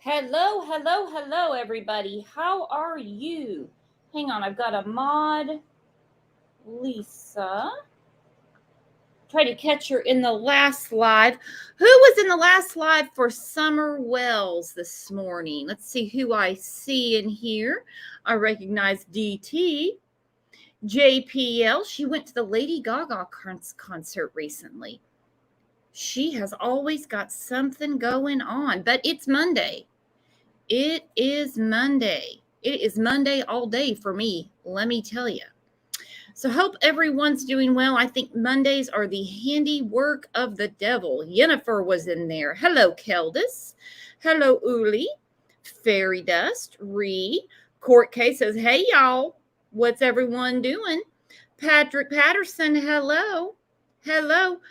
Hello, hello, hello, everybody. How are you? Hang on, I've got a mod. Lisa. Try to catch her in the last live. Who was in the last live for Summer Wells this morning? Let's see who I see in here. I recognize DT. JPL. She went to the Lady Gaga concert recently. She has always got something going on, but it's Monday. It is Monday. It is Monday all day for me, let me tell you. So hope everyone's doing well. I think Mondays are the handiwork of the devil. Yennefer was in there. Hello, Keldis. Hello, Uli. Fairy Dust. Ree. Court Case says, hey, y'all. What's everyone doing? Patrick Patterson, hello. Hello.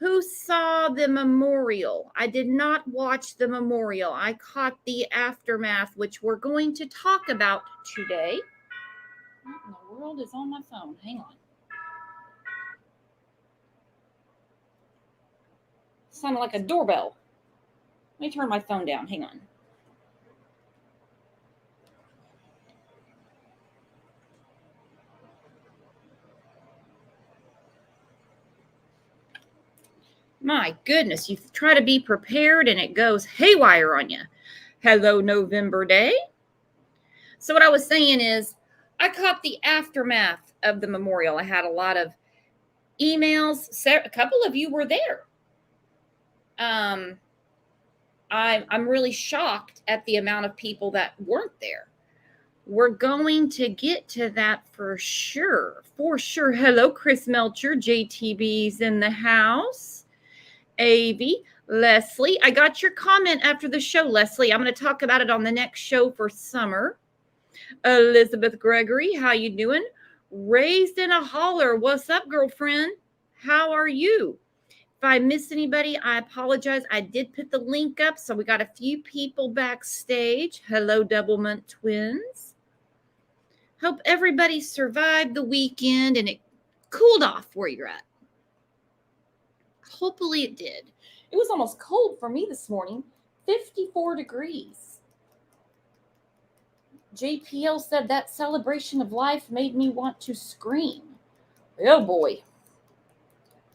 Who saw the memorial? I did not watch the memorial. I caught the aftermath, which we're going to talk about today. What in the world is on my phone? Hang on. Sounded like a doorbell. Let me turn my phone down. Hang on. My goodness, you try to be prepared and it goes haywire on you. Hello, November Day. So what I was saying is I caught the aftermath of the memorial. I had a lot of emails. A couple of you were there. I'm really shocked at the amount of people that weren't there. We're going to get to that for sure. For sure. Hello, Chris Melcher. JTB's in the house. Avi, Leslie. I got your comment after the show, Leslie. I'm going to talk about it on the next show for summer. Elizabeth Gregory, how you doing? Raised in a holler. What's up, girlfriend? How are you? If I miss anybody, I apologize. I did put the link up, so we got a few people backstage. Hello, Doublemint Twins. Hope everybody survived the weekend and it cooled off where you're at. Hopefully it did. It was almost cold for me this morning. 54 degrees. JPL said that celebration of life made me want to scream. Oh boy.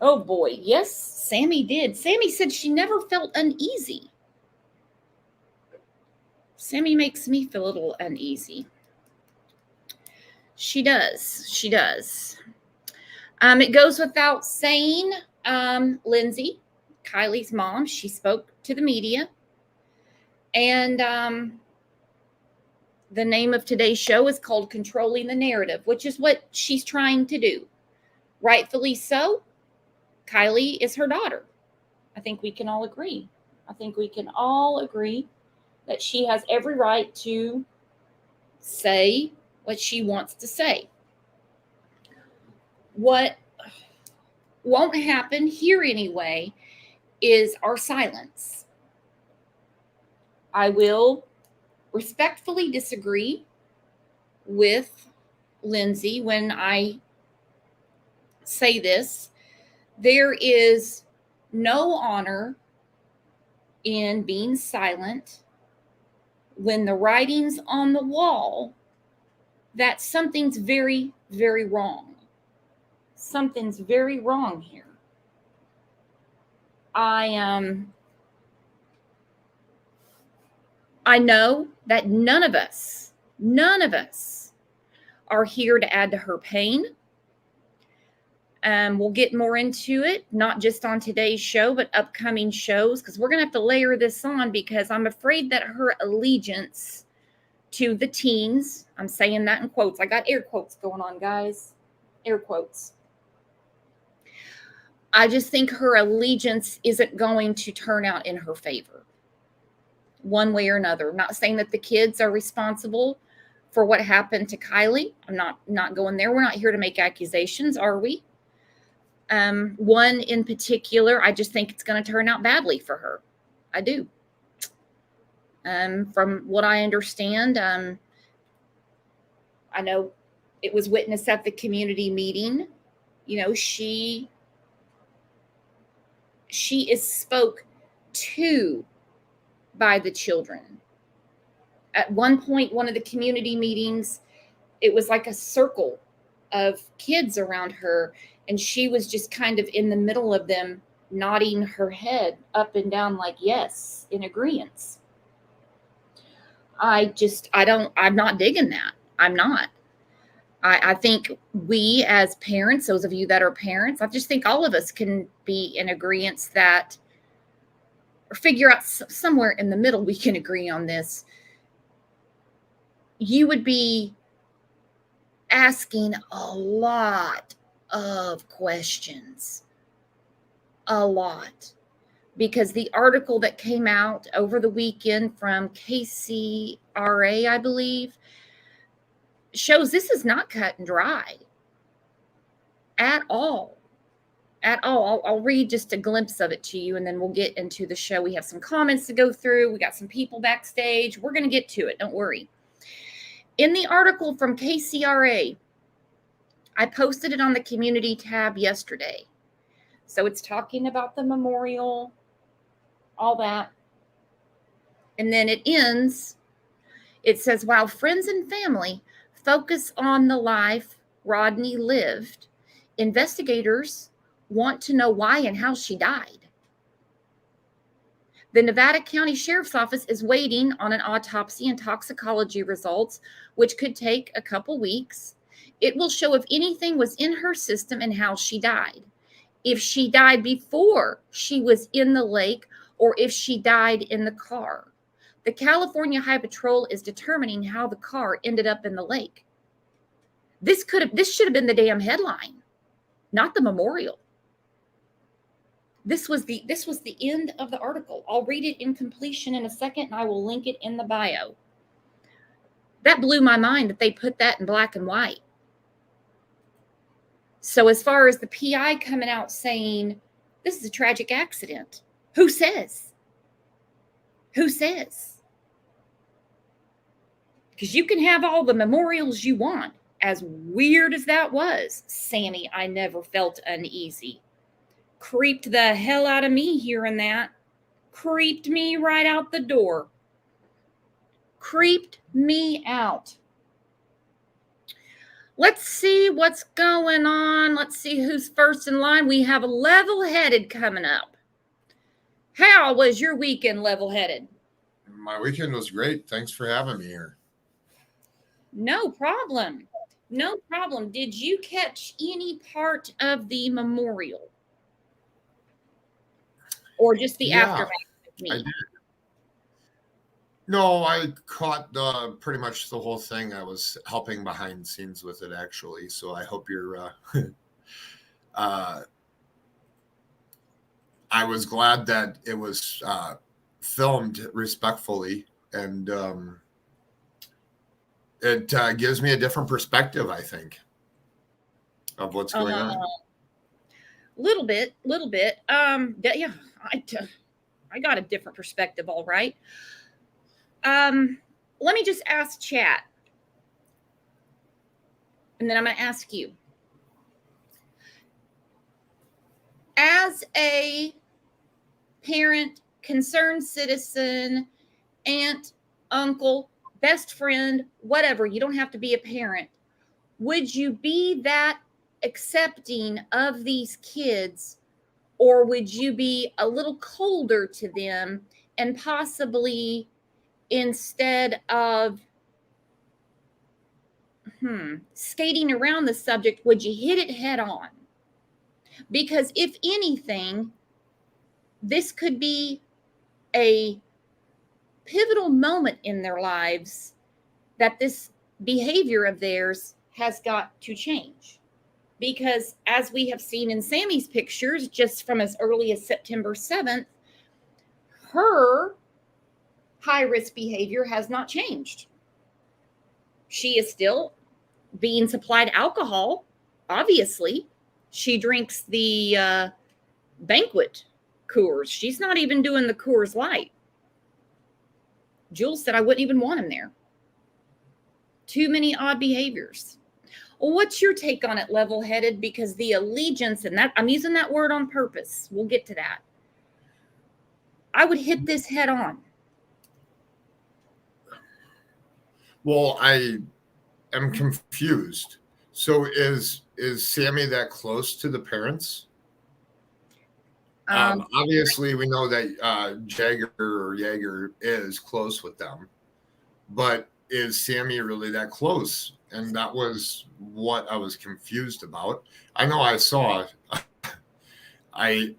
Oh boy. Yes, Sammy did. Sammy said she never felt uneasy. Sammy makes me feel a little uneasy. She does. She does. It goes without saying, Lindsay, Kylie's mom, she spoke to the media. And the name of today's show is called Controlling the Narrative, which is what she's trying to do. Rightfully so. Kylie is her daughter. I think we can all agree. I think we can all agree that she has every right to say what she wants to say. What won't happen here anyway is our silence. I will respectfully disagree with Lindsay when I say this. There is no honor in being silent when the writing's on the wall that something's very, very wrong. Something's very wrong here. I know that none of us are here to add to her pain. We'll get more into it, not just on today's show, but upcoming shows, because we're going to have to layer this on, because I'm afraid that her allegiance to the teens, I'm saying that in quotes. I got air quotes going on, guys. Air quotes. I just think her allegiance isn't going to turn out in her favor, one way or another. I'm not saying that the kids are responsible for what happened to Kylie. I'm not going there. We're not here to make accusations, are we? One in particular, I just think it's going to turn out badly for her. I do. From what I understand, I know it was witnessed at the community meeting. You know, she is spoke to by the children. At one point, one of the community meetings, it was like a circle of kids around her, and she was just kind of in the middle of them, nodding her head up and down like yes, in agreement. I'm not digging that. I'm not. I think we as parents, those of you that are parents, I just think all of us can be in agreement that, or figure out somewhere in the middle we can agree on this. You would be asking a lot of questions. A lot. Because the article that came out over the weekend from KCRA, I believe, shows this is not cut and dry at all. At all. I'll read just a glimpse of it to you, and then we'll get into the show. We have some comments to go through. We got some people backstage. We're going to get to it. Don't worry. In the article from KCRA, I posted it on the community tab yesterday. So it's talking about the memorial, all that. And then it ends. It says, while friends and family focus on the life Rodney lived, investigators want to know why and how she died. The Nevada County Sheriff's Office is waiting on an autopsy and toxicology results, which could take a couple weeks. It will show if anything was in her system and how she died. If she died before she was in the lake, or if she died in the car. The California High Patrol is determining how the car ended up in the lake. This should have been the damn headline, not the memorial. This was the end of the article. I'll read it in completion in a second, and I will link it in the bio. That blew my mind that they put that in black and white. So as far as the PI coming out saying this is a tragic accident, who says? Who says? Because you can have all the memorials you want. As weird as that was, Sammy, I never felt uneasy. Creeped the hell out of me hearing that. Creeped me right out the door. Creeped me out. Let's see what's going on. Let's see who's first in line. We have a Level-Headed coming up. How was your weekend, Level-Headed? My weekend was great. Thanks for having me here. No problem. No problem. Did you catch any part of the memorial? Or just the aftermath of me? I did. No, I caught pretty much the whole thing. I was helping behind the scenes with it, actually. So I hope you're... I was glad that it was filmed respectfully, and it gives me a different perspective, I think, of what's going on. Little bit. Yeah, I got a different perspective, all right. Let me just ask chat, and then I'm going to ask you. As a parent, concerned citizen, aunt, uncle, best friend, whatever, you don't have to be a parent, would you be that accepting of these kids, or would you be a little colder to them, and possibly instead of skating around the subject, would you hit it head on? Because if anything, this could be a pivotal moment in their lives that this behavior of theirs has got to change. Because as we have seen in Sammy's pictures, just from as early as September 7th, her high-risk behavior has not changed. She is still being supplied alcohol, obviously. She drinks the banquet Coors. She's not even doing the Coors Light. Jules said I wouldn't even want him there. Too many odd behaviors. Well, what's your take on it, level-headed? Because the allegiance, and that I'm using that word on purpose. We'll get to that. I would hit this head on. Well, I am confused. So is Sammy that close to the parents? Obviously, we know that Jaeger is close with them, but is Sammy really that close? And that was what I was confused about. I know I saw. I'm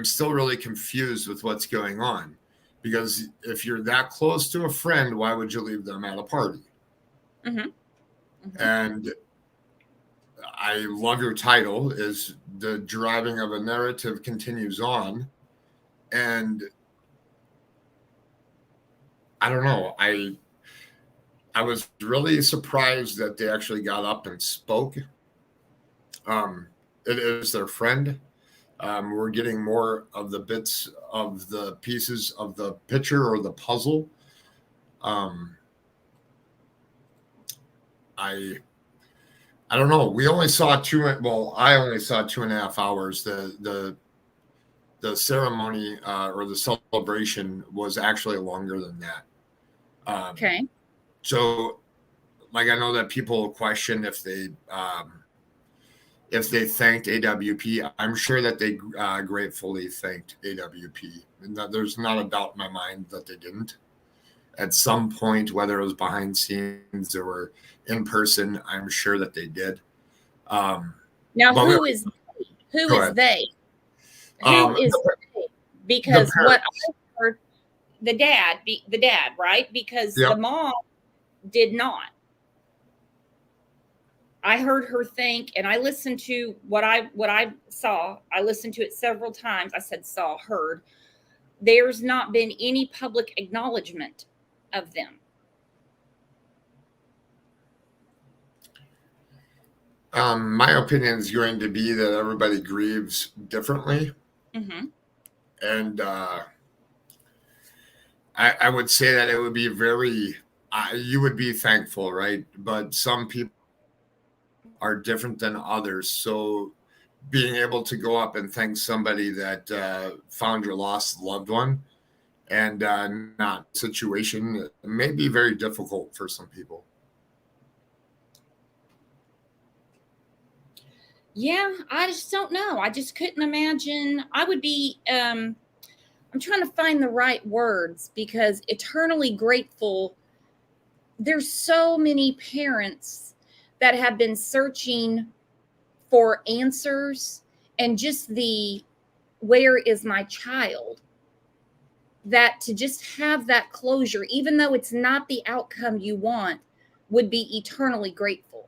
still really confused with what's going on, because if you're that close to a friend, why would you leave them at a party? Mm-hmm. Mm-hmm. And I love your title, is the driving of a narrative continues on. And I don't know. I was really surprised that they actually got up and spoke. It is their friend. We're getting more of the bits of the pieces of the picture or the puzzle. I don't know. We only saw I only saw 2.5 hours. The ceremony or the celebration was actually longer than that. Okay. So, like, I know that people question if they thanked AWP. I'm sure that they gratefully thanked AWP. And there's not a doubt in my mind that they didn't. At some point, whether it was behind scenes or in person, I'm sure that they did. Now, who is they? Who is they? Because what I heard, the dad, right? Because the mom did not. I heard her thank, and I listened to what I saw. I listened to it several times. I said saw, heard. There's not been any public acknowledgement of them. My opinion is going to be that everybody grieves differently. Mm-hmm. And I would say that it would be you would be thankful, right? But some people are different than others. So being able to go up and thank somebody that found your lost loved one and not situation may be very difficult for some people. Yeah, I just don't know. I just couldn't imagine. I would be, I'm trying to find the right words, because eternally grateful. There's so many parents that have been searching for answers and just where is my child? That to just have that closure, even though it's not the outcome you want, would be eternally grateful.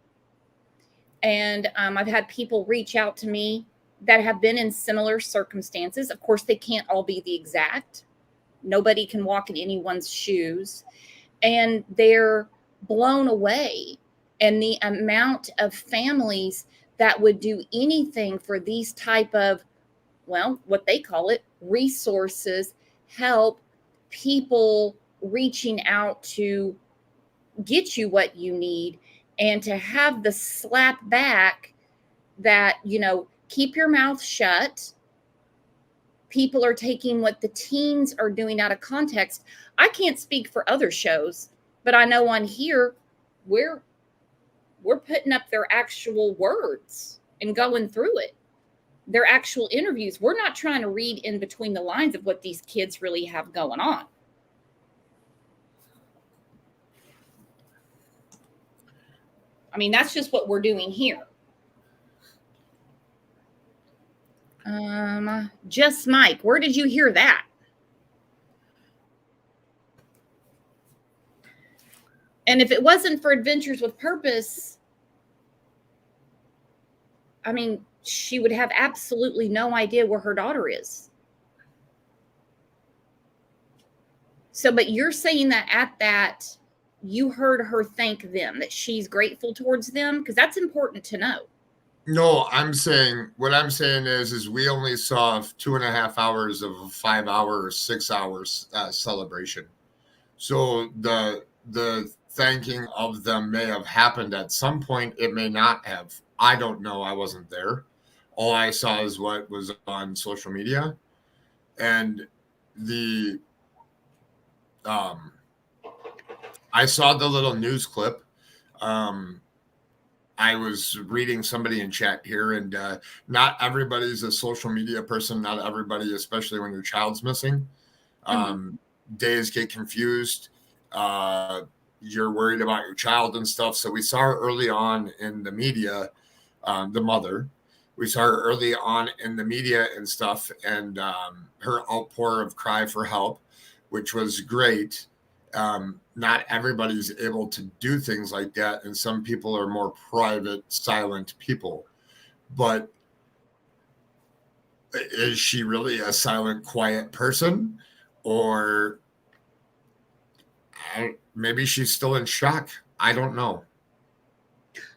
And I've had people reach out to me that have been in similar circumstances. Of course, they can't all be the exact. Nobody can walk in anyone's shoes. And they're blown away. And the amount of families that would do anything for these type of, well, what they call it, resources, help, people reaching out to get you what you need, and to have the slap back that, keep your mouth shut. people are taking what the teens are doing out of context. I can't speak for other shows, but I know on here we're putting up their actual words and going through it, their actual interviews. We're not trying to read in between the lines of what these kids really have going on. I mean, that's just what we're doing here. Just Mike, where did you hear that? And if it wasn't for Adventures with Purpose, I mean, she would have absolutely no idea where her daughter is. So, but you're saying that at that, you heard her thank them, that she's grateful towards them, because that's important to know. No, what I'm saying is we only saw 2.5 hours of a 5 hour or 6 hours celebration. So the thanking of them may have happened at some point. It may not have. I don't know. I wasn't there. All I saw is what was on social media, and I saw the little news clip. I was reading somebody in chat here, and not everybody's a social media person. Not everybody, especially when your child's missing. Days get confused. You're worried about your child and stuff. So we saw her early on in the media, the mother. We saw her early on in the media and stuff, and her outpour of cry for help, which was great. Not everybody's able to do things like that, and some people are more private, silent people. But is she really a silent, quiet person? Or maybe she's still in shock. I don't know.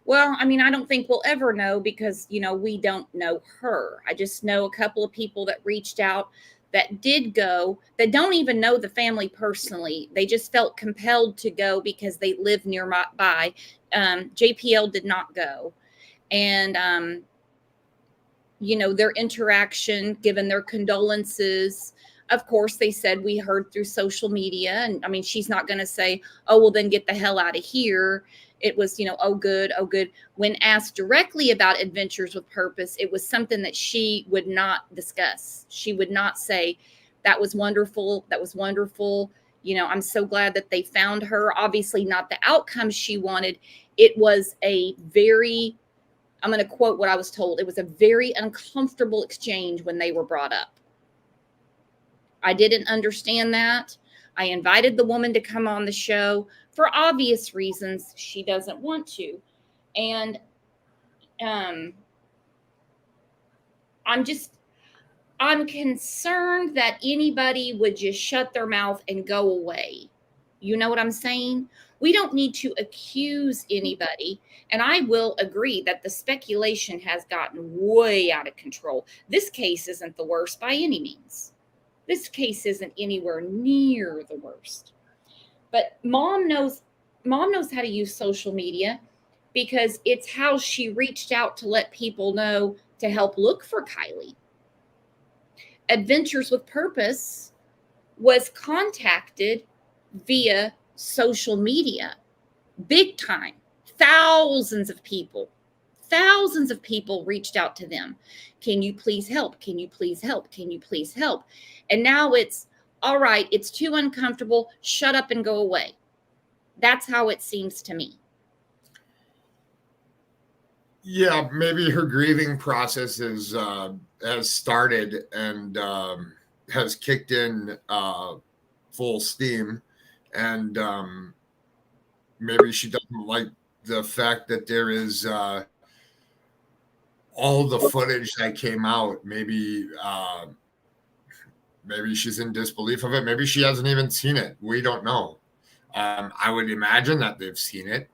Well, I mean, I don't think we'll ever know because, you know, we don't know her. I just know a couple of people that reached out that did go, that don't even know the family personally. They just felt compelled to go because they live nearby. JPL did not go. And, you know, their interaction, given their condolences, of course, they said, we heard through social media. And I mean, she's not going to say, oh, well, then get the hell out of here. It was, you know, oh, good, oh, good. When asked directly about Adventures with Purpose, it was something that she would not discuss. She would not say, that was wonderful. That was wonderful. You know, I'm so glad that they found her. Obviously not the outcome she wanted. It was a very, I'm going to quote what I was told. It was a very uncomfortable exchange when they were brought up. I didn't understand that. I invited the woman to come on the show. For obvious reasons, she doesn't want to. And I'm concerned that anybody would just shut their mouth and go away. You know what I'm saying? We don't need to accuse anybody. And I will agree that the speculation has gotten way out of control. This case isn't the worst by any means. This case isn't anywhere near the worst. But mom knows how to use social media because it's how she reached out to let people know to help look for Kylie. Adventures with Purpose was contacted via social media, big time. Thousands of people reached out to them. Can you please help? Can you please help? Can you please help? And now it's, all right, it's too uncomfortable. Shut up and go away. That's how it seems to me. Yeah, maybe her grieving process has started and has kicked in full steam. And maybe she doesn't like the fact that there is all the footage that came out. Maybe she's in disbelief of it. Maybe she hasn't even seen it. We don't know. I would imagine that they've seen it,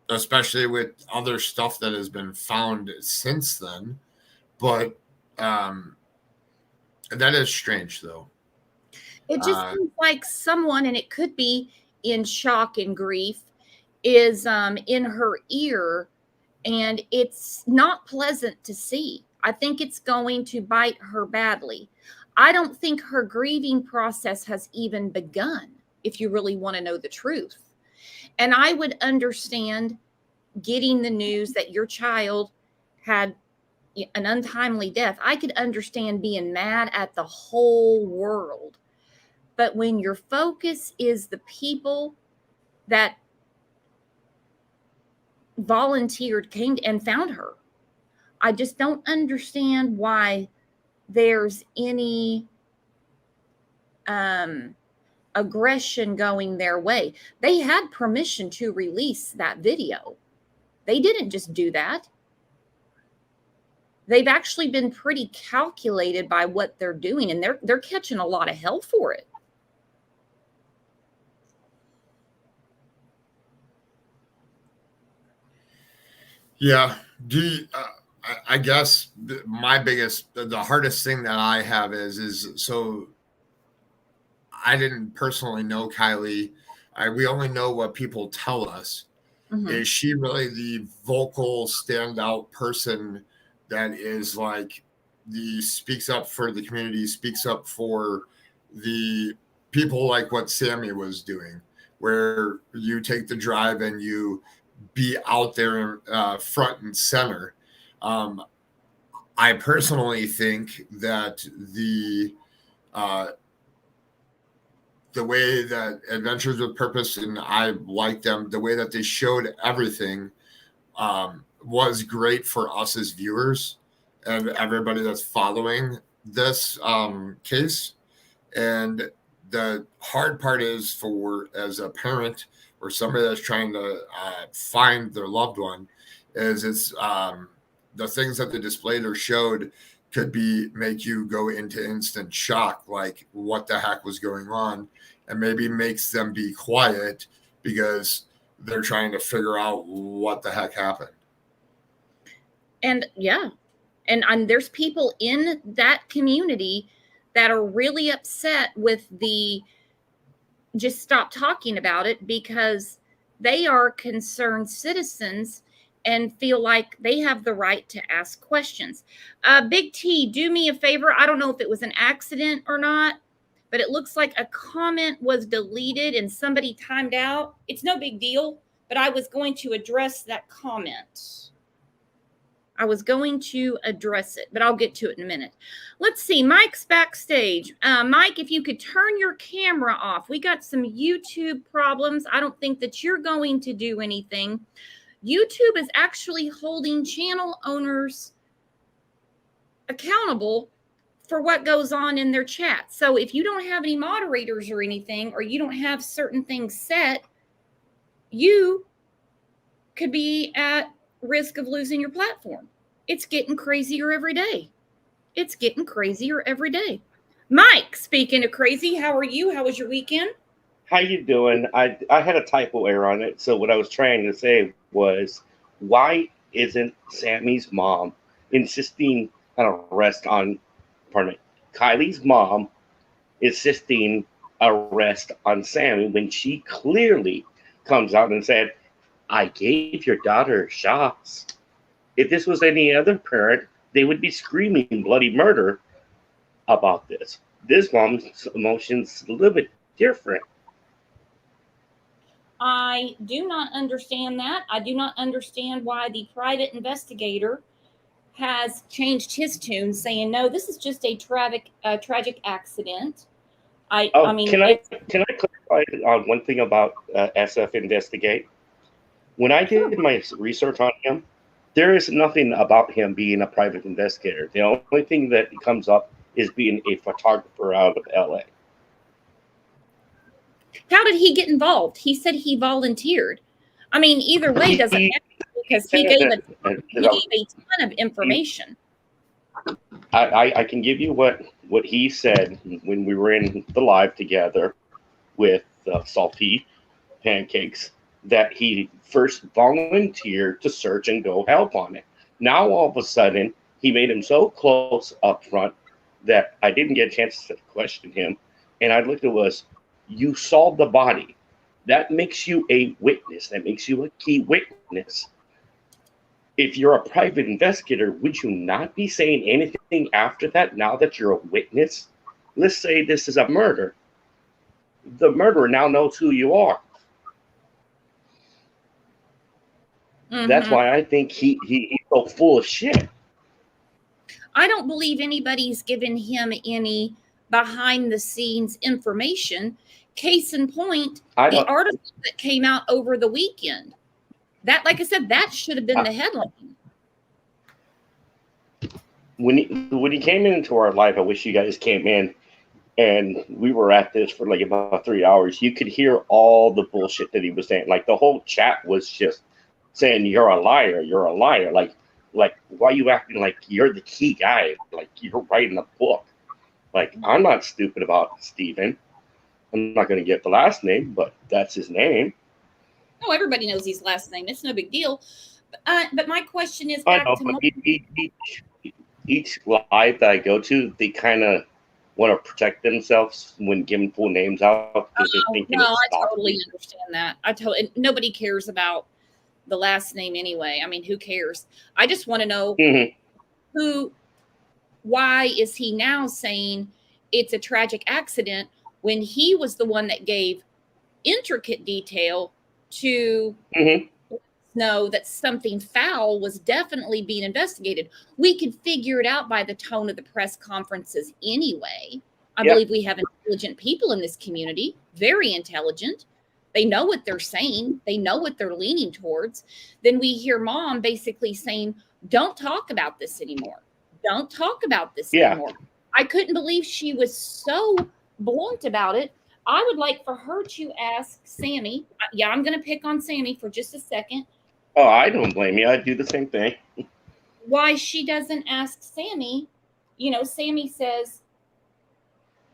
especially with other stuff that has been found since then. But that is strange, though. It just seems like someone, and it could be in shock and grief, is in her ear, and it's not pleasant to see. I think it's going to bite her badly. I don't think her grieving process has even begun, if you really want to know the truth. And I would understand getting the news that your child had an untimely death. I could understand being mad at the whole world. But when your focus is the people that volunteered, came and found her, I just don't understand why there's any aggression going their way. They had permission to release that video. They didn't just do that. They've actually been pretty calculated by what they're doing, and they're catching a lot of hell for it. Yeah. I guess the hardest thing that I have is so I didn't personally know Kylie. We only know what people tell us. Mhm. Is she really the vocal standout person that is like speaks up for the community, speaks up for the people, like what Sammy was doing, where you take the drive and you be out there front and center? I personally think that the way that Adventures with Purpose, and I like them, the way that they showed everything was great for us as viewers and everybody that's following this case. And the hard part is, for as a parent or somebody that's trying to find their loved one, is it's the things that they displayed or showed could make you go into instant shock, like what the heck was going on, and maybe makes them be quiet because they're trying to figure out what the heck happened. And yeah, and there's people in that community that are really upset with the just stop talking about it, because they are concerned citizens and feel like they have the right to ask questions. Big T, do me a favor. I don't know if it was an accident or not, but it looks like a comment was deleted and somebody timed out. It's no big deal, but I was going to address that comment. I was going to address it, but I'll get to it in a minute. Let's see. Mike's backstage. Mike, if you could turn your camera off. We got some YouTube problems. I don't think that you're going to do anything. YouTube is actually holding channel owners accountable for what goes on in their chat. So if you don't have any moderators or anything, or you don't have certain things set, you could be at risk of losing your platform. It's getting crazier every day. It's getting crazier every day. Mike, speaking of crazy, how are you? How was your weekend? How you doing? I had a typo error on it. So what I was trying to say was, why isn't Sammy's mom insisting on arrest on, pardon me, Kylie's mom insisting arrest on Sammy when she clearly comes out and said, I gave your daughter shots. If this was any other parent, they would be screaming bloody murder about this. This mom's emotions a little bit different. I do not understand that. I do not understand why the private investigator has changed his tune, saying, no, this is just a tragic accident. I mean, can I clarify on one thing about SF Investigate? When I did my research on him, there is nothing about him being a private investigator. The only thing that comes up is being a photographer out of LA. How did he get involved? He said he volunteered. I mean, either way doesn't matter, because he gave a ton of information. I can give you what he said when we were in the live together with Salty Pancakes, that he first volunteered to search and go help on it. Now, all of a sudden, he made him so close up front that I didn't get a chance to question him. And I looked at it was, you saw the body. That makes you a witness. That makes you a key witness. if you're a private investigator, would you not be saying anything after that now that you're a witness? Let's say this is a murder. The murderer now knows who you are. That's why I think he's so full of shit. I don't believe anybody's given him any behind the scenes information. Case in point, the article that came out over the weekend. That, like I said, that should have been the headline. When he came into our live, I wish you guys came in, and we were at this for like about 3 hours. You could hear all the bullshit that he was saying. Like the whole chat was just saying, "You're a liar. You're a liar." Like why are you acting like you're the key guy? Like you're writing a book. Like I'm not stupid about Steven. I'm not going to get the last name, but that's his name. No, everybody knows his last name. It's no big deal. But my question is, I know, but each live that I go to, they kind of want to protect themselves when giving full names out because they're thinking. No, I totally understand that. Nobody cares about the last name anyway. I mean, who cares? I just want to know why is he now saying it's a tragic accident when he was the one that gave intricate detail to know that something foul was definitely being investigated. We could figure it out by the tone of the press conferences anyway. I believe we have intelligent people in this community, very intelligent. They know what they're saying. They know what they're leaning towards. Then we hear mom basically saying, don't talk about this anymore. Don't talk about this anymore. I couldn't believe she was so blunt about it. I would like for her to ask Sammy. Yeah, I'm going to pick on Sammy for just a second. Oh, I don't blame you. I'd do the same thing. Why she doesn't ask Sammy. You know, Sammy says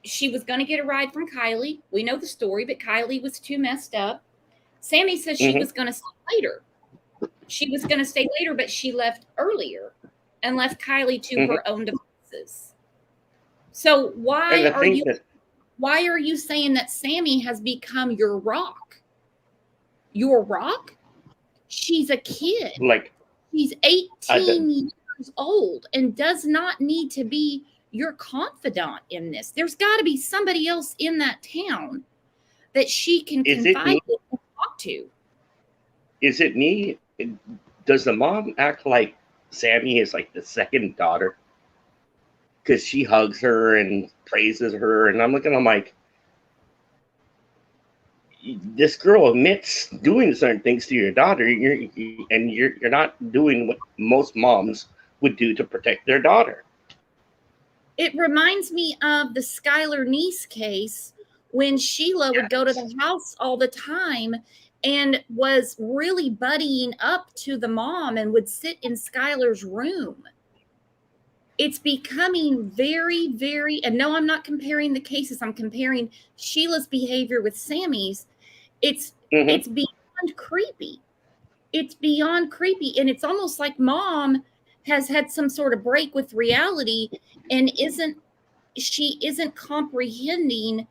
she was going to get a ride from Kylie. We know the story, but Kylie was too messed up. Sammy says she was going to stay later. She was going to stay later, but she left earlier and left Kylie to her own devices. So why are you saying that Sammy has become your rock? Your rock? She's a kid. Like she's 18 years old and does not need to be your confidant in this. There's got to be somebody else in that town that she can confide in and talk to. Is it me? Does the mom act like Sammy is like the second daughter? Because she hugs her and praises her, and I'm like, this girl admits doing certain things to your daughter, you're not doing what most moms would do to protect their daughter. It reminds me of the Skylar Niece case when Sheila would go to the house all the time and was really buddying up to the mom and would sit in Skylar's room. It's becoming very, very, and no, I'm not comparing the cases. I'm comparing Sheila's behavior with Sammy's. It's beyond creepy. It's beyond creepy. And it's almost like mom has had some sort of break with reality and isn't comprehending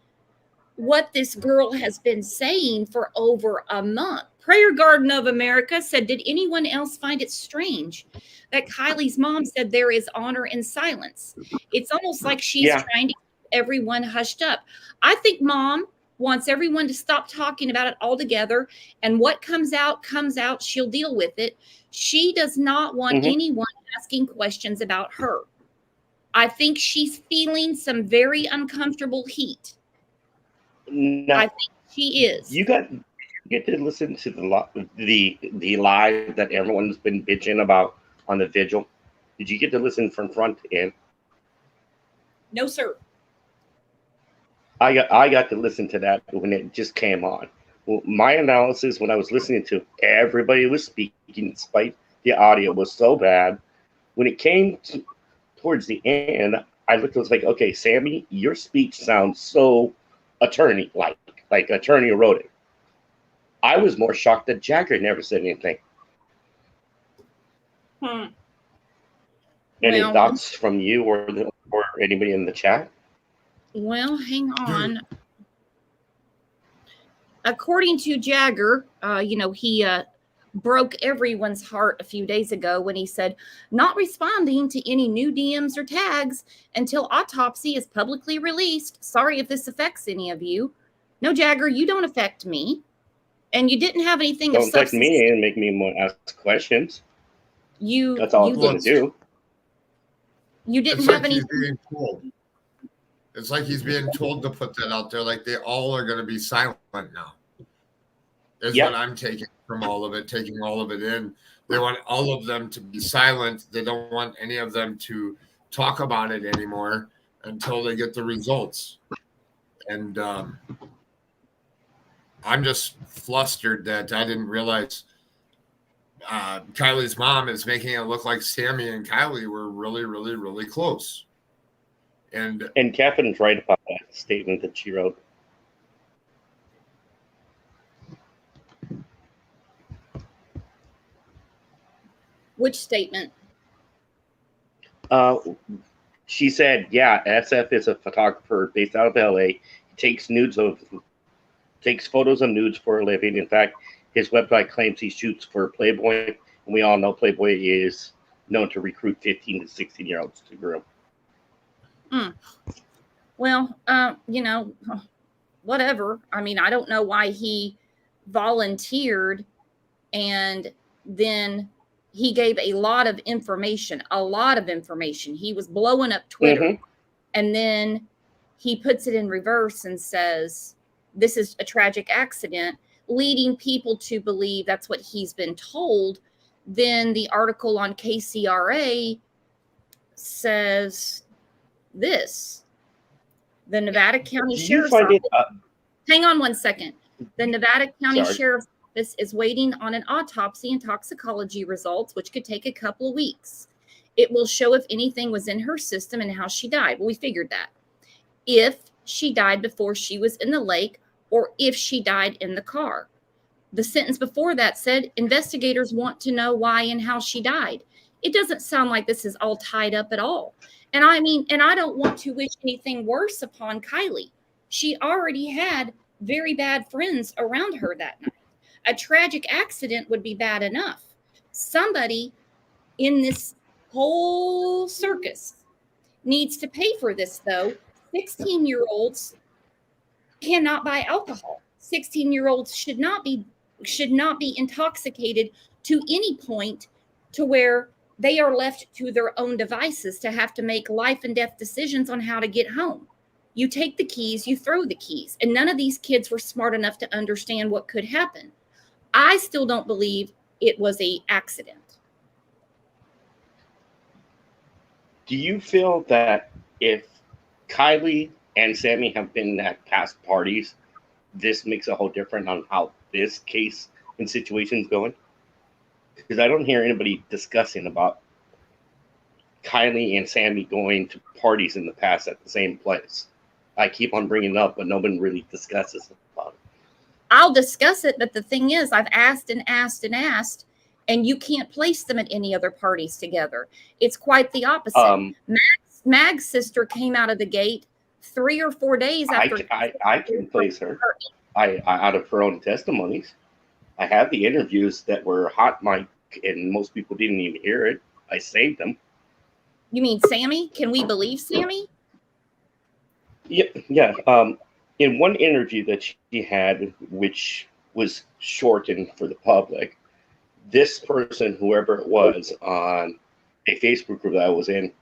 what this girl has been saying for over a month. Prayer Garden of America said, did anyone else find it strange that Kylie's mom said there is honor in silence? It's almost like she's trying to keep everyone hushed up. I think mom wants everyone to stop talking about it altogether, and what comes out, she'll deal with it. She does not want anyone asking questions about her. I think she's feeling some very uncomfortable heat. No, I think she is. You get to listen to the live that everyone's been bitching about on the vigil. Did you get to listen from front to end? No, sir. I got to listen to that when it just came on. Well, my analysis when I was listening to everybody was speaking, despite the audio was so bad. When it came towards the end, I looked. I was like, okay, Sammy, your speech sounds so attorney-like attorney wrote it. I was more shocked that Jagger never said anything. Any thoughts from you or anybody in the chat? Well, hang on. According to Jagger, he broke everyone's heart a few days ago when he said, not responding to any new DMs or tags until autopsy is publicly released. Sorry if this affects any of you. No, Jagger, you don't affect me. And you didn't have anything Don't of affect substance. me and make me want to ask questions. That's all it's going to do. You didn't It's have like he's anything. being told. It's like he's being told to put that out there. Like they all are going to be silent now. Is Yep. what I'm taking from all of it, taking all of it in. They want all of them to be silent. They don't want any of them to talk about it anymore until they get the results. And I'm just flustered that I didn't realize Kylie's mom is making it look like Sammy and Kylie were really, really, really close. And Catherine's right about that statement that she wrote. Which statement? She said, yeah, SF is a photographer based out of LA. He takes photos of nudes for a living. In fact, his website claims he shoots for Playboy, and we all know Playboy is known to recruit 15 to 16-year-olds to groom. Well, whatever. I mean, I don't know why he volunteered and then he gave a lot of information. He was blowing up Twitter. And then he puts it in reverse and says, this is a tragic accident, leading people to believe that's what he's been told. Then the article on KCRA says this. The Nevada County Sheriff's Office. Hang on one second. The Nevada County Sheriff's Office is waiting on an autopsy and toxicology results, which could take a couple of weeks. It will show if anything was in her system and how she died. Well, we figured that. If she died before she was in the lake or if she died in the car. The sentence before that said, investigators want to know why and how she died. It doesn't sound like this is all tied up at all. And I don't want to wish anything worse upon Kylie. She already had very bad friends around her that night. A tragic accident would be bad enough. Somebody in this whole circus needs to pay for this, though. 16-year-olds cannot buy alcohol. 16-year-olds should not be intoxicated to any point to where they are left to their own devices to have to make life and death decisions on how to get home. You take the keys, you throw the keys. And none of these kids were smart enough to understand what could happen. I still don't believe it was an accident. Do you feel that if Kylie and Sammy have been at past parties, this makes a whole difference on how this case and situation is going? Because I don't hear anybody discussing about Kylie and Sammy going to parties in the past at the same place. I keep on bringing it up, but nobody really discusses about it. I'll discuss it, but the thing is, I've asked and asked and asked, and you can't place them at any other parties together. It's quite the opposite. Mag's sister came out of the gate 3 or 4 days after. I can place her. I out of her own testimonies. I have the interviews that were hot mic, and most people didn't even hear it. I saved them. You mean Sammy? Can we believe Sammy? Yeah. In one interview that she had, which was shortened for the public, this person, whoever it was, on a Facebook group that I was in,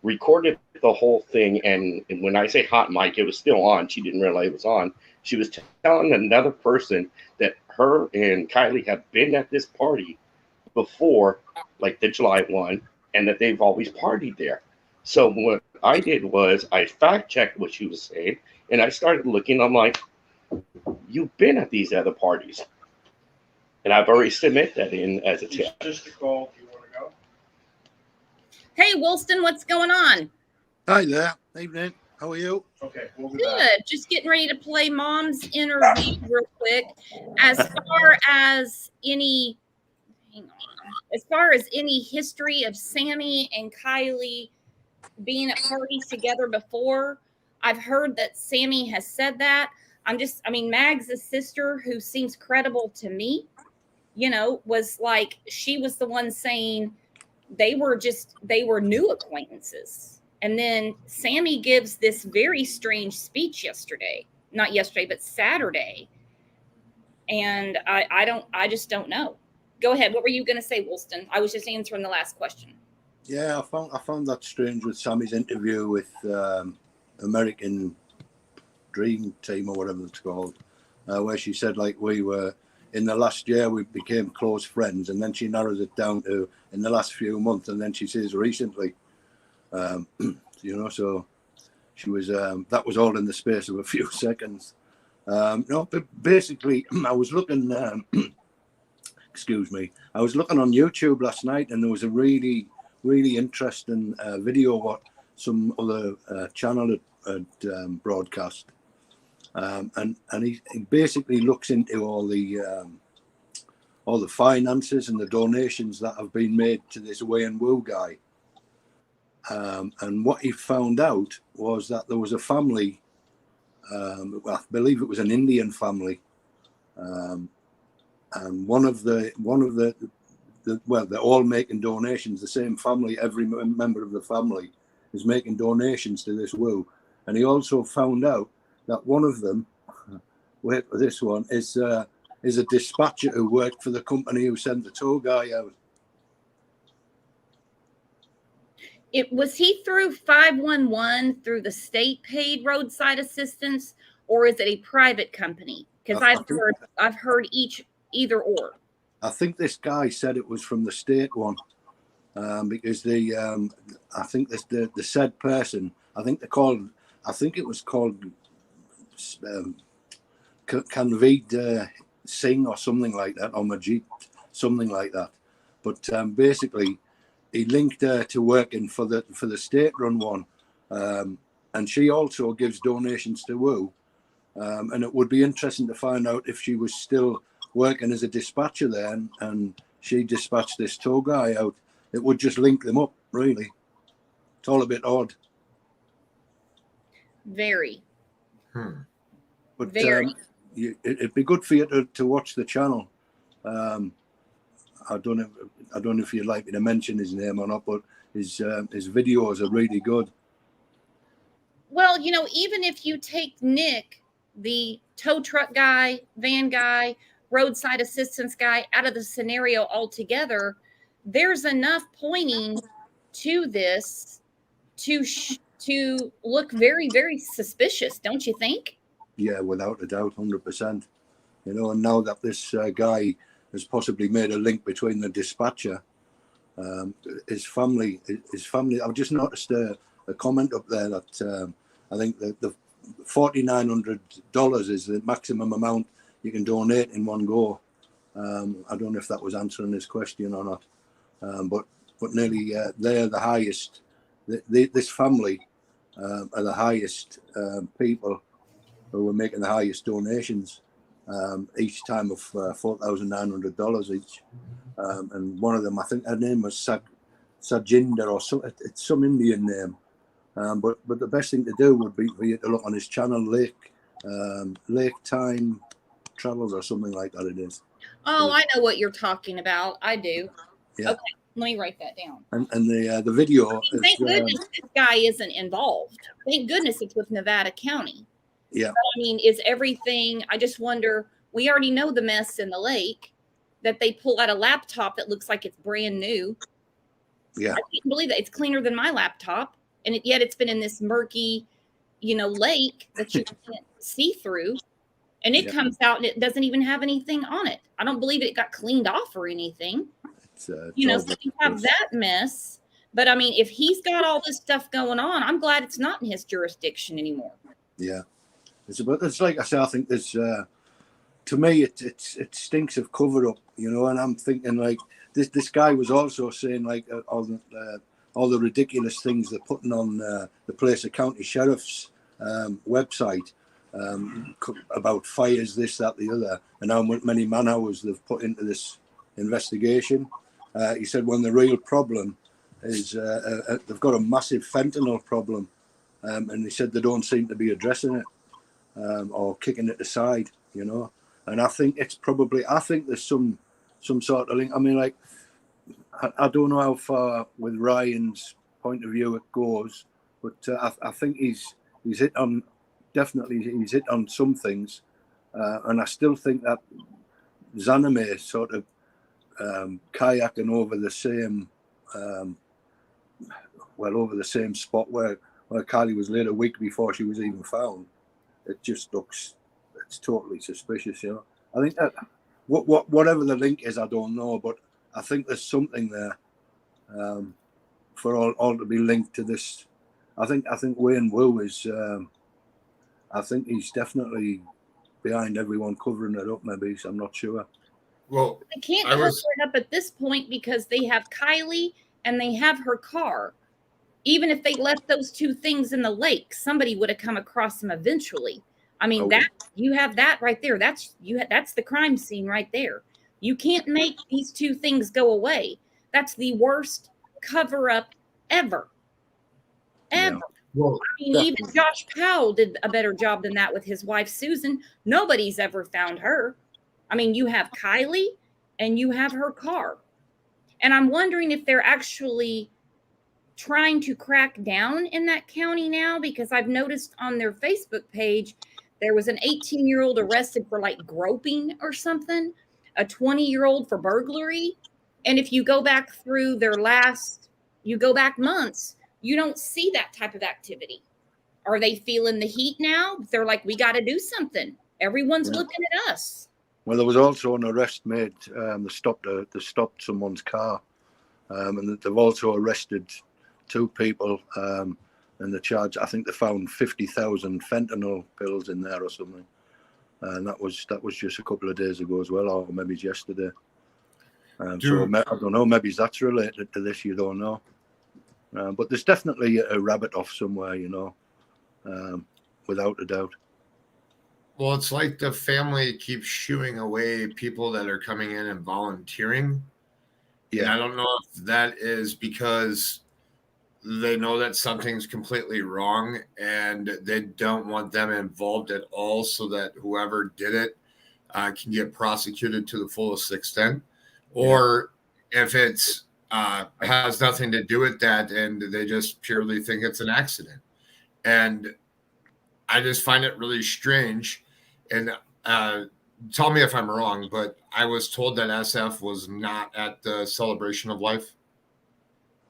recorded the whole thing. And when I say hot mic, it was still on. She didn't realize it was on. She was telling another person that her and Kylie have been at this party before, like the July one, and that they've always partied there. So what I did was I fact-checked what she was saying, and I started looking. I'm like, you've been at these other parties. And I've already submitted that in as a tip. Just a call if you want to go. Hey, Wilston, what's going on? Hi there. Evening. How are you? Okay, we'll be Good. back. Just getting ready to play Mom's interview real quick. As far as any history of Sammy and Kylie being at parties together before, I've heard that Sammy has said that. Mag's a sister who seems credible to me. was like, she was the one saying they were new acquaintances. And then Sammy gives this very strange speech not yesterday, but Saturday. And I just don't know. Go ahead. What were you going to say, Woolston? I was just answering the last question. Yeah, I found that strange with Sammy's interview with American Dream Team or whatever it's called, where she said, like, we were in the last year we became close friends, and then she narrows it down to in the last few months, and then she says recently, so she was that was all in the space of a few seconds. No, but basically, I was looking. Excuse me. I was looking on YouTube last night, and there was a really, really interesting video what some other channel had broadcast, and he basically looks into all the finances and the donations that have been made to this Wayne Wu guy. And what he found out was that there was a family. I believe it was an Indian family, and one of the they're all making donations. The same family, every member of the family is making donations to this Wu. And he also found out that one of them, wait for this one, is a dispatcher who worked for the company who sent the tour guy out. Was he through 511 through the state paid roadside assistance, or is it a private company? Because I've heard either or. I think this guy said it was from the state one, because I think the said person, I think it was called Kanveed Singh or something like that, or Majid, something like that. But basically, he linked her to working for the state-run one, and she also gives donations to Wu. And it would be interesting to find out if she was still working as a dispatcher there, and she dispatched this tour guy out. It would just link them up, really. It's all a bit odd. Very. But Very. It'd be good for you to watch the channel. I don't know if you'd like me to mention his name or not, but his videos are really good. Well, even if you take Nick, the tow truck guy, van guy, roadside assistance guy, out of the scenario altogether, there's enough pointing to this to look very, very suspicious, don't you think? Yeah, without a doubt, 100%. And now that this guy has possibly made a link between the dispatcher, his family. I've just noticed a comment up there that I think that the $4,900 is the maximum amount you can donate in one go. I don't know if that was answering his question or not, but nearly they're the highest. This family are the highest people who are making the highest donations each time of $4,900 each. And one of them, I think her name was Sajinder or so. It's some Indian name. But the best thing to do would be for you to look on his channel, Lake Time Travels or something like that. It is. Oh, I know what you're talking about. I do. Yeah. Okay, let me write that down. And the video. Thank goodness this guy isn't involved. Thank goodness it's with Nevada County. Yeah. But, is everything? I just wonder. We already know the mess in the lake, that they pull out a laptop that looks like it's brand new. Yeah. I can't believe that. It's cleaner than my laptop. And yet it's been in this murky, lake that you can't see through. And it comes out and it doesn't even have anything on it. I don't believe it got cleaned off or anything. So you have that mess. But if he's got all this stuff going on, I'm glad it's not in his jurisdiction anymore. Yeah. It's like I say, I think there's, to me, it stinks of cover up, and I'm thinking like this guy was also saying like all the ridiculous things they're putting on the Placer County Sheriff's website about fires, this, that, the other, and how many man hours they've put into this investigation. He said when the real problem is they've got a massive fentanyl problem, and he said they don't seem to be addressing it or kicking it aside, And I think there's some some sort of link. I mean, like, I don't know how far with Ryan's point of view it goes, but I think he's hit on, definitely he's hit on some things, and I still think that Zanime sort of kayaking over the same, over the same spot where Kylie was laid a week before she was even found. It just looks, it's totally suspicious, you know. I think that whatever the link is, I don't know, but I think there's something there for all to be linked to this. I think Wayne Wu is. I think he's definitely behind everyone covering it up. Maybe I'm not sure. Well, They can't cover it up at this point because they have Kylie and they have her car. Even if they left those two things in the lake, somebody would have come across them eventually. I mean, that you have that right there. That's the crime scene right there. You can't make these two things go away. That's the worst cover up ever. Ever. Yeah. well, I mean, even Josh Powell did a better job than that with his wife, Susan. Nobody's ever found her. I mean, you have Kylie and you have her car. And I'm wondering if they're actually trying to crack down in that county now, because I've noticed on their Facebook page, there was an 18-year-old arrested for like groping or something, a 20-year-old for burglary. And if you go back through their you go back months, you don't see that type of activity. Are they feeling the heat now? They're like, we got to do something. Everyone's looking at us. Well, there was also an arrest made. They stopped someone's car, and they've also arrested 2 people. And the charge, I think they found 50,000 fentanyl pills in there or something. And that was just a couple of days ago as well, or maybe it's yesterday. So I don't know, maybe that's related to this, you don't know. But there's definitely a rabbit off somewhere, you know, without a doubt. Well, it's like the family keeps shooing away people that are coming in and volunteering. Yeah. And I don't know if that is because they know that something's completely wrong and they don't want them involved at all, so that whoever did it can get prosecuted to the fullest extent. Or if it's has nothing to do with that and they just purely think it's an accident. And I just find it really strange. And tell me if I'm wrong, but I was told that SF was not at the celebration of life.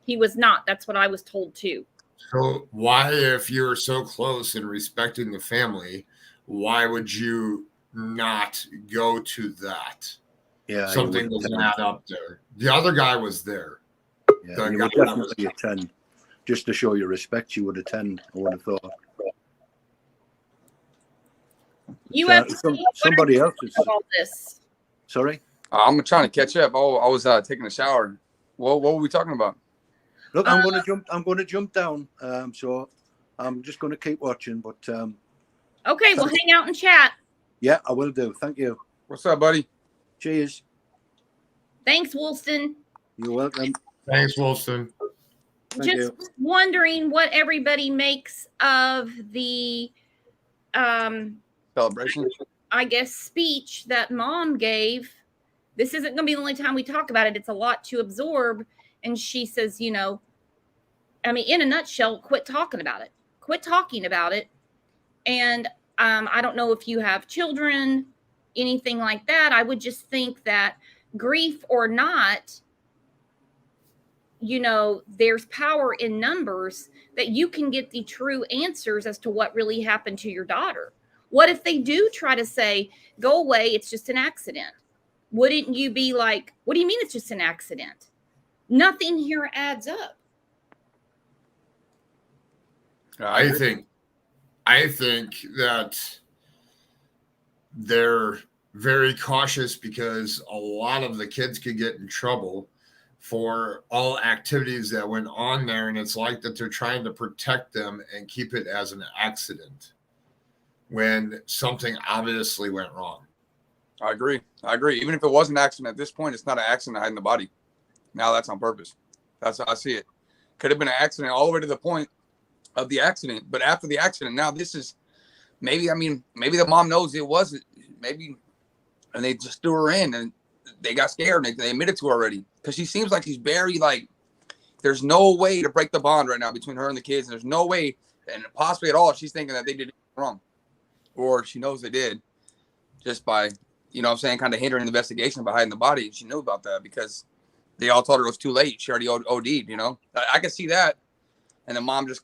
He was not. That's what I was told too. So why, if you're so close and respecting the family, why would you not go to that? Yeah, something doesn't add up there. The other guy was there. Yeah, you would definitely attend. Just to show your respect, you would attend, I would have thought. You have somebody else is all this. Sorry? I'm trying to catch up. Oh, I was taking a shower. What were we talking about? Look, I'm going to jump down. So I'm just going to keep watching. But okay, we'll hang out and chat. Yeah, I will do. Thank you. What's up, buddy? Cheers. Thanks, Woolston. You're welcome. Thanks, Woolston. Just wondering what everybody makes of the celebration, I guess, speech that Mom gave. This isn't going to be the only time we talk about it. It's a lot to absorb. And she says, you know, I mean, in a nutshell, quit talking about it. Quit talking about it. And I don't know if you have children, anything like that. I would just think that grief or not, you know, there's power in numbers, that you can get the true answers as to what really happened to your daughter. What if they do try to say, go away, it's just an accident? Wouldn't you be like, what do you mean it's just an accident? Nothing here adds up. I think that they're very cautious because a lot of the kids could get in trouble for all activities that went on there. And it's like that they're trying to protect them and keep it as an accident when something obviously went wrong. I agree. Even if it was an accident, at this point, it's not an accident hiding the body. Now that's on purpose. That's how I see it. Could have been an accident all the way to the point of the accident. But after the accident, now this is maybe the mom knows it wasn't. Maybe, and they just threw her in. And they got scared and they admitted to her already because she seems like she's very like there's no way to break the bond right now between her and the kids. And there's no way, and possibly at all, she's thinking that they did it wrong, or she knows they did, just by you know what I'm saying, kind of hindering the investigation by hiding the body. She knew about that because they all told her it was too late. She already OD'd. You know, I can see that, and the mom just.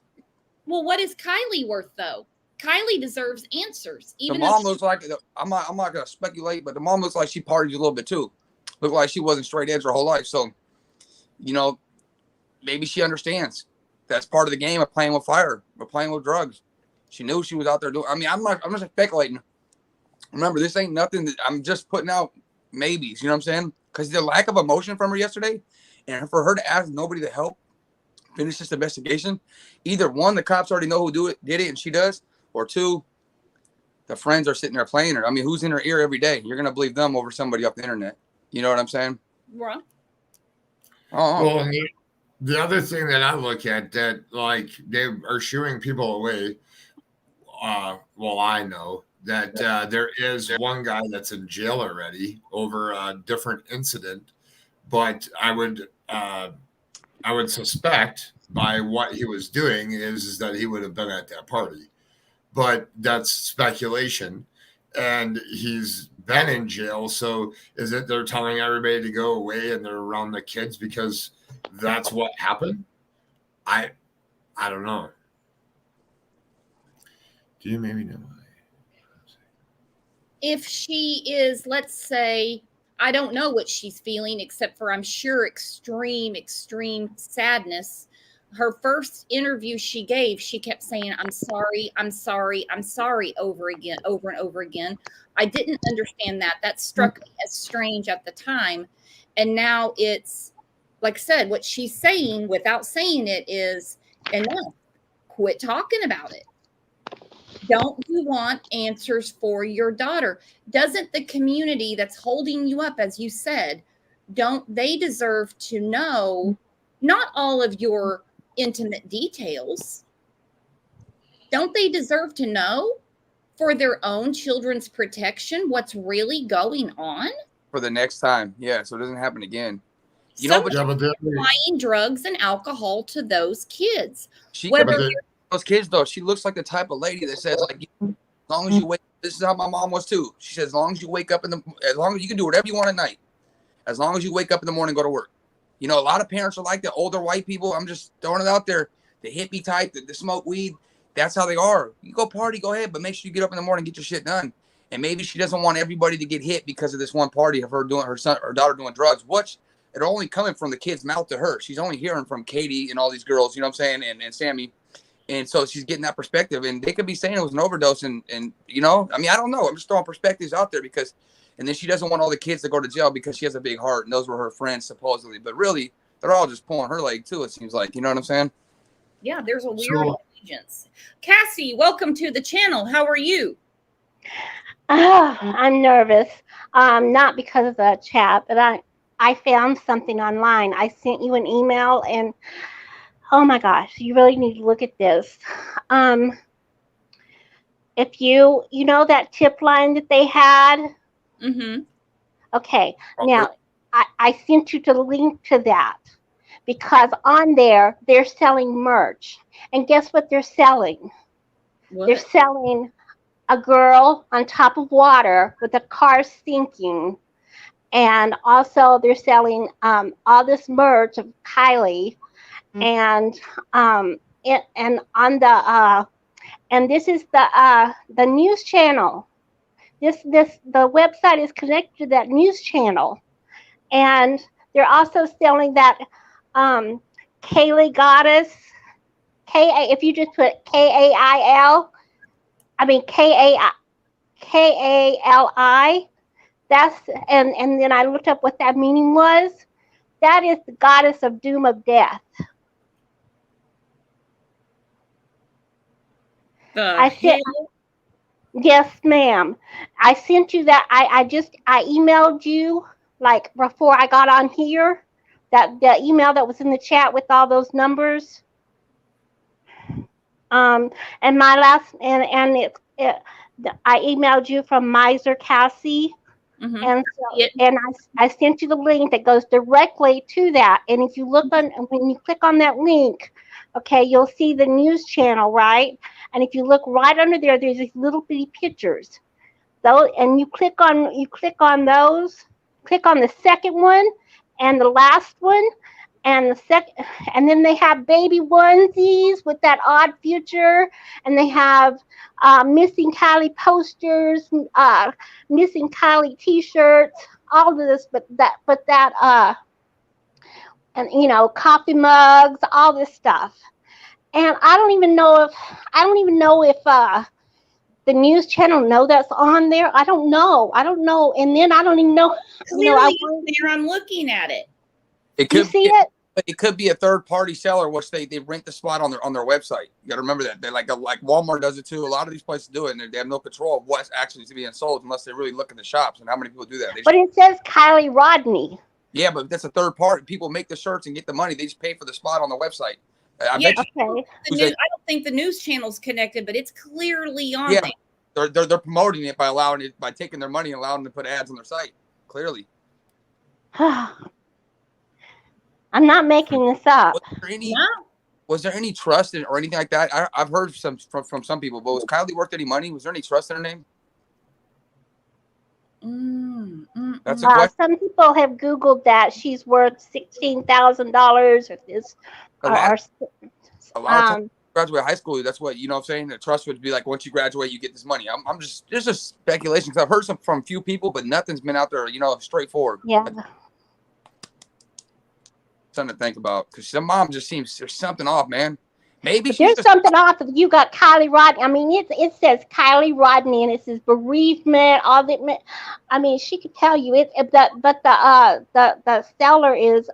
Well, what is Kylie worth though? Kylie deserves answers. Even the mom looks like I'm not gonna speculate, but the mom looks like she partied a little bit too. Looked like she wasn't straight edge her whole life. So, you know, maybe she understands that's part of the game of playing with fire or playing with drugs. She knew she was out there doing. I mean, I'm just speculating. Remember, this ain't nothing that I'm just putting out maybes. You know what I'm saying? Because the lack of emotion from her yesterday, and for her to ask nobody to help finish this investigation, either one, the cops already know who did it, and she does. Or two, the friends are sitting there playing her. I mean, who's in her ear every day? You're going to believe them over somebody off the internet. You know what I'm saying? Right. Oh. Well, the other thing that I look at that, like, they are shooing people away. Well, I know that there is one guy that's in jail already over a different incident, but I would suspect by what he was doing is that he would have been at that party. But that's speculation, and he's been in jail. So is it they're telling everybody to go away and they're around the kids because that's what happened? I don't know. Do you maybe know? If she is, let's say, I don't know what she's feeling, except for I'm sure extreme sadness. Her first interview she gave, she kept saying, I'm sorry, I'm sorry, I'm sorry over and over again. I didn't understand that. That struck me as strange at the time. And now it's, like I said, what she's saying without saying it is enough. Quit talking about it. Don't you want answers for your daughter? Doesn't the community that's holding you up, as you said, don't they deserve to know not all of your intimate details? Don't they deserve to know for their own children's protection what's really going on? For the next time. Yeah, so it doesn't happen again. You Some know, but buying drugs and alcohol to those kids. she Whether those kids though, she looks like the type of lady that says like, as long as you wake, this is how my mom was too. She says, as long as you wake up as long as you can do whatever you want at night, as long as you wake up in the morning, and go to work. You know, a lot of parents are like the older white people. I'm just throwing it out there. The hippie type, the smoke weed. That's how they are. You go party, go ahead, but make sure you get up in the morning and get your shit done. And maybe she doesn't want everybody to get hit because of this one party of her doing her daughter doing drugs. Which it only coming from the kid's mouth to her. She's only hearing from Katie and all these girls, you know what I'm saying, and Sammy. And so she's getting that perspective. And they could be saying it was an overdose. And you know, I mean, I don't know. I'm just throwing perspectives out there because, and then she doesn't want all the kids to go to jail because she has a big heart. And those were her friends, supposedly. But really, they're all just pulling her leg, too, it seems like. You know what I'm saying? Yeah, there's a weird allegiance. Cassie, welcome to the channel. How are you? Oh, I'm nervous. Not because of the chat, but I found something online. I sent you an email, and oh my gosh, you really need to look at this. If you know that tip line that they had. Mm-hmm. Okay, now I sent you the link to that because on there they're selling merch, and guess what they're selling? What? They're selling a girl on top of water with a car sinking, and also they're selling all this merch of Kylie, and on the and this is the news channel. The website is connected to that news channel, and they're also selling that Kaylee Goddess, if you just put Kaili, that's and then I looked up what that meaning was. That is the goddess of doom of death. Yes, ma'am. I sent you that. I emailed you like before I got on here. That the email that was in the chat with all those numbers. And my last I emailed you from Miser Cassie Mhm. And so, Yeah. and I sent you the link that goes directly to that. And if you look on, when you click on that link, okay, you'll see the news channel, right? And if you look right under there, there's these little bitty pictures. Though, and you click on those, click on the second one and the last one, and then they have baby onesies with that odd future, and they have missing Kylie posters, missing Kylie T-shirts, all of this, and coffee mugs, all this stuff. And I don't even know if the news channel know that's on there. I don't know. And then I don't even know. Clearly, it's there. I'm looking at it. It You could see be. it? It could be a third party seller, which they rent the spot on their website. You got to remember that. They like Walmart does it too. A lot of these places do it, and they have no control of what's actually being sold unless they really look in the shops. And how many people do that? But it says Kylie Rodney. Yeah, but that's a third party. People make the shirts and get the money. They just pay for the spot on the website. I Yeah, bet you. Okay. I don't think the news channel's connected, but it's clearly on there. They're promoting it by taking their money and allowing them to put ads on their site. Clearly. I'm not making this up. Was there any trust in or anything like that? I've heard from some people, but was Kylie worth any money? Was there any trust in her name? That's a question. Some people have Googled that she's worth $16,000 or this. A lot of times graduate high school, that's what, you know what I'm saying? The trust would be like, once you graduate, you get this money. I'm just, there's just speculation because I've heard from a few people, but nothing's been out there, straightforward. Yeah. Something to think about because some mom just seems there's something off, man. Maybe there's something off. If you got Kylie Rodney, I mean, it says Kylie Rodney and it says bereavement, all that. I mean, she could tell you it, but the seller is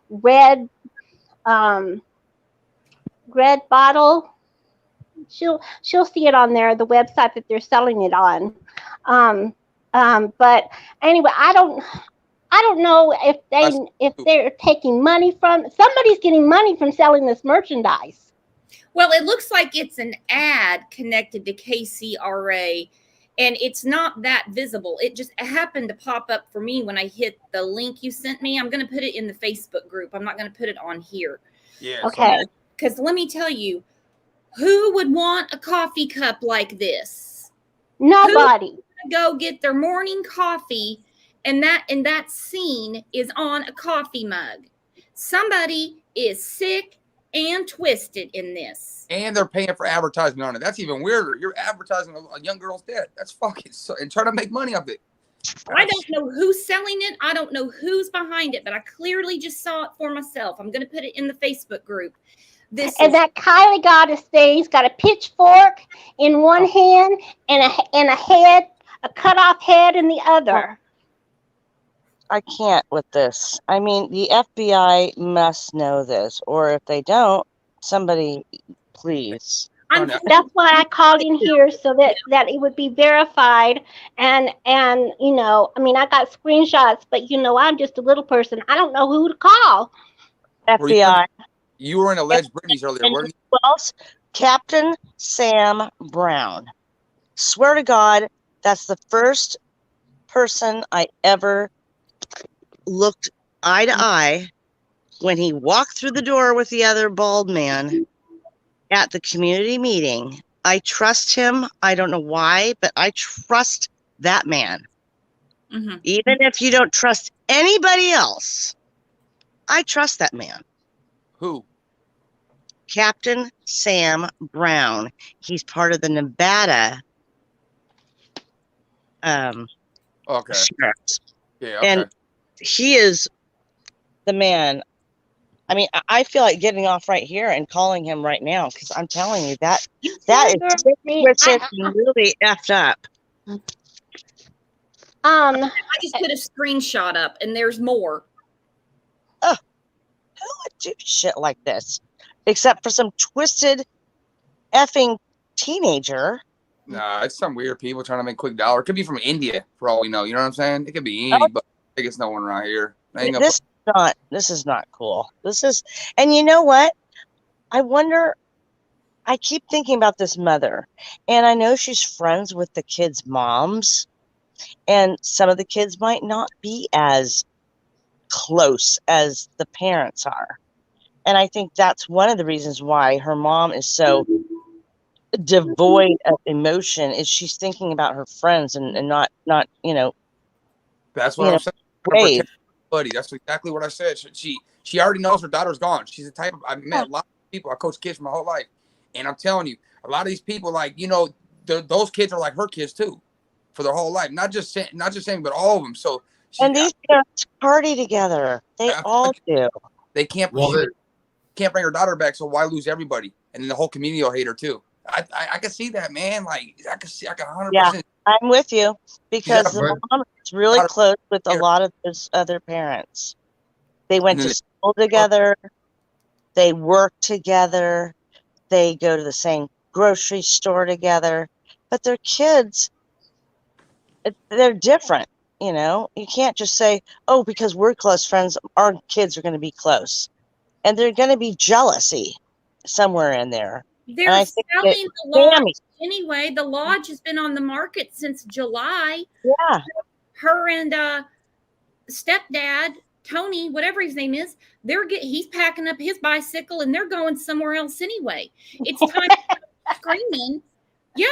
red bottle. She'll see it on there, the website that they're selling it on. But anyway, I don't know if they're taking money from somebody's getting money from selling this merchandise. Well, it looks like it's an ad connected to KCRA, and it's not that visible. It just happened to pop up for me when I hit the link you sent me. I'm going to put it in the Facebook group. I'm not going to put it on here. Yeah. Okay. Because let me tell you, who would want a coffee cup like this? Nobody. Go get their morning coffee, and that scene is on a coffee mug. Somebody is sick and twisted in this. And they're paying for advertisement on it. That's even weirder. You're advertising a young girl's death. That's fucking and trying to make money off it. I don't know who's selling it. I don't know who's behind it, but I clearly just saw it for myself. I'm going to put it in the Facebook group. That Kylie goddess thing's got a pitchfork in one hand and a cut off head in the other. I can't with this. I mean, the FBI must know this, or if they don't, somebody please. That's why I called in here so that it would be verified. And I mean, I got screenshots, but I'm just a little person. I don't know who to call. FBI. You were in alleged Britney's earlier, weren't you? Who else? Captain Sam Brown. Swear to God, that's the first person I ever looked eye to eye when he walked through the door with the other bald man at the community meeting. I trust him. I don't know why, but I trust that man. Mm-hmm. Even if you don't trust anybody else, I trust that man. Who? Captain Sam Brown. He's part of the Nevada sheriffs. Yeah, okay. And he is the man. I mean, I feel like getting off right here and calling him right now because I'm telling you that is really effed up. I just put a screenshot up, and there's more. Oh, who would do shit like this? Except for some twisted effing teenager. Nah, it's some weird people trying to make quick dollar. It could be from India, for all we know. You know what I'm saying? It could be any, but I think it's no one around here. This is not cool. And you know what? I wonder. I keep thinking about this mother, and I know she's friends with the kids' moms. And some of the kids might not be as close as the parents are. And I think that's one of the reasons why her mom is so devoid of emotion, is she's thinking about her friends and not That's what I'm saying. Wade. Buddy, that's exactly what I said. She already knows her daughter's gone. She's the type of, I've met a lot of people. I coach kids for my whole life, and I'm telling you, a lot of these people, like, those kids are like her kids too, for their whole life. Not just saying, but all of them. So and these parents party together. They all do. They can't. Can't bring her daughter back. So why lose everybody? And then the whole community will hate her too. I can see that, man. Like I can 100%. Yeah, I'm with you, because the mom is really close with a lot of those other parents. They went to school together. They work together. They go to the same grocery store together. But their kids, they're different. You can't just say, oh, because we're close friends, our kids are going to be close. And they're going to be jealousy somewhere in there. They're selling the lodge anyway. The lodge has been on the market since July. Yeah. Her and stepdad, Tony, whatever his name is, he's packing up his bicycle and they're going somewhere else anyway. It's time to start screaming. Yeah.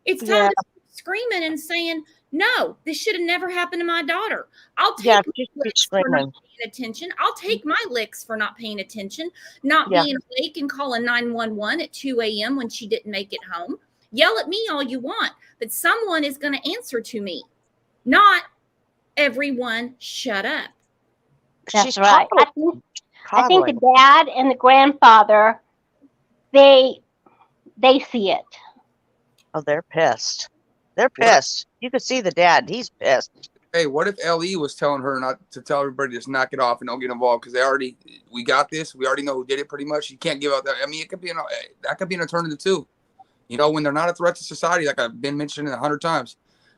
It's time to start screaming and saying, no, this should have never happened to my daughter. I'll take my licks for not paying attention. I'll take my licks for not paying attention, not being awake and calling 911 at 2 a.m. when she didn't make it home. Yell at me all you want, but someone is going to answer to me. Not everyone shut up. That's right. I think the dad and the grandfather, they see it. Oh, they're pissed. They're pissed. You could see the dad. He's pissed. Hey, what if LE was telling her not to tell everybody, just knock it off and don't get involved, because we got this. We already know who did it pretty much. You can't give out that. I mean, it could be that could be an alternative too. When they're not a threat to society, like I've been mentioning 100 times,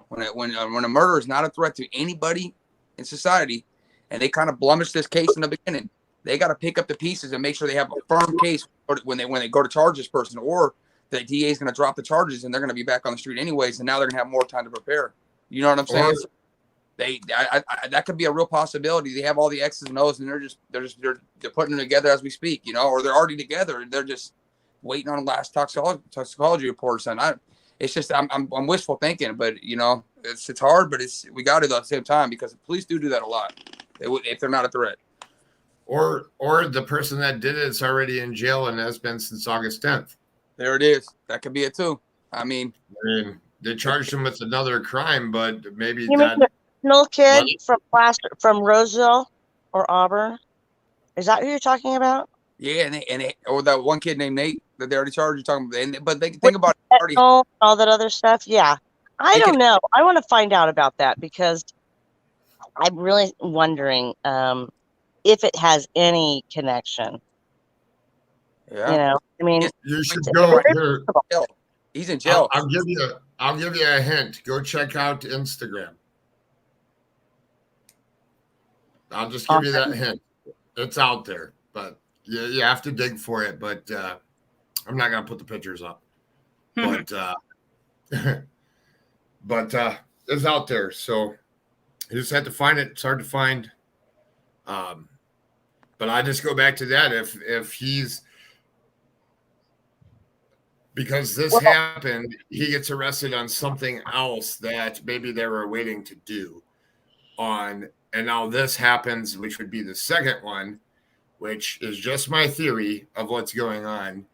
when a murder is not a threat to anybody in society, and they kind of blemish this case in the beginning, they got to pick up the pieces and make sure they have a firm case when they go to charge this person, or the DA is going to drop the charges and they're going to be back on the street anyways, and now they're going to have more time to prepare. You know what I'm saying? That could be a real possibility. They have all the X's and O's, and they're putting them together as we speak, or they're already together and they're just waiting on the last toxicology report or something. It's just I'm wishful thinking, but it's hard, but we got it at the same time, because the police do that a lot. If they're not a threat. Or the person that did it is already in jail and has been since August 10th. There it is. That could be it too. I mean, they charged him with another crime, but maybe the little kid from Roseville or Auburn. Is that who you're talking about? Yeah, or that one kid named Nate that they already charged. You're talking about, but they can think about it. All that other stuff. Yeah, I don't know. I want to find out about that, because I'm really wondering if it has any connection. Yeah. I mean, you should go here. He's in jail. I'll give you a hint. Go check out Instagram. I'll just give you that hint. It's out there, but you have to dig for it. But I'm not gonna put the pictures up. But it's out there. So you just have to find it. It's hard to find. But I just go back to that. If he's, because this happened, he gets arrested on something else that maybe they were waiting to do on. And now this happens, which would be the second one, which is just my theory of what's going on.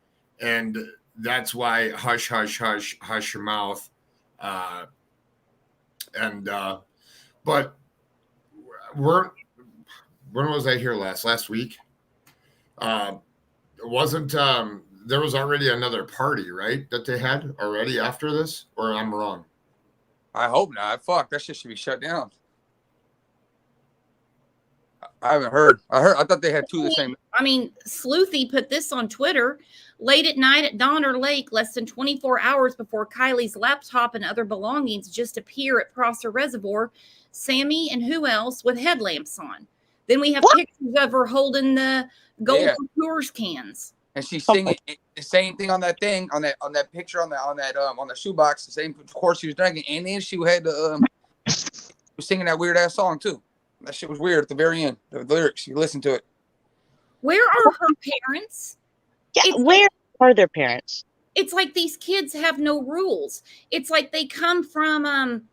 And that's why hush, hush, hush, hush your mouth. But when was I here last week? Wasn't there was already another party, right, that they had already after this, or I'm wrong? I hope not. Fuck, that shit should be shut down. I haven't heard. I thought they had two the same. I mean, Sleuthy put this on Twitter. Late at night at Donner Lake, less than 24 hours before Kylie's laptop and other belongings just appear at Prosser Reservoir, Sammy and who else with headlamps on. Then we have pictures of her holding the gold Coors cans. And she's singing the same thing on that thing, on that picture, on the shoebox, the same course she was drinking. And then she had the was singing that weird ass song too. That shit was weird at the very end. The lyrics, you listen to it. Where are her parents? Yeah, It's- where are their parents? It's like these kids have no rules. It's like they come from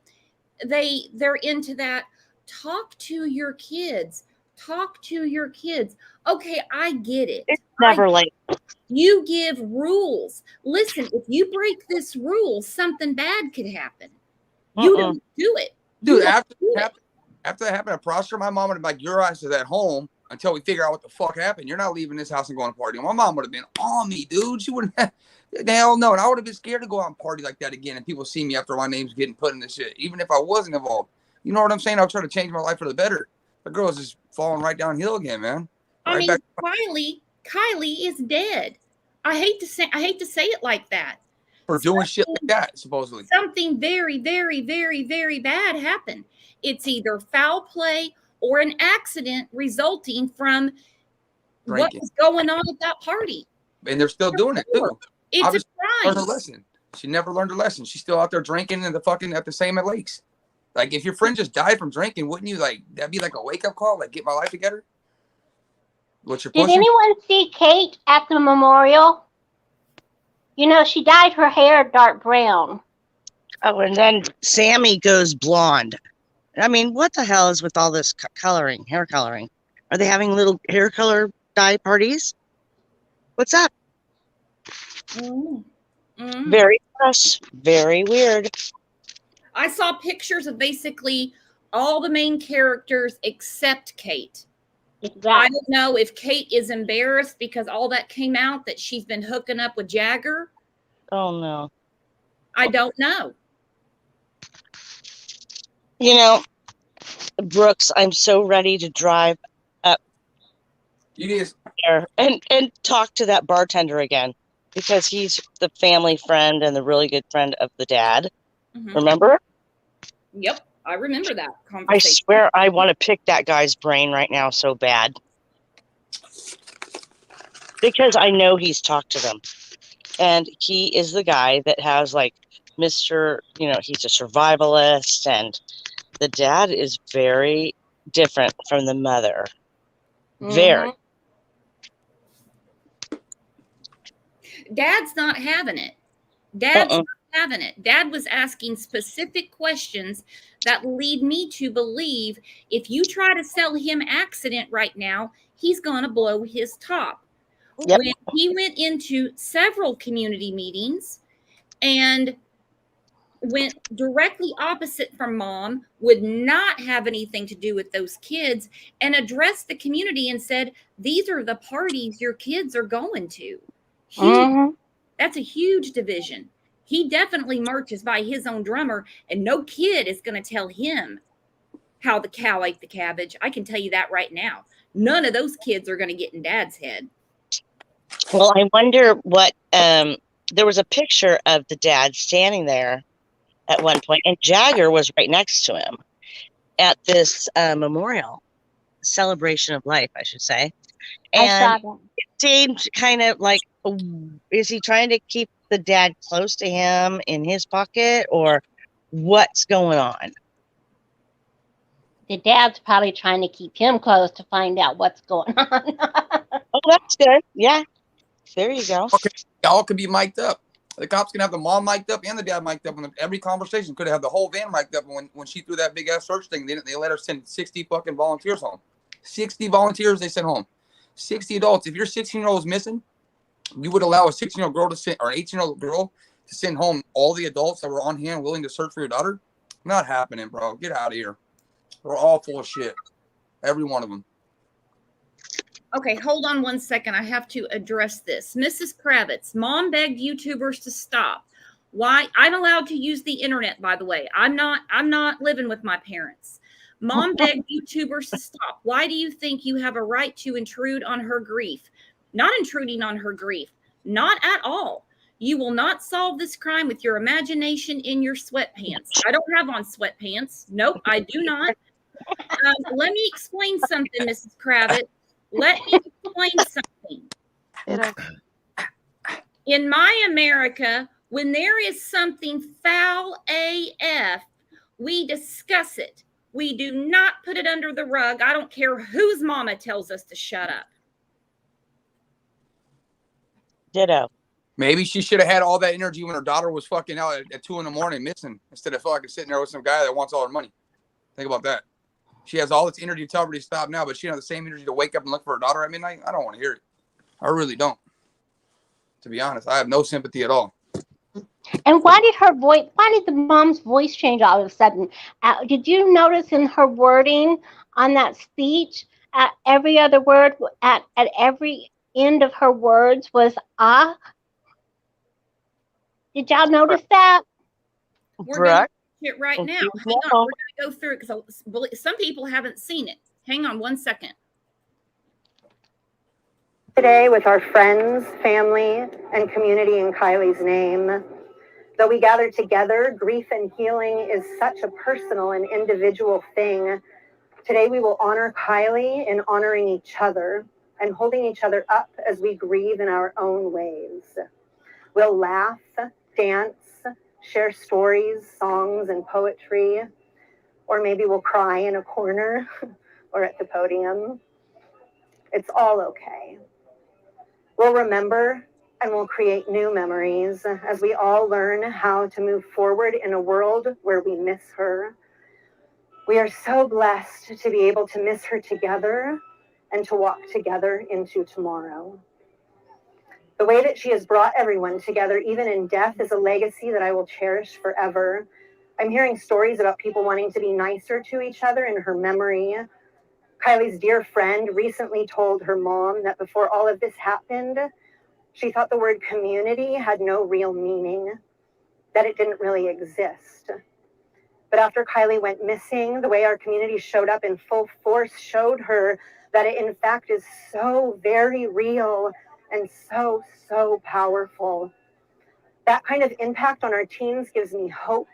they're into that. Talk to your kids. Talk to your kids. Okay, I get it. It's never like You give rules. Listen, if you break this rule, something bad could happen. You don't do it. Dude, You after do it. that happened, I prostrate my mom and be like, your ass is at home until we figure out what the fuck happened. You're not leaving this house and going to party. My mom would have been on me, dude. She wouldn't have, hell no. And I would have been scared to go out and party like that again. And people see me after my name's getting put in this shit, even if I wasn't involved. You know what I'm saying? I'll try to change my life for the better. The girl's just falling right downhill again, man. I Right mean, back. Kylie is dead. I hate to say it like that. For doing shit like that, supposedly. Something very, very, very, very bad happened. It's either foul play or an accident resulting from what Drinking. was going on at that party. And they're still doing it too. It's Obviously, a Learned her crime. lesson. She never learned her lesson. She's still out there drinking and at the same lakes. Like, if your friend just died from drinking, wouldn't you that'd be like a wake up call? Like, get my life together. What you're Did pushing? anyone see Kate at the memorial? You know, she dyed her hair dark brown. oh, and then Sammy goes blonde. I mean, what the hell is with all this coloring, hair coloring? Are they having little hair color dye parties? What's up? Mhm. Mhm. Very fresh, very weird. I saw pictures of basically all the main characters except Kate. I Exactly. don't know if Kate is embarrassed because all that came out that she's been hooking up with Jagger. Oh no. I don't know. You know, Brooks, I'm so ready to drive You just there and talk to that bartender again because he's the family friend and the really good friend of the dad. Mhm. Remember? Yep, I remember that I conversation. swear I want to pick that guy's brain right now so bad. Because I know he's talked to them. And he is the guy that has like Mr. He's a survivalist and the dad is very different from the mother. Very. Mhm. Dad's not having it. Dad's Uh-uh. not having it. Dad was asking specific questions that lead me to believe if you try to sell him accident right now, he's going to blow his top. Yep. When he went into several community meetings and went directly opposite from mom, would not have anything to do with those kids, and addressed the community and said, these are the parties your kids are going to. Mhm. That's a huge division. He definitely marches by his own drummer, and no kid is going to tell him how the cow ate the cabbage. I can tell you that right now. None of those kids are going to get in dad's head. Well, I wonder what there was a picture of the dad standing there at one point, and Jagger was right next to him at this memorial celebration of life, I should say. I saw And that. it seemed kind of like, is he trying to keep the dad close to him in his pocket, or what's going on? The dad's probably trying to keep him close to find out what's going on. Oh, that's good. Yeah, there you go. y'all could be mic'd up. The cops can have the mom mic'd up and the dad mic'd up, and every conversation could have the whole van mic'd up. And when she threw that big ass search thing, they let her send 60 fucking volunteers home. 60 volunteers they sent home. 60 adults. If your 16-year-old is missing, you would allow a 16-year-old girl to send, or an 18-year-old girl to send home all the adults that were on hand willing to search for your daughter? Not happening, bro. Get out of here. We're all full of shit. Every one of them. Okay, hold on one second. I have to address this. Mrs. Kravitz, mom begged YouTubers to stop. Why? I'm allowed to use the internet, by the way. I'm not living with my parents. Mom begged YouTubers to stop. Why do you think you have a right to intrude on her grief? Not intruding on her grief. Not at all. You will not solve this crime with your imagination in your sweatpants. I don't have on sweatpants. Nope, I do not. Let me explain something, Mrs. Kravitz. Let me explain something. In my America, when there is something foul AF, we discuss it. We do not put it under the rug. I don't care whose mama tells us to shut up. Ditto. Maybe she should have had all that energy when her daughter was fucking out at 2 a.m. missing, instead of fucking sitting there with some guy that wants all her money. Think about that. She has all this energy to tell everybody to stop now, but she doesn't have the same energy to wake up and look for her daughter at midnight. I don't want to hear it. I really don't. To be honest, I have no sympathy at all. And why did the mom's voice change all of a sudden? Did you notice in her wording on that speech, every other word, at every end of her words was ah? Did y'all notice that? We're Brooke? it right now. Okay, Hang no. on, we're going to go through it because some people haven't seen it. Hang on 1 second. Today with our friends, family, and community in Kylie's name. Though we gather together, grief and healing is such a personal and individual thing. Today we will honor Kylie in honoring each other and holding each other up as we grieve in our own ways. We'll laugh, dance, share stories, songs, and poetry, or maybe we'll cry in a corner or at the podium. It's all okay. We'll remember and we'll create new memories as we all learn how to move forward in a world where we miss her. We are so blessed to be able to miss her together and to walk together into tomorrow. The way that she has brought everyone together, even in death, is a legacy that I will cherish forever. I'm hearing stories about people wanting to be nicer to each other in her memory. Kylie's dear friend recently told her mom that before all of this happened, she thought the word community had no real meaning, that it didn't really exist. But after Kylie went missing, the way our community showed up in full force showed her that it in fact is so very real and so, so powerful. That kind of impact on our teens gives me hope,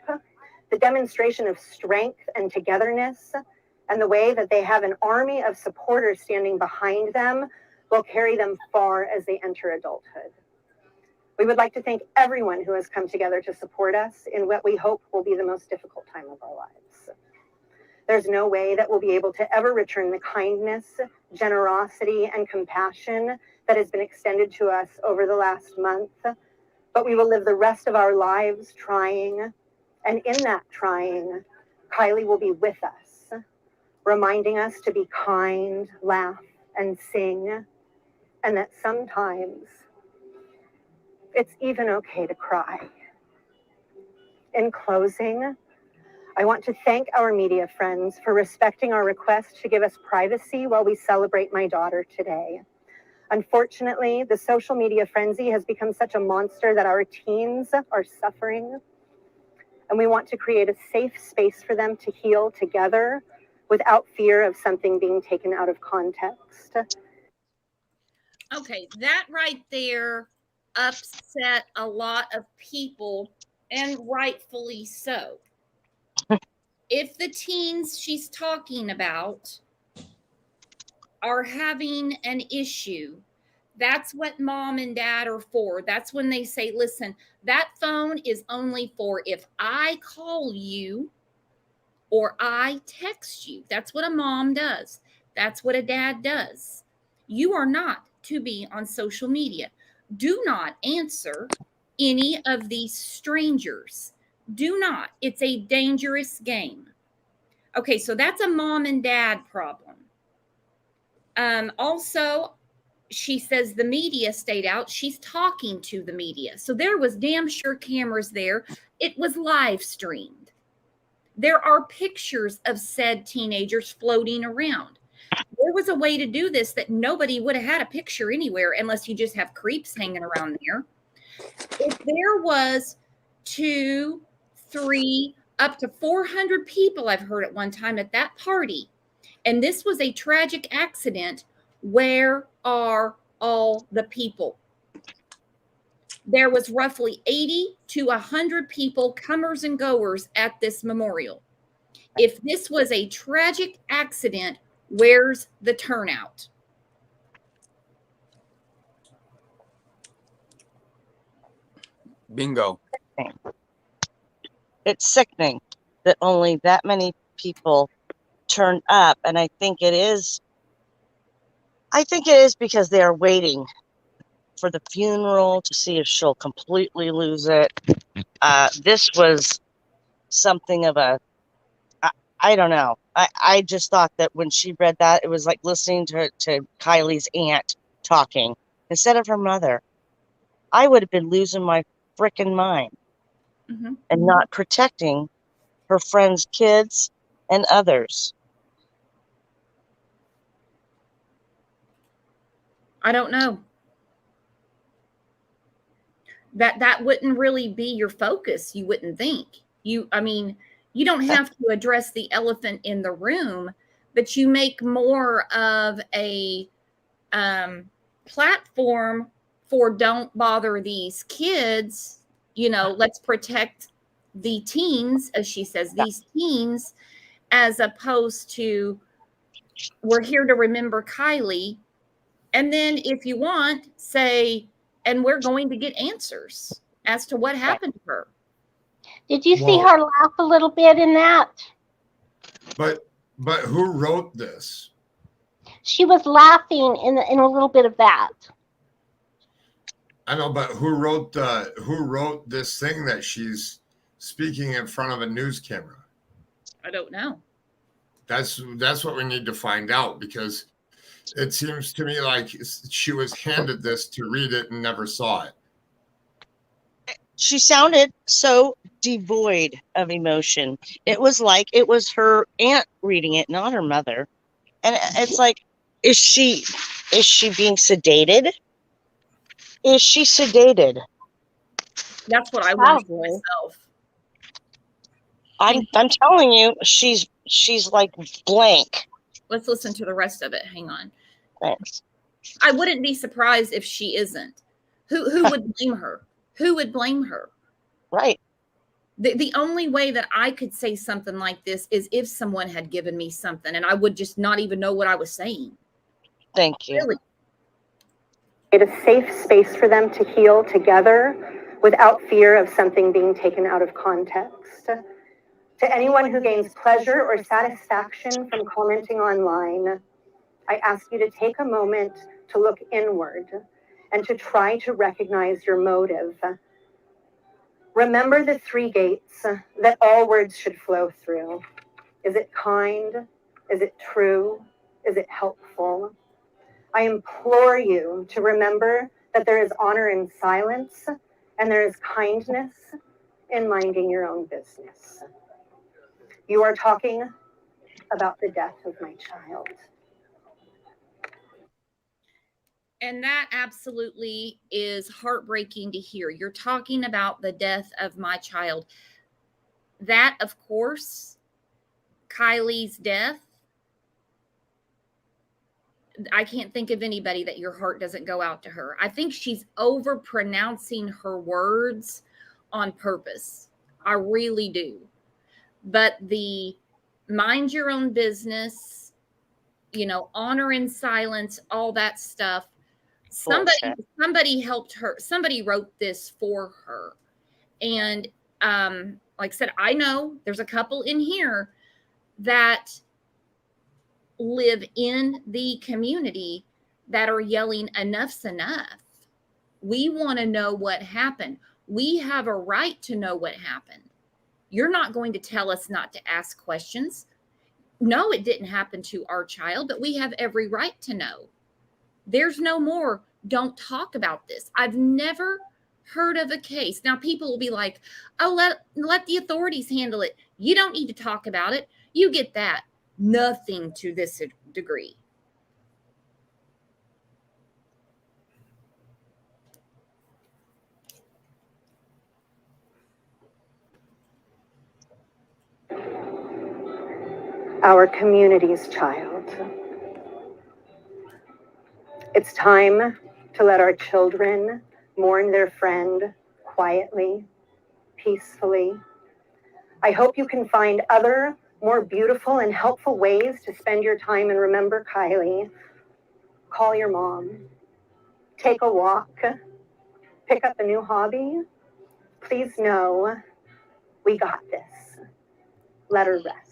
the demonstration of strength and togetherness, and the way that they have an army of supporters standing behind them will carry them far as they enter adulthood. We would like to thank everyone who has come together to support us in what we hope will be the most difficult time of our lives. There's no way that we'll be able to ever return the kindness, generosity, and compassion that has been extended to us over the last month, but we will live the rest of our lives trying, and in that trying, Kylie will be with us, reminding us to be kind, laugh, and sing, and that sometimes it's even okay to cry. In closing, I want to thank our media friends for respecting our request to give us privacy while we celebrate my daughter today. Unfortunately, the social media frenzy has become such a monster that our teens are suffering, and we want to create a safe space for them to heal together without fear of something being taken out of context. Okay, that right there upset a lot of people, and rightfully so. If the teens she's talking about are having an issue, that's what mom and dad are for. That's when they say, listen, that phone is only for if I call you or I text you. That's what a mom does. That's what a dad does. You are not to be on social media. Do not answer any of these strangers. Do not. It's a dangerous game. Okay, so that's a mom and dad problem. Also, she says the media stayed out. She's talking to the media. So there was damn sure cameras there. It was live streamed. There are pictures of said teenagers floating around. There was a way to do this that nobody would have had a picture anywhere unless you just have creeps hanging around there. If there was 2, 3, up to 400 people, I've heard at one time at that party, and this was a tragic accident, where are all the people? There was roughly 80 to 100 people, comers and goers, at this memorial. If this was a tragic accident, where's the turnout? Bingo. It's sickening that only that many people turned up, and I think it is because they are waiting for the funeral to see if she'll completely lose it. This was something of a, I don't know. I just thought that when she read that, it was like listening to Kylie's aunt talking instead of her mother. I would have been losing my frickin' mind Mm-hmm. and not protecting her friends' kids and others. I don't know. That wouldn't really be your focus, you wouldn't think. I mean, you don't have to address the elephant in the room, but you make more of a platform for don't bother these kids, let's protect the teens, as she says, these teens, as opposed to we're here to remember Kylie. And then if you want, say, and we're going to get answers as to what happened to her. Did you see her laugh a little bit in that? But who wrote this? She was laughing in a little bit of that. I know, but who wrote this thing that she's speaking in front of a news camera? I don't know. That's what we need to find out, because it seems to me like she was handed this to read it and never saw it. She sounded so devoid of emotion. It was like it was her aunt reading it, not her mother. And it's like, is she being sedated? Is she sedated? That's what I want myself. I'm telling you, she's like blank. Let's listen to the rest of it. Hang on. Thanks. I wouldn't be surprised if she isn't. Who would blame her? Who would blame her? Right. The only way that I could say something like this is if someone had given me something and I would just not even know what I was saying. Thank you. Really. It a safe space for them to heal together without fear of something being taken out of context. To anyone who gains pleasure or satisfaction from commenting online, I ask you to take a moment to look inward and to try to recognize your motive. Remember the 3 gates that all words should flow through. Is it kind? Is it true? Is it helpful? I implore you to remember that there is honor in silence and there is kindness in minding your own business. You are talking about the death of my child. And that absolutely is heartbreaking to hear. You're talking about the death of my child. That, of course, Kylie's death, I can't think of anybody that your heart doesn't go out to her. I think she's over-pronouncing her words on purpose. I really do. But the mind your own business, honor in silence, all that stuff, somebody helped her. Somebody wrote this for her. And like I said, I know there's a couple in here that live in the community that are yelling, enough's enough. We want to know what happened. We have a right to know what happened. You're not going to tell us not to ask questions. No, it didn't happen to our child, but we have every right to know. There's no more, don't talk about this. I've never heard of a case. Now, people will be like, oh, let the authorities handle it. You don't need to talk about it. You get that. Nothing to this degree. Our community's child. It's time to let our children mourn their friend quietly, peacefully. I hope you can find other, more beautiful and helpful ways to spend your time and remember Kylie. Call your mom. Take a walk. Pick up a new hobby. Please know we got this. Let her rest.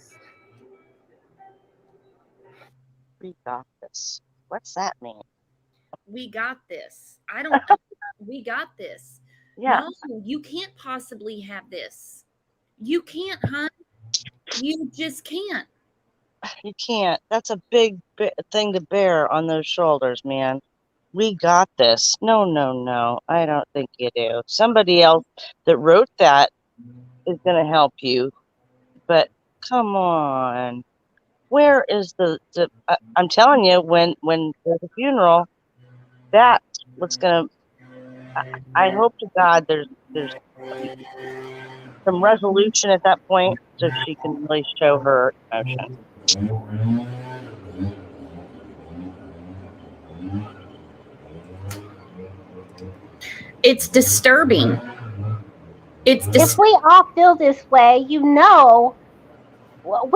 We got this. What's that mean? We got this. I don't. We got this. Yeah, No, you can't possibly have this. You can't, hon. You just can't. you can't. That's a big thing to bear on those shoulders, man. We got this. No, no, no. I don't think you do. Somebody else that wrote that is going to help you. But come on. Where is I'm telling you, when there's a funeral, that's what's going to, I hope to God there's some resolution at that point so she can really show her emotion. It's disturbing. If we all feel this way, we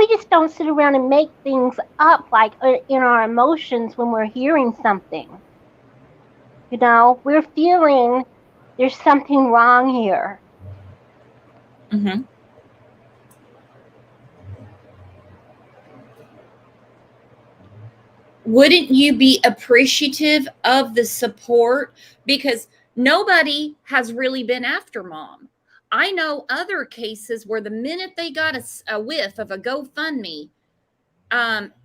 just don't sit around and make things up like in our emotions when we're hearing something. We're feeling there's something wrong here. Mm-hmm. Wouldn't you be appreciative of the support? Because nobody has really been after mom. I know other cases where the minute they got a whiff of a GoFundMe,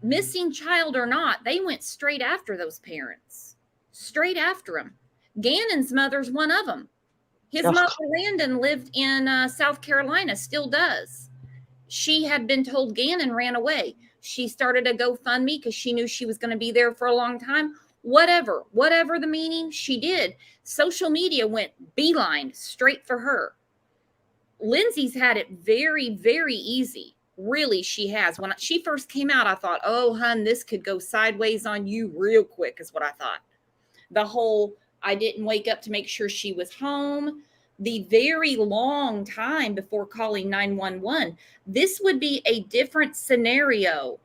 missing child or not, they went straight after those parents. Straight after them. Gannon's mother's one of them. His mother, Landon, lived in South Carolina, still does. She had been told Gannon ran away. She started a GoFundMe because she knew she was going to be there for a long time. Whatever the meaning, she did. Social media went beeline straight for her. Lindsay's had it very, very easy. Really, she has. When she first came out, I thought, oh, hun, this could go sideways on you real quick, is what I thought. The whole, I didn't wake up to make sure she was home. The very long time before calling 911. This would be a different scenario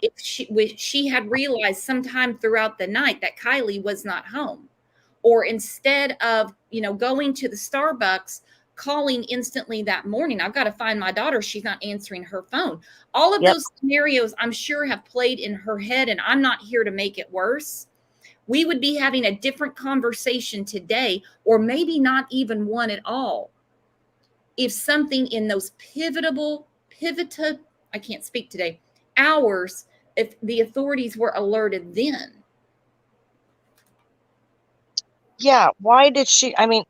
if she had realized sometime throughout the night that Kylie was not home. Or instead of, going to the Starbucks, calling instantly that morning, I've got to find my daughter. She's not answering her phone. All of those scenarios, I'm sure, have played in her head, and I'm not here to make it worse. We would be having a different conversation today, or maybe not even one at all, if something in those pivotal, I can't speak today, hours, if the authorities were alerted then. Yeah, why did she? I mean,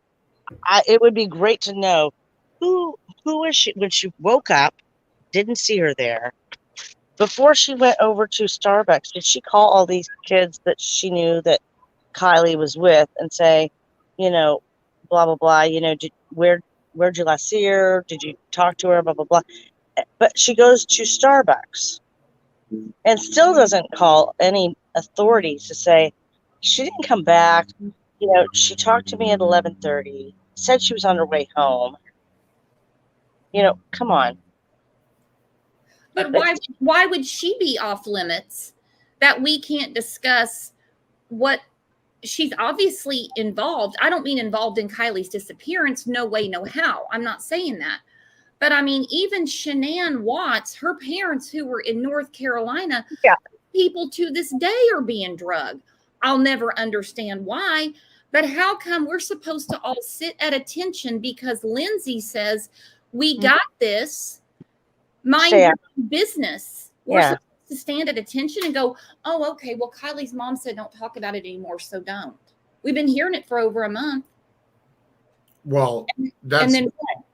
it would be great to know who was she when she woke up, didn't see her there. Before she went over to Starbucks, did she call all these kids that she knew that Kylie was with and say, blah, blah, blah, where'd you last see her? Did you talk to her? Blah, blah, blah. But she goes to Starbucks and still doesn't call any authorities to say, she didn't come back. She talked to me at 11:30, said she was on her way home. Come on. But why would she be off limits that we can't discuss what she's obviously involved? I don't mean involved in Kylie's disappearance. No way, no how. I'm not saying that. But I mean, even Shanann Watts, her parents who were in North Carolina, people to this day are being drugged. I'll never understand why. But how come we're supposed to all sit at attention because Lindsay says, we got this, mind your business. We're supposed to stand at attention and go, oh, okay, well, Kylie's mom said don't talk about it anymore, so don't. We've been hearing it for over a month. Well, and then what?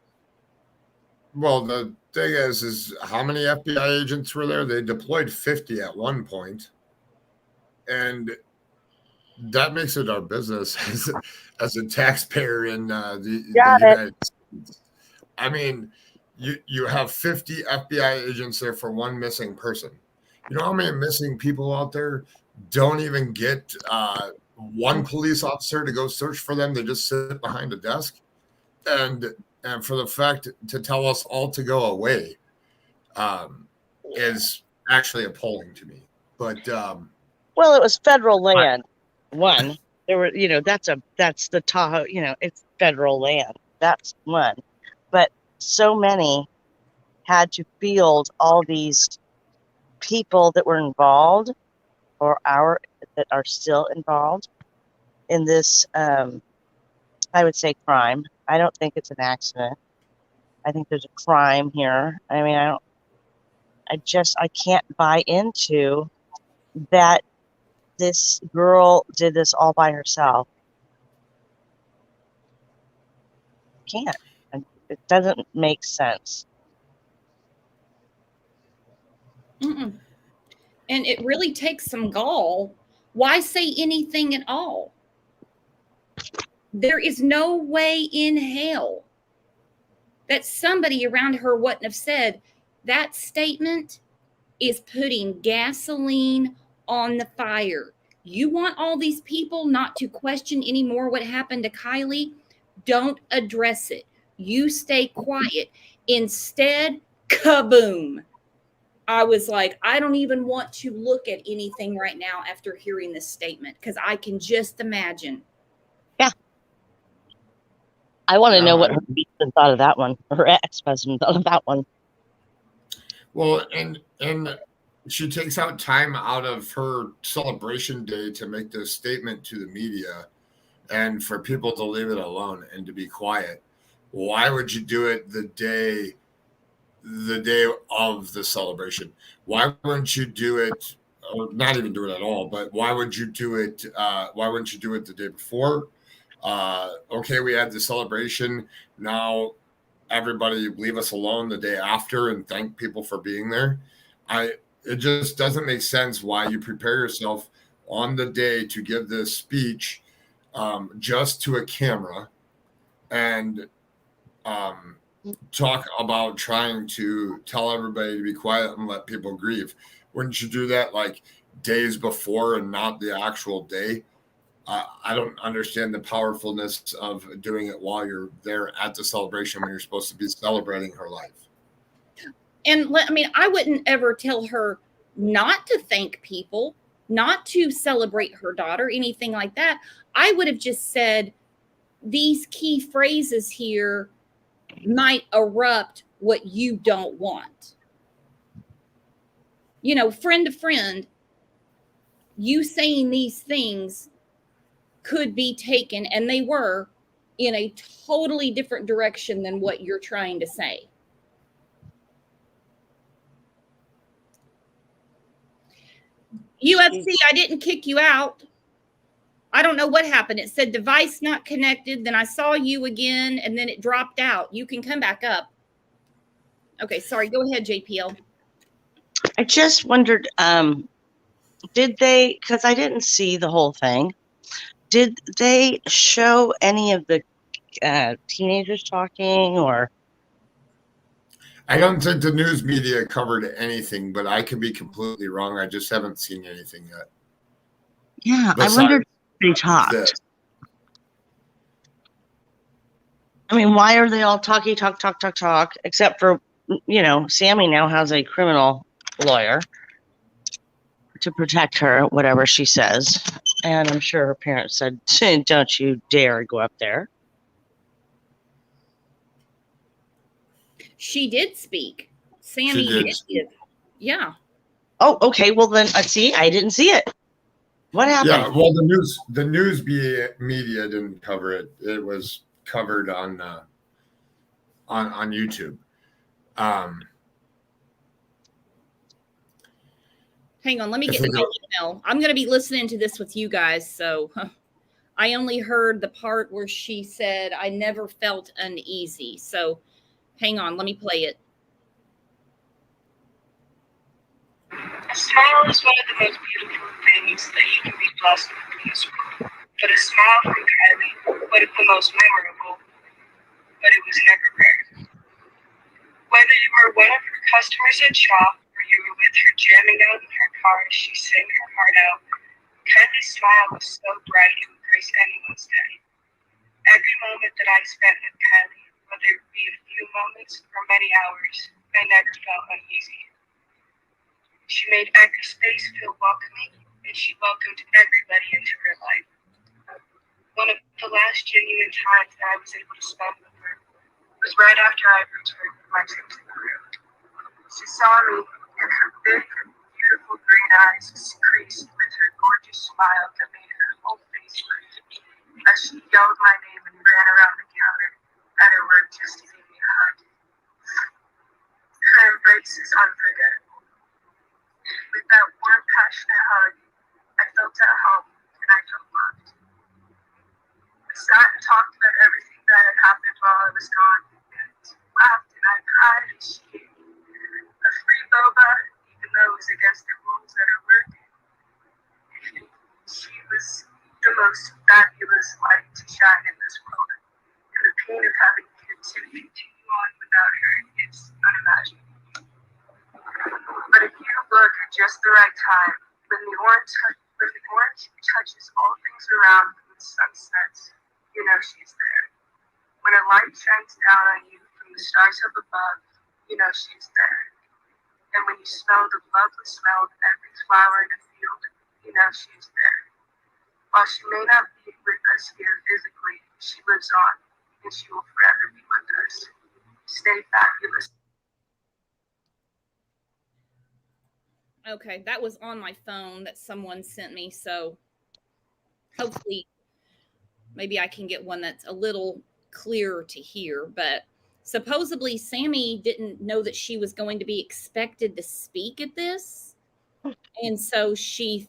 Well, the thing is how many FBI agents were there? They deployed 50 at one point. And that makes it our business as a taxpayer in the United States. I mean, you have 50 FBI agents there for one missing person. You know how many missing people out there don't even get one police officer to go search for them? They just sit behind a desk. And for the fact to tell us all to go away is actually appalling to me. But well, it was federal land. One, there were, that's the Tahoe, it's federal land. That's one. But so many had to field all these people that were involved. that are still involved in this, I would say, crime. I don't think it's an accident. I think there's a crime here. I mean, I can't buy into that this girl did this all by herself. Can't. It doesn't make sense. Mm-mm. And it really takes some gall. Why say anything at all? There is no way in hell that somebody around her wouldn't have said that statement is putting gasoline on the fire. You want all these people not to question anymore what happened to Kylie? Don't address it. You stay quiet. Instead, kaboom. I was like, I don't even want to look at anything right now after hearing this statement because I can just imagine. Yeah. I want to know what her husband thought of that one, her ex-husband thought of that one. Well, and she takes out time out of her celebration day to make this statement to the media and for people to leave it alone and to be quiet. Why would you do it the day of the celebration? Why wouldn't you do it, or not even do it at all, but why would you do it? Why wouldn't you do it the day before? Okay, we had the celebration. Now everybody leave us alone the day after and thank people for being there. It just doesn't make sense why you prepare yourself on the day to give this speech just to a camera and talk about trying to tell everybody to be quiet and let people grieve. Wouldn't you do that like days before and not the actual day? I don't understand the powerfulness of doing it while you're there at the celebration when you're supposed to be celebrating her life. And I mean, I wouldn't ever tell her not to thank people, not to celebrate her daughter, anything like that. I would have just said these key phrases here might erupt what you don't want. You know, friend to friend, you saying these things could be taken, and they were, in a totally different direction than what you're trying to say. UFC, I didn't kick you out. I don't know what happened. It said device not connected. Then I saw you again, and then it dropped out. You can come back up. Okay, sorry. Go ahead, JPL. I just wondered, did they, because I didn't see the whole thing, did they show any of the teenagers talking or? I don't think the news media covered anything, but I could be completely wrong. I just haven't seen anything yet. Yeah, Besides I wondered if they talked. this. I mean, why are they all talk, except for, you know, Sammy now has a criminal lawyer to protect her, whatever she says. And I'm sure her parents said, don't you dare go up there. She did speak. Sammy did. Yeah. Oh, okay. Well, then, see, I didn't see it. What happened? Yeah, well, the news media didn't cover it. It was covered on YouTube. Hang on, let me get to my email. I'm going to be listening to this with you guys, so I only heard the part where she said, I never felt uneasy. So hang on, let me play it. A smile is one of the most beautiful things that you can be blessed with in this world. But a smile from Kylie would have been the most memorable, but it was never rare. Whether you were one of her customers at shop or you were with her jamming out in her car as she sang her heart out, Kylie's smile was so bright it would grace anyone's day. Every moment that I spent with Kylie, whether it be a few moments or many hours, I never felt uneasy. She made every space feel welcoming, and she welcomed everybody into her life. One of the last genuine times that I was able to spend with her was right after I returned from my trip to Peru. She saw me, and her big, beautiful green eyes creased with her gorgeous smile that made her whole face breathe as she yelled my name and ran around the counter at her work just to give me a hug. Her embrace is unforgettable. With that warm, passionate hug, I felt at home and I felt loved. We sat and talked about everything that had happened while I was gone, and laughed and I cried, and she gave me a free boba, even though it was against the rules at her work. And she was the most fabulous light to shine in this world, and the pain of having kids to continue on without her is unimaginable. But if you look at just the right time, when the orange touches all things around with sunsets, you know she's there. When a light shines down on you from the stars up above, you know she's there. And when you smell the lovely smell of every flower in a field, you know she's there. While she may not be with us here physically, she lives on, and she will forever be with us. Stay fabulous. Okay, that was on my phone that someone sent me, so hopefully maybe I can get one that's a little clearer to hear. But supposedly Sammy didn't know that she was going to be expected to speak at this, and so she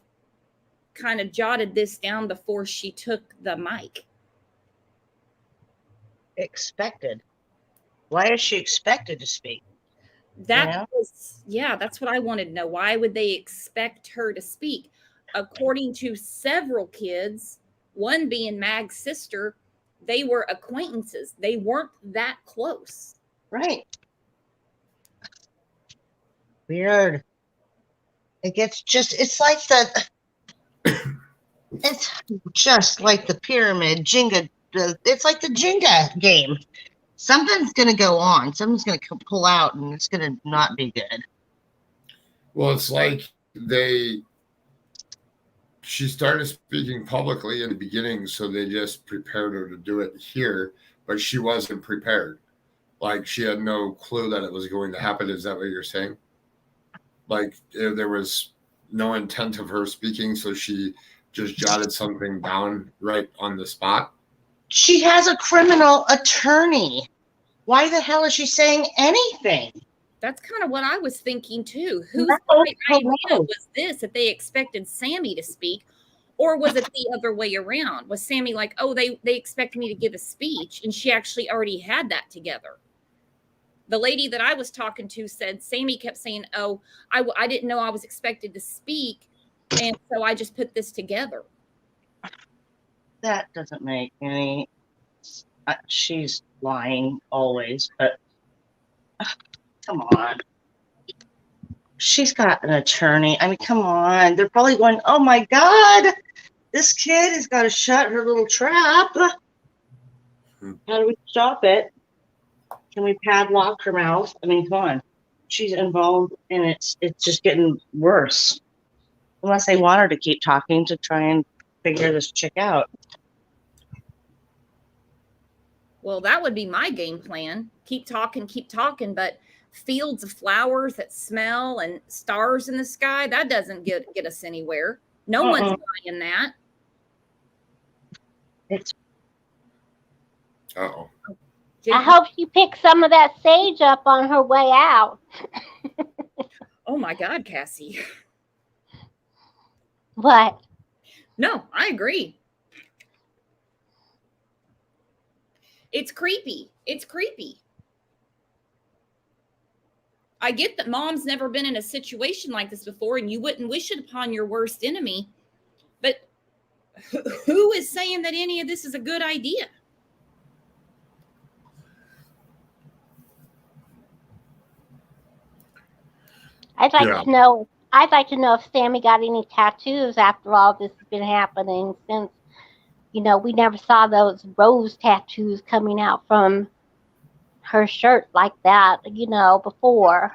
kind of jotted this down before she took the mic. Expected. Why is she expected to speak? That's what I wanted to know. Why would they expect her to speak? According to several kids, one being Mag's sister, they were acquaintances. They weren't that close. Right. Weird. It's just like the pyramid Jenga. It's like the Jenga game. Something's going to go on. Something's going to pull out, and it's going to not be good. Well, it's like she started speaking publicly in the beginning, so they just prepared her to do it here, but she wasn't prepared. Like, she had no clue that it was going to happen. Is that what you're saying? Like, there was no intent of her speaking, so she just jotted something down right on the spot? She has a criminal attorney. Why the hell is she saying anything? That's kind of what I was thinking too. Whose No, idea no. was this that they expected Sammy to speak, or was it the other way around? Was Sammy like, oh, they expect me to give a speech, and she actually already had that together? The lady that I was talking to said Sammy kept saying, oh, I didn't know I was expected to speak, and so I just put this together. That doesn't make any. She's lying always, but come on. She's got an attorney. I mean, come on. They're probably going, oh my God, this kid has got to shut her little trap. How do we stop it? Can we padlock her mouth? I mean, come on. She's involved, and it's just getting worse. Unless they want her to keep talking to try and figure this chick out. Well, that would be my game plan. Keep talking, but fields of flowers that smell and stars in the sky, that doesn't get us anywhere. No one's buying that. It's Uh-oh. I hope she picks some of that sage up on her way out. Oh my God, Cassie. What? No, I agree. It's creepy. It's creepy. I get that mom's never been in a situation like this before, and you wouldn't wish it upon your worst enemy. But who is saying that any of this is a good idea? I'd like to know if Sammy got any tattoos after all this has been happening, since, we never saw those rose tattoos coming out from her shirt like that, before.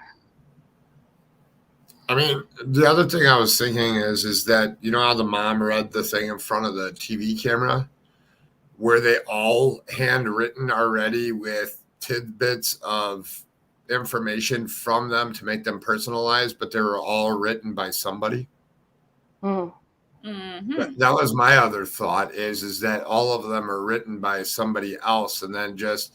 I mean, the other thing I was thinking is that, how the mom read the thing in front of the TV camera? Were they all handwritten already with tidbits of information from them to make them personalized, but they were all written by somebody. Mm. That was my other thought is that all of them are written by somebody else, and then just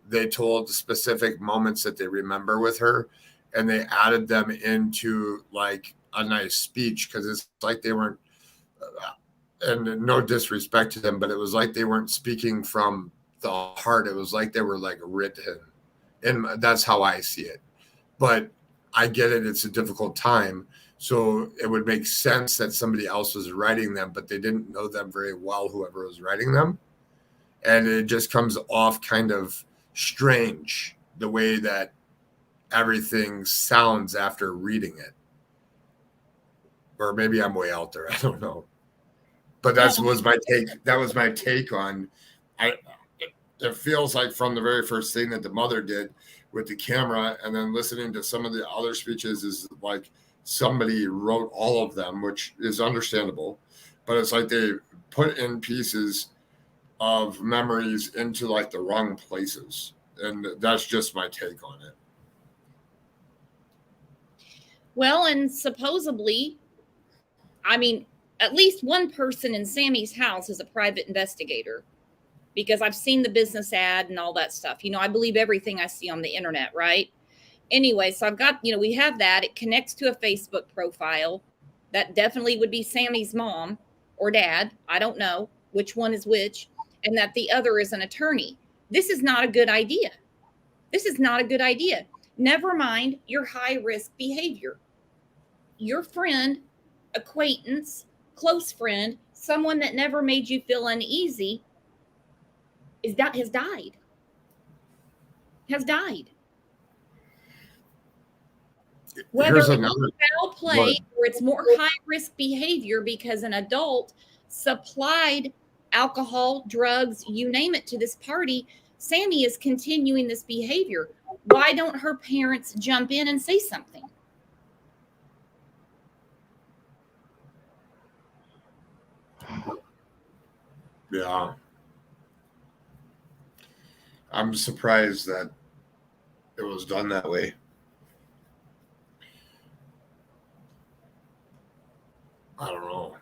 they told specific moments that they remember with her, and they added them into like a nice speech, because it's like they weren't, and no disrespect to them, but it was like they weren't speaking from the heart. It was like they were like written, and that's how I see it. But I get it, it's a difficult time, so it would make sense that somebody else was writing them, but they didn't know them very well, whoever was writing them, and it just comes off kind of strange the way that everything sounds after reading it. Or maybe I'm way out there, I don't know, but was my take. That was my take on it feels like from the very first thing that the mother did with the camera, and then listening to some of the other speeches, is like somebody wrote all of them, which is understandable, but it's like they put in pieces of memories into like the wrong places, and that's just my take on it. Well, and supposedly, I mean, at least one person in Sammy's house is a private investigator, because I've seen the business ad and all that stuff. I believe everything I see on the internet, right? Anyway, so I've got, we have that. It connects to a Facebook profile. That definitely would be Sammy's mom or dad. I don't know which one is which. And that the other is an attorney. This is not a good idea. This is not a good idea. Never mind your high-risk behavior. Your friend, acquaintance, close friend, someone that never made you feel uneasy has died. Whether it's foul play or it's more high-risk behavior because an adult supplied alcohol, drugs, you name it, to this party, Sammy is continuing this behavior. Why don't her parents jump in and say something? Yeah. I'm surprised that it was done that way. I don't know.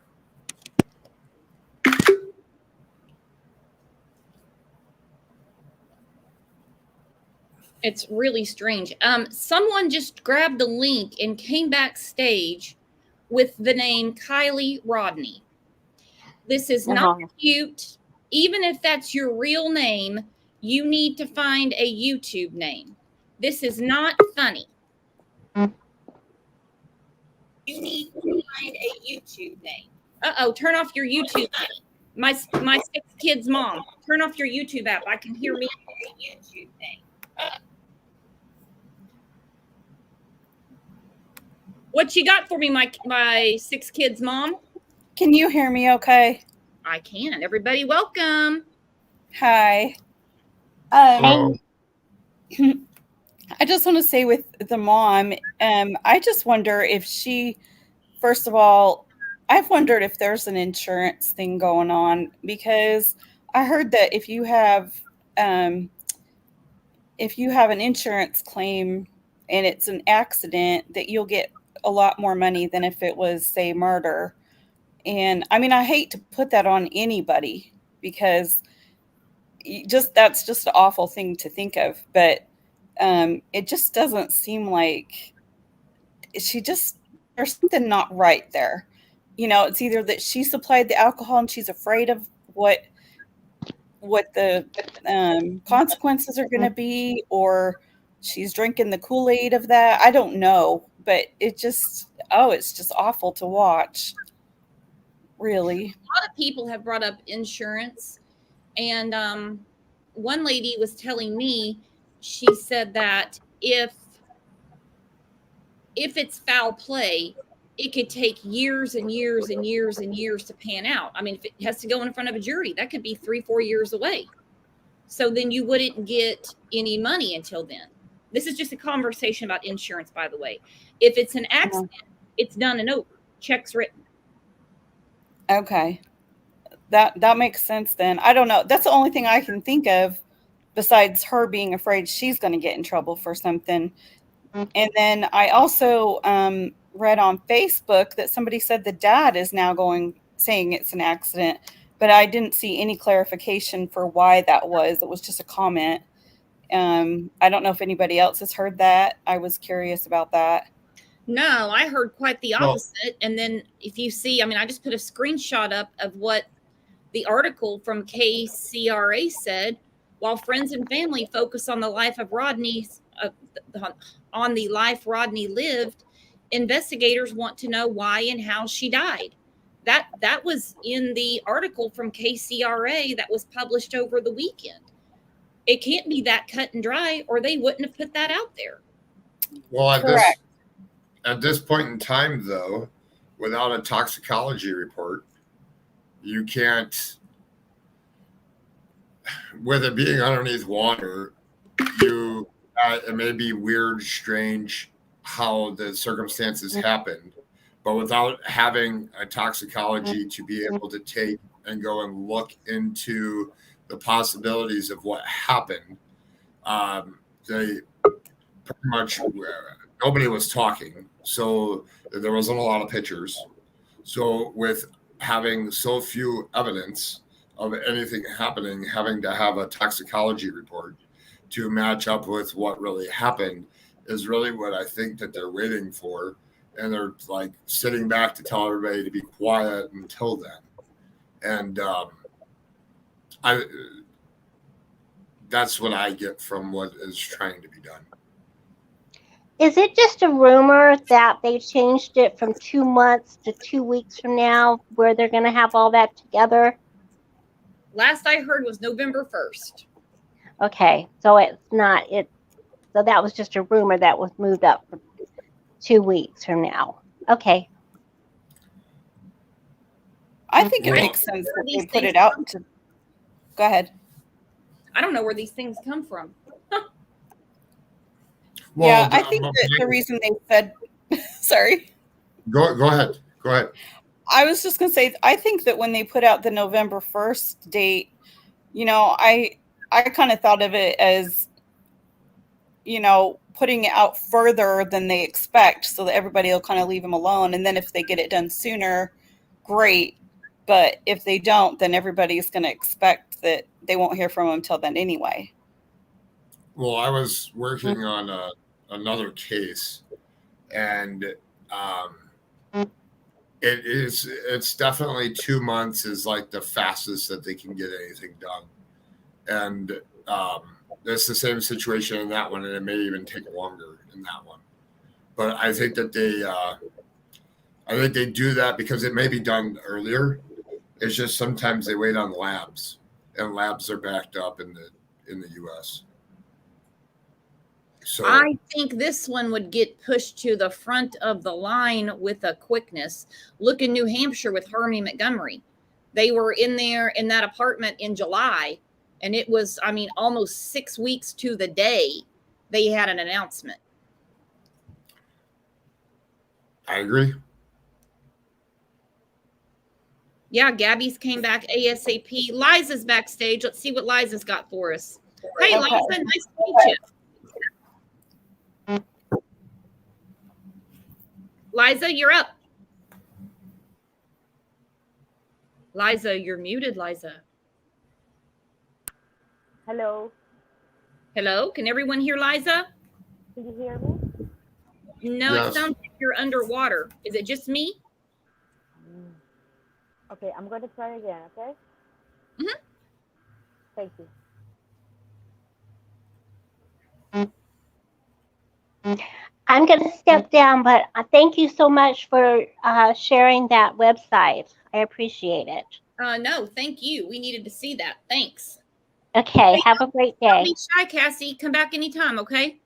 It's really strange. Someone just grabbed the link and came backstage with the name Kylie Rodney. This is not cute. Even if that's your real name, you need to find a YouTube name. This is not funny. You need to find a YouTube name. Uh-oh, turn off your YouTube name. My 6 kids' mom, turn off your YouTube app. I can hear me a YouTube name. What you got for me, my 6 kids' mom? Can you hear me okay? I can. Everybody, welcome. Hi. Hello. I just want to say with the mom, I just wonder if she, first of all, I've wondered if there's an insurance thing going on, because I heard that if you have an insurance claim and it's an accident, that you'll get a lot more money than if it was, say, murder. And I mean, I hate to put that on anybody, because that's just an awful thing to think of. But it just doesn't seem like there's something not right there. It's either that she supplied the alcohol and she's afraid of what the consequences are going to be, or she's drinking the Kool-Aid of that. I don't know, but it's just awful to watch. Really. A lot of people have brought up insurance, and one lady was telling me, she said that if it's foul play, it could take years and years and years and years to pan out. I mean, if it has to go in front of a jury, that could be 3-4 years away. So then you wouldn't get any money until then. This is just a conversation about insurance, by the way. If it's an accident, it's done and over. Check's written. Okay. That makes sense then. I don't know. That's the only thing I can think of besides her being afraid she's going to get in trouble for something. And then I also read on Facebook that somebody said the dad is now saying it's an accident, but I didn't see any clarification for why that was. It was just a comment. I don't know if anybody else has heard that. I was curious about that. No, I heard quite the Well- opposite. And then if you see, I mean, I just put a screenshot up of what the article from KCRA said. While friends and family focus on the life of Rodney's on the life Rodney lived, investigators want to know why and how she died. That was in the article from KCRA that was published over the weekend. It can't be that cut and dry, or they wouldn't have put that out there. Well, Correct. at this point in time, though, without a toxicology report, you can't. With it being underneath water, it may be weird, strange how the circumstances happened, but without having a toxicology to be able to take and go and look into the possibilities of what happened, they pretty much nobody was talking, so there wasn't a lot of pictures. So with having so few evidence of anything happening, having to have a toxicology report to match up with what really happened is really what I think that they're waiting for. And they're like sitting back to tell everybody to be quiet until then. And that's what I get from what is trying to be done. Is it just a rumor that they changed it from 2 months to 2 weeks from now, where they're going to have all that together? Last I heard was November 1st. Okay, so it's not it. So that was just a rumor that was moved up for 2 weeks from now. Okay. I think it Well- makes sense that These they put things it out to. Go ahead. I don't know where these things come from. Yeah, I think that the reason they said, sorry, Go ahead. Go ahead. I was just going to say, I think that when they put out the November 1st date, I kind of thought of it as, putting it out further than they expect so that everybody will kind of leave them alone. And then if they get it done sooner, great. But if they don't, then everybody's going to expect that they won't hear from them until then anyway. Well, I was working on another case, and it's definitely 2 months is like the fastest that they can get anything done. And it's the same situation in that one, and it may even take longer in that one. But I think that they do that because it may be done earlier. It's just sometimes they wait on labs, and labs are backed up in the U.S. So I think this one would get pushed to the front of the line with a quickness. Look in New Hampshire with Harvey Montgomery. They were in there in that apartment in July, and it was, almost 6 weeks to the day they had an announcement. I agree. Yeah, Gabby's came back ASAP. Liza's backstage. Let's see what Liza's got for us. Hey, Okay. Liza, nice to meet you. Liza, you're up. Liza, you're muted, Liza. Hello, Hello, can everyone hear Liza? can you hear me? No, Yes. it sounds like you're underwater. Is it just me? Okay, I'm going to try again, okay? Mhm. Thank you. I'm going to step down, but thank you so much for sharing that website. I appreciate it. No, thank you. We needed to see that. Thanks. Okay, have a great Don't day. be shy, Cassie. Come back anytime, okay?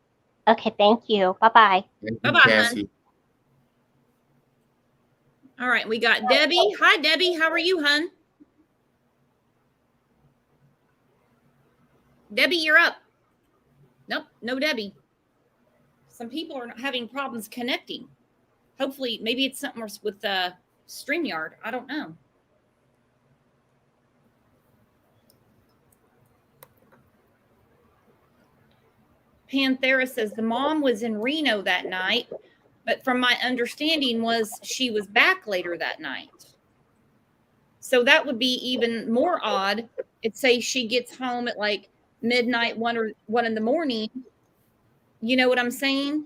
Okay, thank you. Bye-bye. Thank you, Bye-bye, hon. Cassie. All right, we got Debbie. Hi, Debbie. How are you, hun? Debbie, you're up. Nope, no Debbie. Some people are having problems connecting. Hopefully, maybe it's something with StreamYard. I don't know. Panthera says the mom was in Reno that night, but from my understanding was she was back later that night. So that would be even more odd. It'd say she gets home at like midnight, 1 in the morning. You know what I'm saying?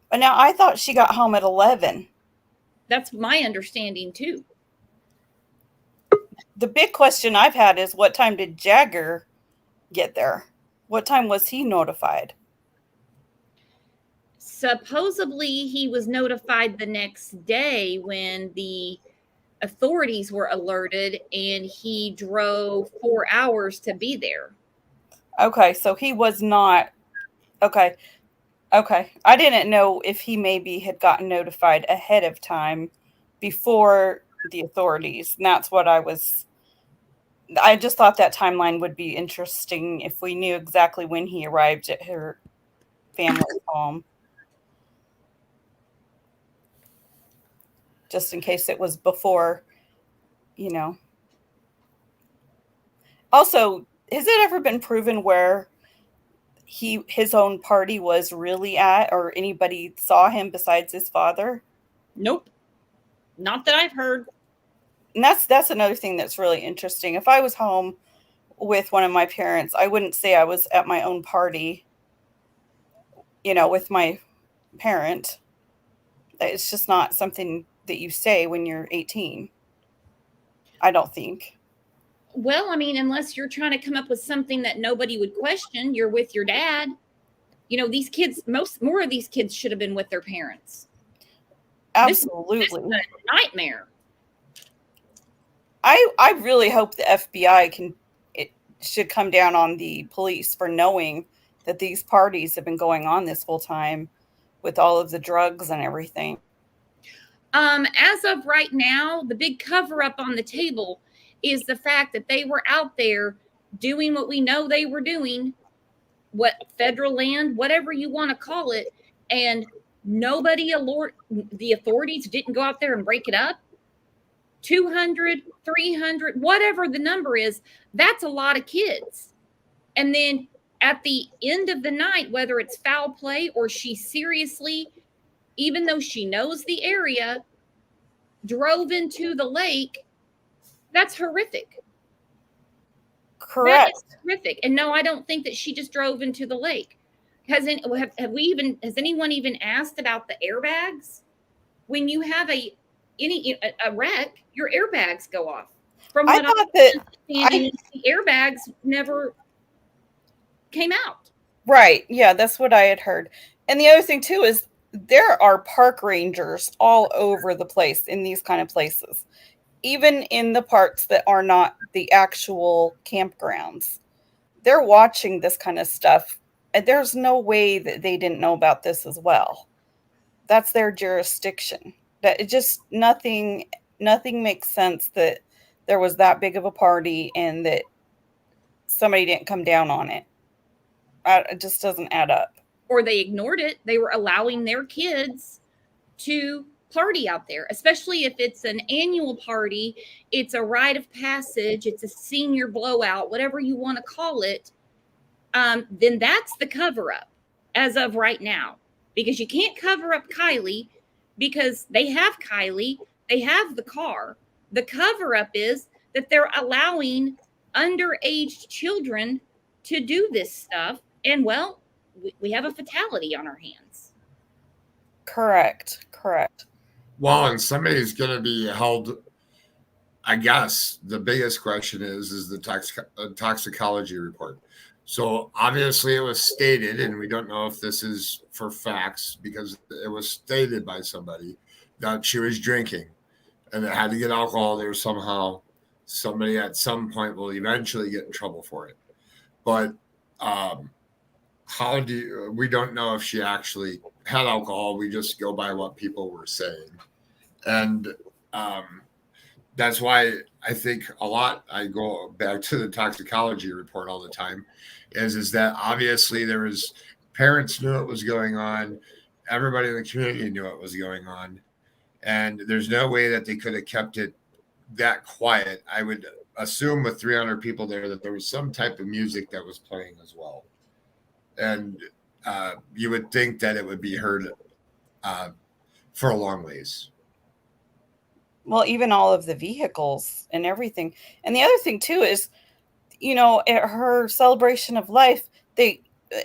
But now I thought she got home at 11. That's my understanding too. The big question I've had is what time did Jagger get there? What time was he notified? Supposedly he was notified the next day when the authorities were alerted, and he drove 4 hours to be there. Okay, so he was not. Okay. I didn't know if he maybe had gotten notified ahead of time before the authorities. And that's what I just thought that timeline would be interesting if we knew exactly when he arrived at her family's home. Just in case it was before, you know. Also, has it ever been proven where his own party was really at, or anybody saw him besides his father? Nope. Not that I've heard. And that's another thing that's really interesting. If I was home with one of my parents, I wouldn't say I was at my own party, you know, with my parent. It's just not something that you say when you're 18. I don't think. Well, I mean, unless you're trying to come up with something that nobody would question, you're with your dad. You know, these kids, more of these kids should have been with their parents. Absolutely. This is a nightmare. I really hope the FBI should come down on the police for knowing that these parties have been going on this whole time with all of the drugs and everything. As of right now, the big cover up on the table is the fact that they were out there doing what we know they were doing, what federal land, whatever you want to call it, and the authorities didn't go out there and break it up. 200, 300, whatever the number is, that's a lot of kids. And then at the end of the night, whether it's foul play or she seriously, even though she knows the area, drove into the lake, that's horrific. Correct. That is horrific. And no, I don't think that she just drove into the lake. Has anyone even asked about the airbags? When you have a wreck, your airbags go off. From what I'm understanding, the airbags never came out. Right. Yeah, that's what I had heard. And the other thing too is there are park rangers all over the place in these kind of places, even in the parks that are not the actual campgrounds. They're watching this kind of stuff, and there's no way that they didn't know about this as well. That's their jurisdiction. That it just nothing makes sense that there was that big of a party and that somebody didn't come down on it. It just doesn't add up. Or they ignored it. They were allowing their kids to party out there, especially if it's an annual party, it's a rite of passage, it's a senior blowout, whatever you want to call it. Then that's the cover up as of right now, because you can't cover up Kylie because they have Kylie, they have the car. The cover up is that they're allowing underage children to do this stuff. And well, we have a fatality on our hands. Correct. Well, and somebody's going to be held. I guess the biggest question is the toxicology report. So obviously it was stated, and we don't know if this is for facts because it was stated by somebody that she was drinking and it had to get alcohol there somehow. Somebody at some point will eventually get in trouble for it. But we don't know if she actually had alcohol. We just go by what people were saying. And that's why I think I go back to the toxicology report all the time, is that obviously parents knew it was going on. Everybody in the community knew it was going on. And there's no way that they could have kept it that quiet. I would assume with 300 people there that there was some type of music that was playing as well. and you would think that it would be heard for a long ways. Well, even all of the vehicles and everything. And the other thing too is, you know, at her celebration of life,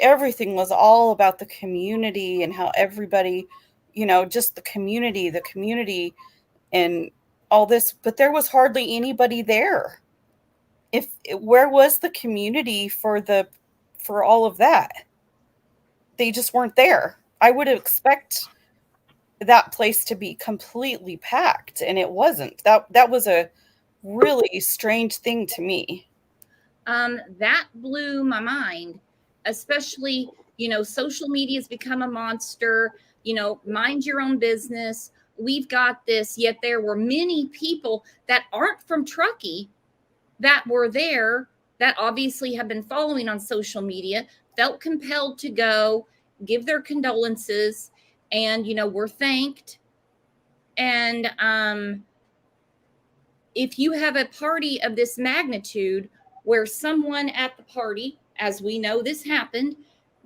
everything was all about the community and how everybody, you know, just the community and all this, but there was hardly anybody there. Where was the community for all of that? They just weren't there. I would expect that place to be completely packed, and it wasn't. That was a really strange thing to me. That blew my mind, especially, you know, social media has become a monster, you know, mind your own business. We've got this, yet there were many people that aren't from Truckee that were there that obviously have been following on social media, felt compelled to go give their condolences, and, you know, were thanked. And if you have a party of this magnitude where someone at the party, as we know this happened,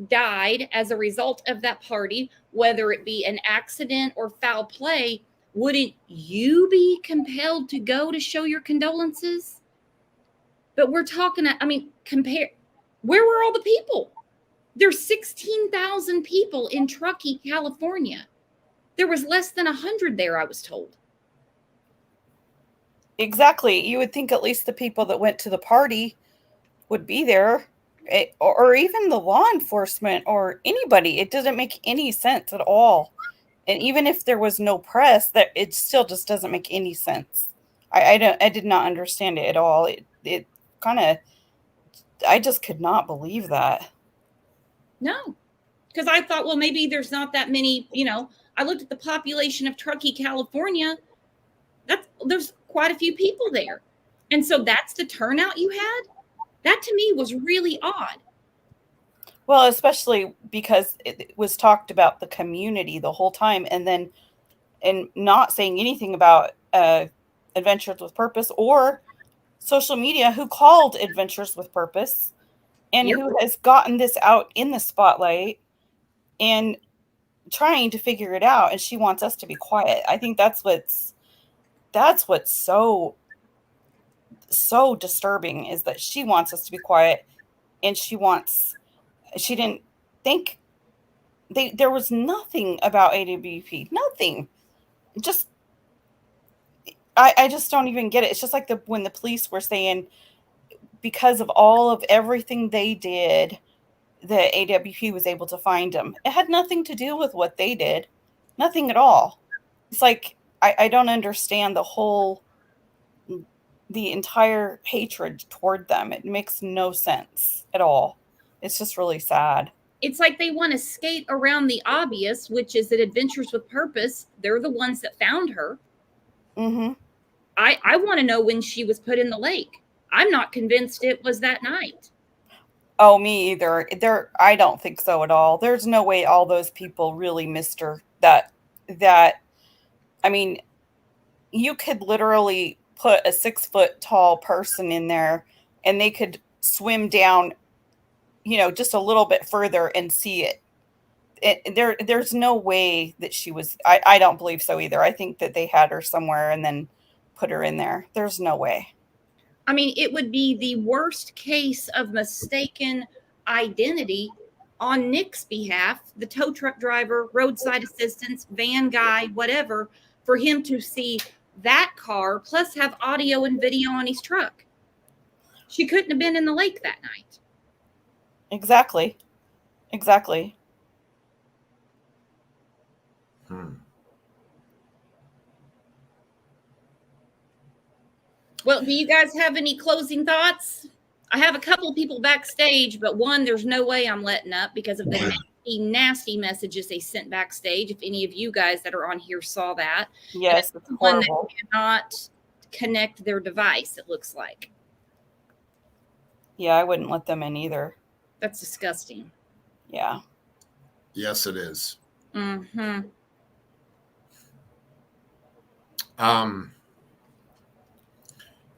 died as a result of that party, whether it be an accident or foul play, wouldn't you be compelled to go to show your condolences? But we're talking, I mean, where were all the people? There's 16,000 people in Truckee, California. There was less than 100 there, I was told. Exactly. You would think at least the people that went to the party would be there, or even the law enforcement or anybody. It doesn't make any sense at all. And even if there was no press, that it still just doesn't make any sense. I did not understand it at all. It kind of, I just could not believe that. No, because I thought, well, maybe there's not that many, you know. I looked at the population of Truckee, California. There's quite a few people there. And so that's the turnout you had? That to me was really odd. Well, especially because it was talked about the community the whole time, and not saying anything about Adventures with Purpose or social media, who called Adventures with Purpose and who has gotten this out in the spotlight and trying to figure it out. And she wants us to be quiet. I think that's what's so disturbing, is that she wants us to be quiet, and she didn't think there was nothing about AWP, nothing. Just, I just don't even get it. It's just like when the police were saying, because of all of everything they did, the AWP was able to find them. It had nothing to do with what they did. Nothing at all. It's like, I don't understand the entire hatred toward them. It makes no sense at all. It's just really sad. It's like they want to skate around the obvious, which is that Adventures with Purpose, they're the ones that found her. Mm-hmm. I want to know when she was put in the lake. I'm not convinced it was that night. Oh, me either. I don't think so at all. There's no way all those people really missed her. I mean, you could literally put a 6-foot tall person in there and they could swim down, you know, just a little bit further and see it. There's no way that she was, I don't believe so either. I think that they had her somewhere and then put her in there. There's no way. I mean, it would be the worst case of mistaken identity on Nick's behalf, the tow truck driver, roadside assistance, van guy, whatever, for him to see that car plus have audio and video on his truck. She couldn't have been in the lake that night. Exactly. Well, do you guys have any closing thoughts? I have a couple of people backstage, but one, there's no way I'm letting up because of the nasty messages they sent backstage. If any of you guys that are on here saw that. Yes, it's one horrible. that cannot connect their device, it looks like. Yeah, I wouldn't let them in either. That's disgusting. Yeah. Yes, it is. Mm-hmm.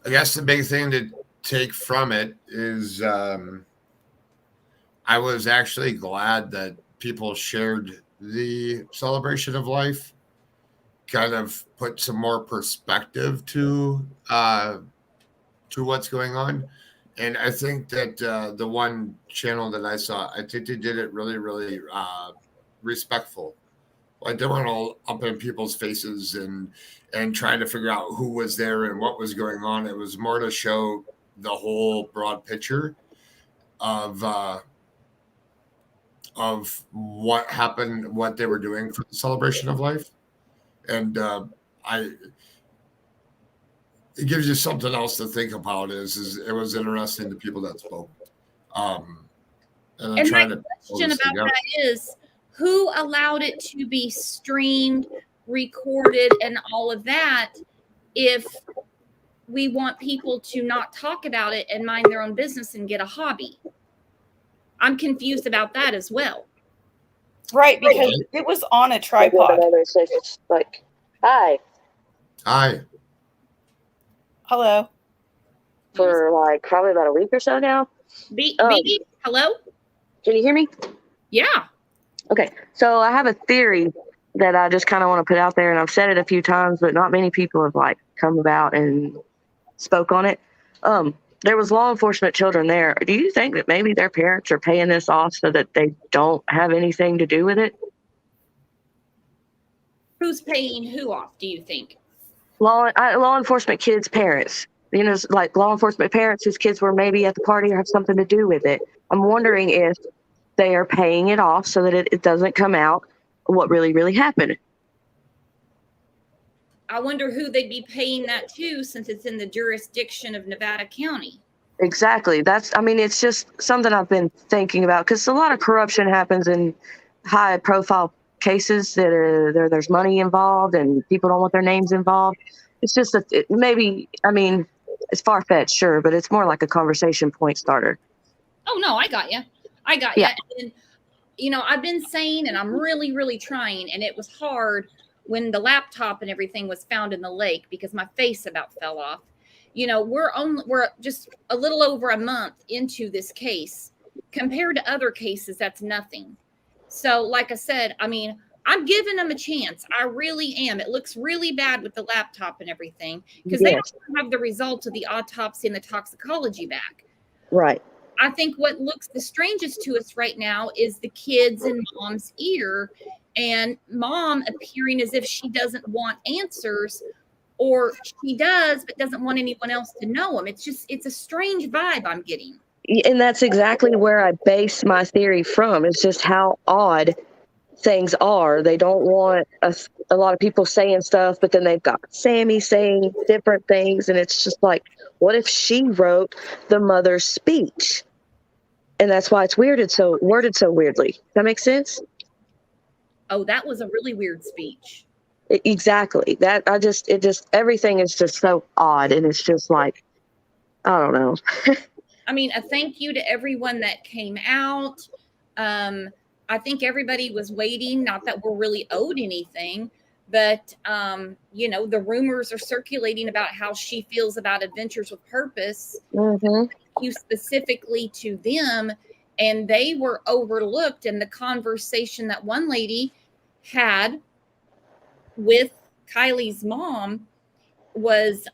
I guess the big thing to take from it is I I was actually glad that people shared the celebration of life, kind of put some more perspective to what's going on. And I think that the one channel that I saw, I think they did it really, really respectful. Like they weren't all up in people's faces and trying to figure out who was there and what was going on. It was more to show the whole broad picture of what happened, what they were doing for the celebration of life. And it gives you something else to think about. Is it was interesting, the people that spoke. And I'm trying to question about that is, who allowed it to be streamed, recorded, and all of that if we want people to not talk about it and mind their own business and get a hobby? I'm confused about that as well. Right, because it was on a tripod. Like, hi. Hi. Hello. For like probably about a week or so now. Baby, hello? Can you hear me? Yeah. Okay, so I have a theory that I just kind of want to put out there, and I've said it a few times, but not many people have like come about and spoke on it. There was law enforcement children there. Do you think that maybe their parents are paying this off so that they don't have anything to do with it? Who's paying who off, do you think? Law enforcement kids' parents. You know, like law enforcement parents whose kids were maybe at the party or have something to do with it. I'm wondering if they are paying it off so that it doesn't come out what really, really happened. I wonder who they'd be paying that to, since it's in the jurisdiction of Nevada County. Exactly. It's just something I've been thinking about, because a lot of corruption happens in high profile cases that there's money involved and people don't want their names involved. It's just that it's far-fetched, sure, but it's more like a conversation point starter. Oh, no, I got you. Yeah. And, I've been saying, and I'm really, really trying, and it was hard when the laptop and everything was found in the lake because my face about fell off. We're just a little over a month into this case. Compared to other cases, that's nothing. So, like I said, I'm giving them a chance. I really am. It looks really bad with the laptop and everything because they don't have the results of the autopsy and the toxicology back. Right. I think what looks the strangest to us right now is the kids in mom's ear and mom appearing as if she doesn't want answers, or she does, but doesn't want anyone else to know them. It's a strange vibe I'm getting. And that's exactly where I base my theory from. It's just how odd things are. They don't want a lot of people saying stuff, but then they've got Sammy saying different things. And it's just like, what if she wrote the mother's speech? And that's why it's worded so weirdly. Does that make sense? Oh, that was a really weird speech. Exactly. Everything is just so odd. And it's just like, I don't know. A thank you to everyone that came out. I think everybody was waiting, not that we're really owed anything, but, the rumors are circulating about how she feels about Adventures with Purpose. Mm-hmm. You specifically to them, and they were overlooked in the conversation that one lady had with Kylie's mom was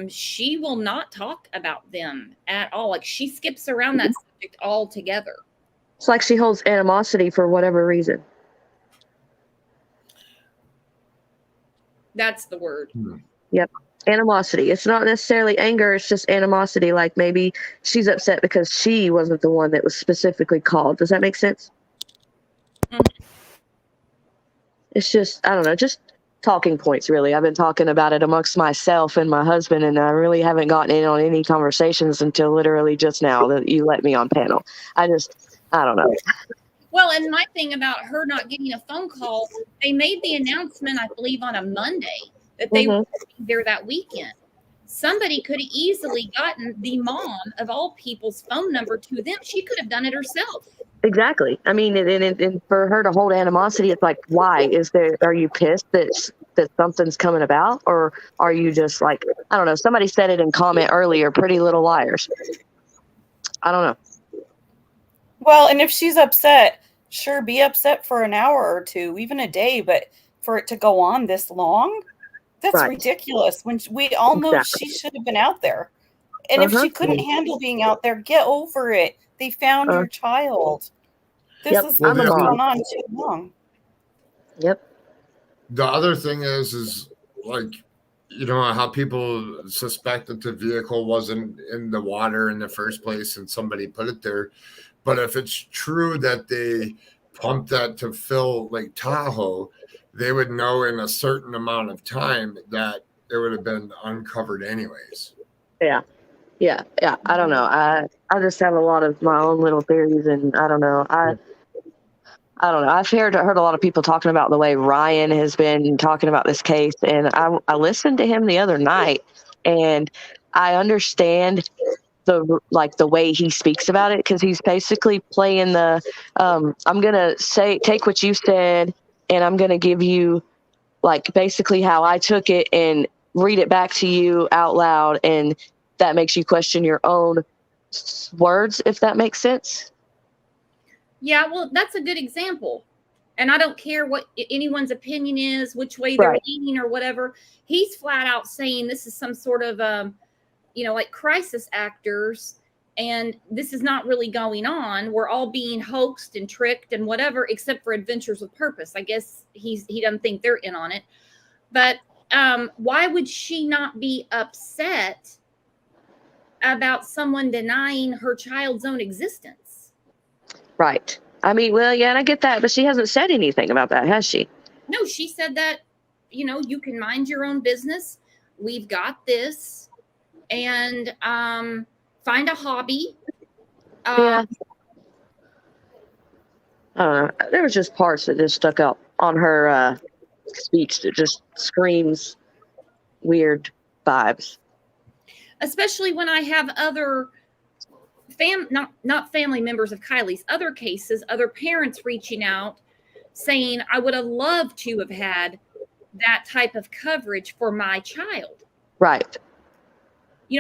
she will not talk about them at all. Like, she skips around that subject altogether. It's like she holds animosity for whatever reason. That's the word. Yep. Animosity. It's not necessarily anger. It's just animosity. Like maybe she's upset because she wasn't the one that was specifically called. Does that make sense? Mm-hmm. It's just, I don't know, just talking points, really. I've been talking about it amongst myself and my husband, and I really haven't gotten in on any conversations until literally just now that you let me on panel. I don't know. Well, and my thing about her not getting a phone call, they made the announcement, I believe, on a Monday that they were there that weekend. Somebody could have easily gotten the mom of all people's phone number to them. She could have done it herself. Exactly. And for her to hold animosity, it's like, why? Are you pissed that something's coming about? Or are you just like, I don't know. Somebody said it in comment earlier, Pretty Little Liars. I don't know. Well, and if she's upset, sure, be upset for an hour or two, even a day, but for it to go on this long, that's Right. ridiculous. When we all know Exactly. she should have been out there. And if Uh-huh. she couldn't handle being out there, get over it. They found your child. This Yep, is Well, I'm a this has mom. gone on too long. Yep. The other thing is like, you know, how people suspect that the vehicle wasn't in the water in the first place and somebody put it there. But if it's true that they pumped that to fill Lake Tahoe, they would know in a certain amount of time that it would have been uncovered anyways. Yeah. I don't know. I just have a lot of my own little theories, and I don't know. I don't know. I've heard a lot of people talking about the way Ryan has been talking about this case, and I listened to him the other night, and I understand the way he speaks about it, because he's basically playing the I'm gonna take what you said, and I'm gonna give you like basically how I took it and read it back to you out loud, and that makes you question your own words, if that makes sense. Yeah, well, that's a good example. And I don't care what anyone's opinion is, which way they're Right. leaning or whatever. He's flat out saying this is some sort of, like crisis actors, and this is not really going on. We're all being hoaxed and tricked and whatever, except for Adventures with Purpose. I guess he doesn't think they're in on it. But why would she not be upset about someone denying her child's own existence? Right. I mean, well, yeah, and I get that, but she hasn't said anything about that, has she? No, she said that, you can mind your own business. We've got this. And find a hobby. Yeah. I don't know. There was just parts that just stuck out on her speech that just screams weird vibes. Especially when I have other not family members of Kylie's, other cases, other parents reaching out saying, I would have loved to have had that type of coverage for my child. Right.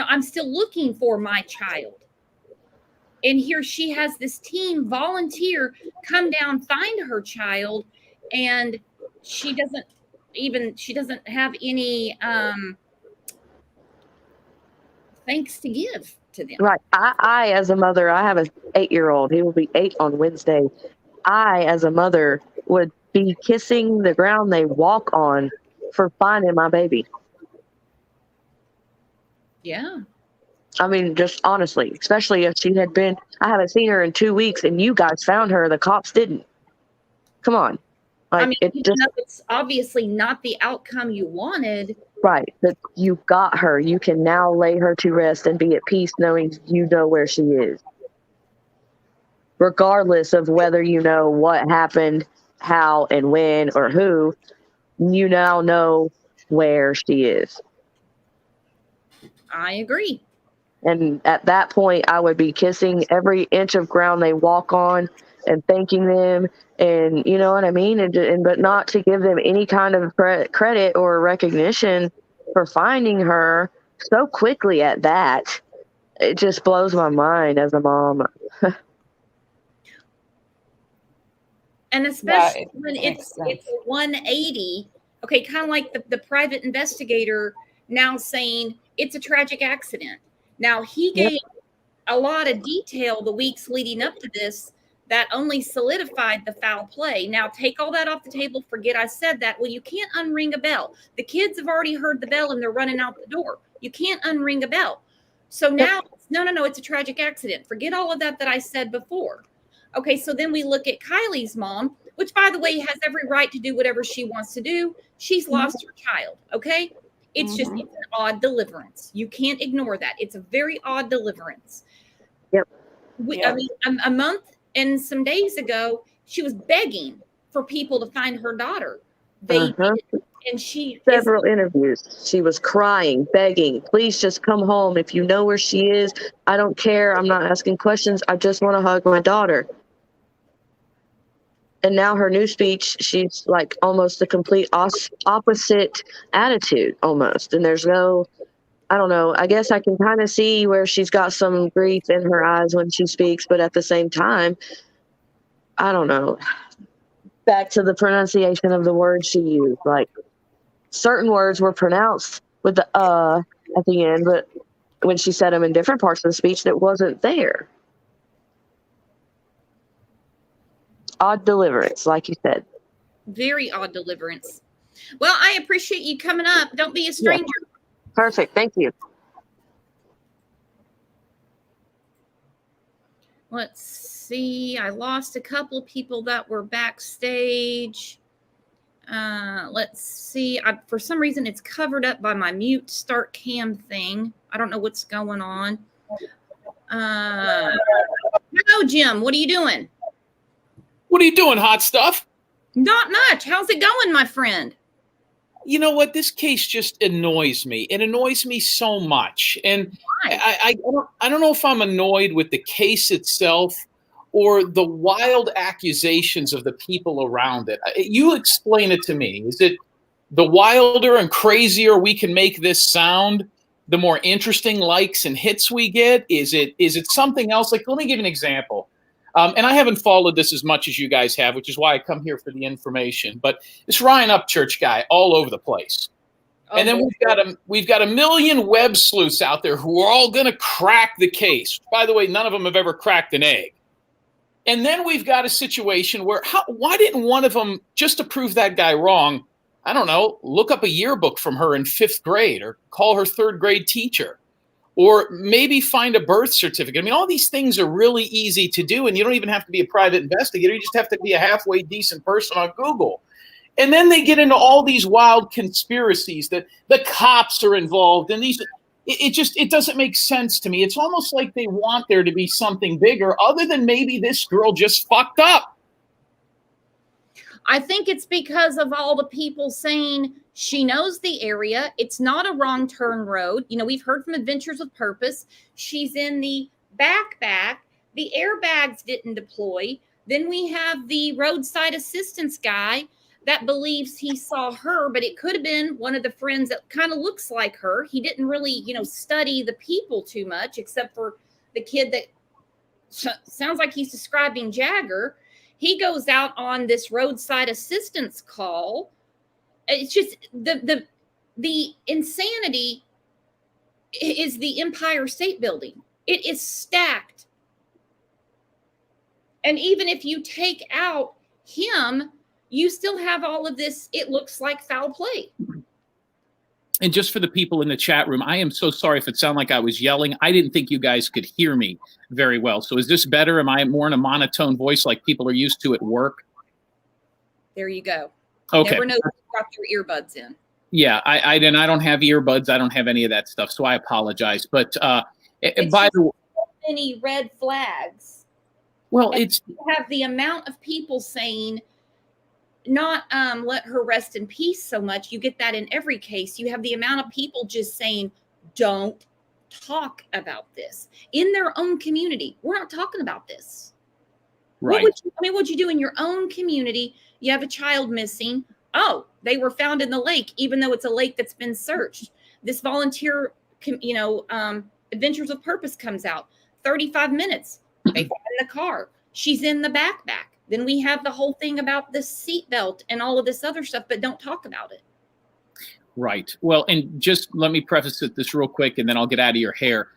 I'm still looking for my child. And here she has this team volunteer come down, find her child, and she doesn't have any thanks to give to them. Right. I as a mother, I have an 8-year-old. He will be 8 on Wednesday. I, as a mother, would be kissing the ground they walk on for finding my baby. Yeah. I mean, just honestly, especially if she had been, I haven't seen her in 2 weeks and you guys found her, the cops didn't. Come on. Like, I mean, it's obviously not the outcome you wanted. Right. But you got her. You can now lay her to rest and be at peace knowing you know where she is. Regardless of whether you know what happened, how and when or who, you now know where she is. I agree. And at that point, I would be kissing every inch of ground they walk on and thanking them, and you know what I mean, and but not to give them any kind of credit or recognition for finding her so quickly at that. It just blows my mind as a mom. And especially when it's 180, okay, kind of like the private investigator now saying it's a tragic accident. Now, he gave a lot of detail the weeks leading up to this that only solidified the foul play. Now, take all that off the table. Forget I said that. Well, you can't unring a bell. The kids have already heard the bell and they're running out the door. You can't unring a bell. So now, no, it's a tragic accident. Forget all of that I said before. Okay, so then we look at Kylie's mom, which, by the way, has every right to do whatever she wants to do. She's lost her child, okay? It's just it's an odd deliverance. You can't ignore that. It's a very odd deliverance. Yep. I mean, a month and some days ago, she was begging for people to find her daughter. They did, and she several interviews. She was crying, begging, please just come home. If you know where she is, I don't care. I'm not asking questions. I just want to hug my daughter. And now her new speech, she's like almost the complete opposite attitude almost. And there's no I don't know. I guess I can kind of see where she's got some grief in her eyes when she speaks, but at the same time, I don't know. Back to the pronunciation of the words she used. Like, certain words were pronounced with the at the end, but when she said them in different parts of the speech, that wasn't there. Odd deliverance, like you said. Very odd deliverance. Well, I appreciate you coming up. Don't be a stranger. Yeah. Perfect. Thank you. Let's see. I lost a couple people that were backstage. Let's see. For some reason, it's covered up by my mute start cam thing. I don't know what's going on. Hello, Jim. What are you doing? What are you doing, hot stuff? Not much. How's it going, my friend? You know what? This case just annoys me. It annoys me so much. And I don't know if I'm annoyed with the case itself or the wild accusations of the people around it. You explain it to me. Is it the wilder and crazier we can make this sound, the more interesting likes and hits we get? Is it something else? Like, let me give you an example. And I haven't followed this as much as you guys have, which is why I come here for the information. But this Ryan Upchurch guy all over the place. And then we've got a million web sleuths out there who are all going to crack the case. By the way, none of them have ever cracked an egg. And then we've got a situation where why didn't one of them, just to prove that guy wrong, I don't know, look up a yearbook from her in 5th grade or call her 3rd grade teacher? Or maybe find a birth certificate. I mean, all these things are really easy to do, and you don't even have to be a private investigator. You just have to be a halfway decent person on Google. And then they get into all these wild conspiracies that the cops are involved in. It doesn't make sense to me. It's almost like they want there to be something bigger other than maybe this girl just fucked up. I think it's because of all the people saying she knows the area. It's not a wrong turn road. You know, we've heard from Adventures with Purpose. She's in the backpack. The airbags didn't deploy. Then we have the roadside assistance guy that believes he saw her, but it could have been one of the friends that kind of looks like her. He didn't really, study the people too much, except for the kid that sounds like he's describing Jagger. He goes out on this roadside assistance call. It's just the insanity is the Empire State Building. It is stacked. And even if you take out him, you still have all of this. It looks like foul play. And just for the people in the chat room, I am so sorry if it sounded like I was yelling. I didn't think you guys could hear me very well. So is this better? Am I more in a monotone voice like people are used to at work? There you go. Okay. Never know if you got your earbuds in. Yeah, I don't have earbuds. I don't have any of that stuff. So I apologize. But by the way, so many red flags. Well, and it's you have the amount of people saying not let her rest in peace so much. You get that in every case. You have the amount of people just saying, don't talk about this in their own community. We're not talking about this. Right. What would you do in your own community? You have a child missing. Oh, they were found in the lake, even though it's a lake that's been searched. This volunteer, Adventures of Purpose comes out. 35 minutes. They find in the car. She's in the backpack. Then we have the whole thing about the seatbelt and all of this other stuff, but don't talk about it. Right. Well, and just let me preface this real quick, and then I'll get out of your hair.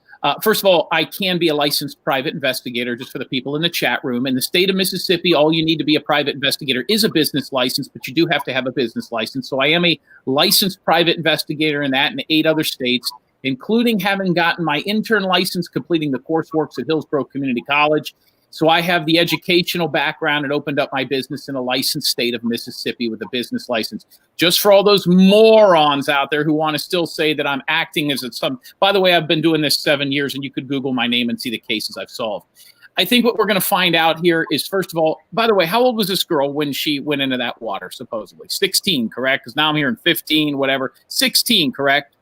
First of all, I can be a licensed private investigator, just for the people in the chat room. In the state of Mississippi, all you need to be a private investigator is a business license, but you do have to have a business license. So I am a licensed private investigator in that and 8 other states, including having gotten my intern license, completing the coursework at Hillsborough Community College. So I have the educational background and opened up my business in a licensed state of Mississippi with a business license. Just for all those morons out there who want to still say that I'm acting as some. By the way, I've been doing this 7 years, and you could Google my name and see the cases I've solved. I think what we're going to find out here is, first of all, by the way, how old was this girl when she went into that water, supposedly? 16, correct? Because now I'm hearing 15, whatever. 16, correct?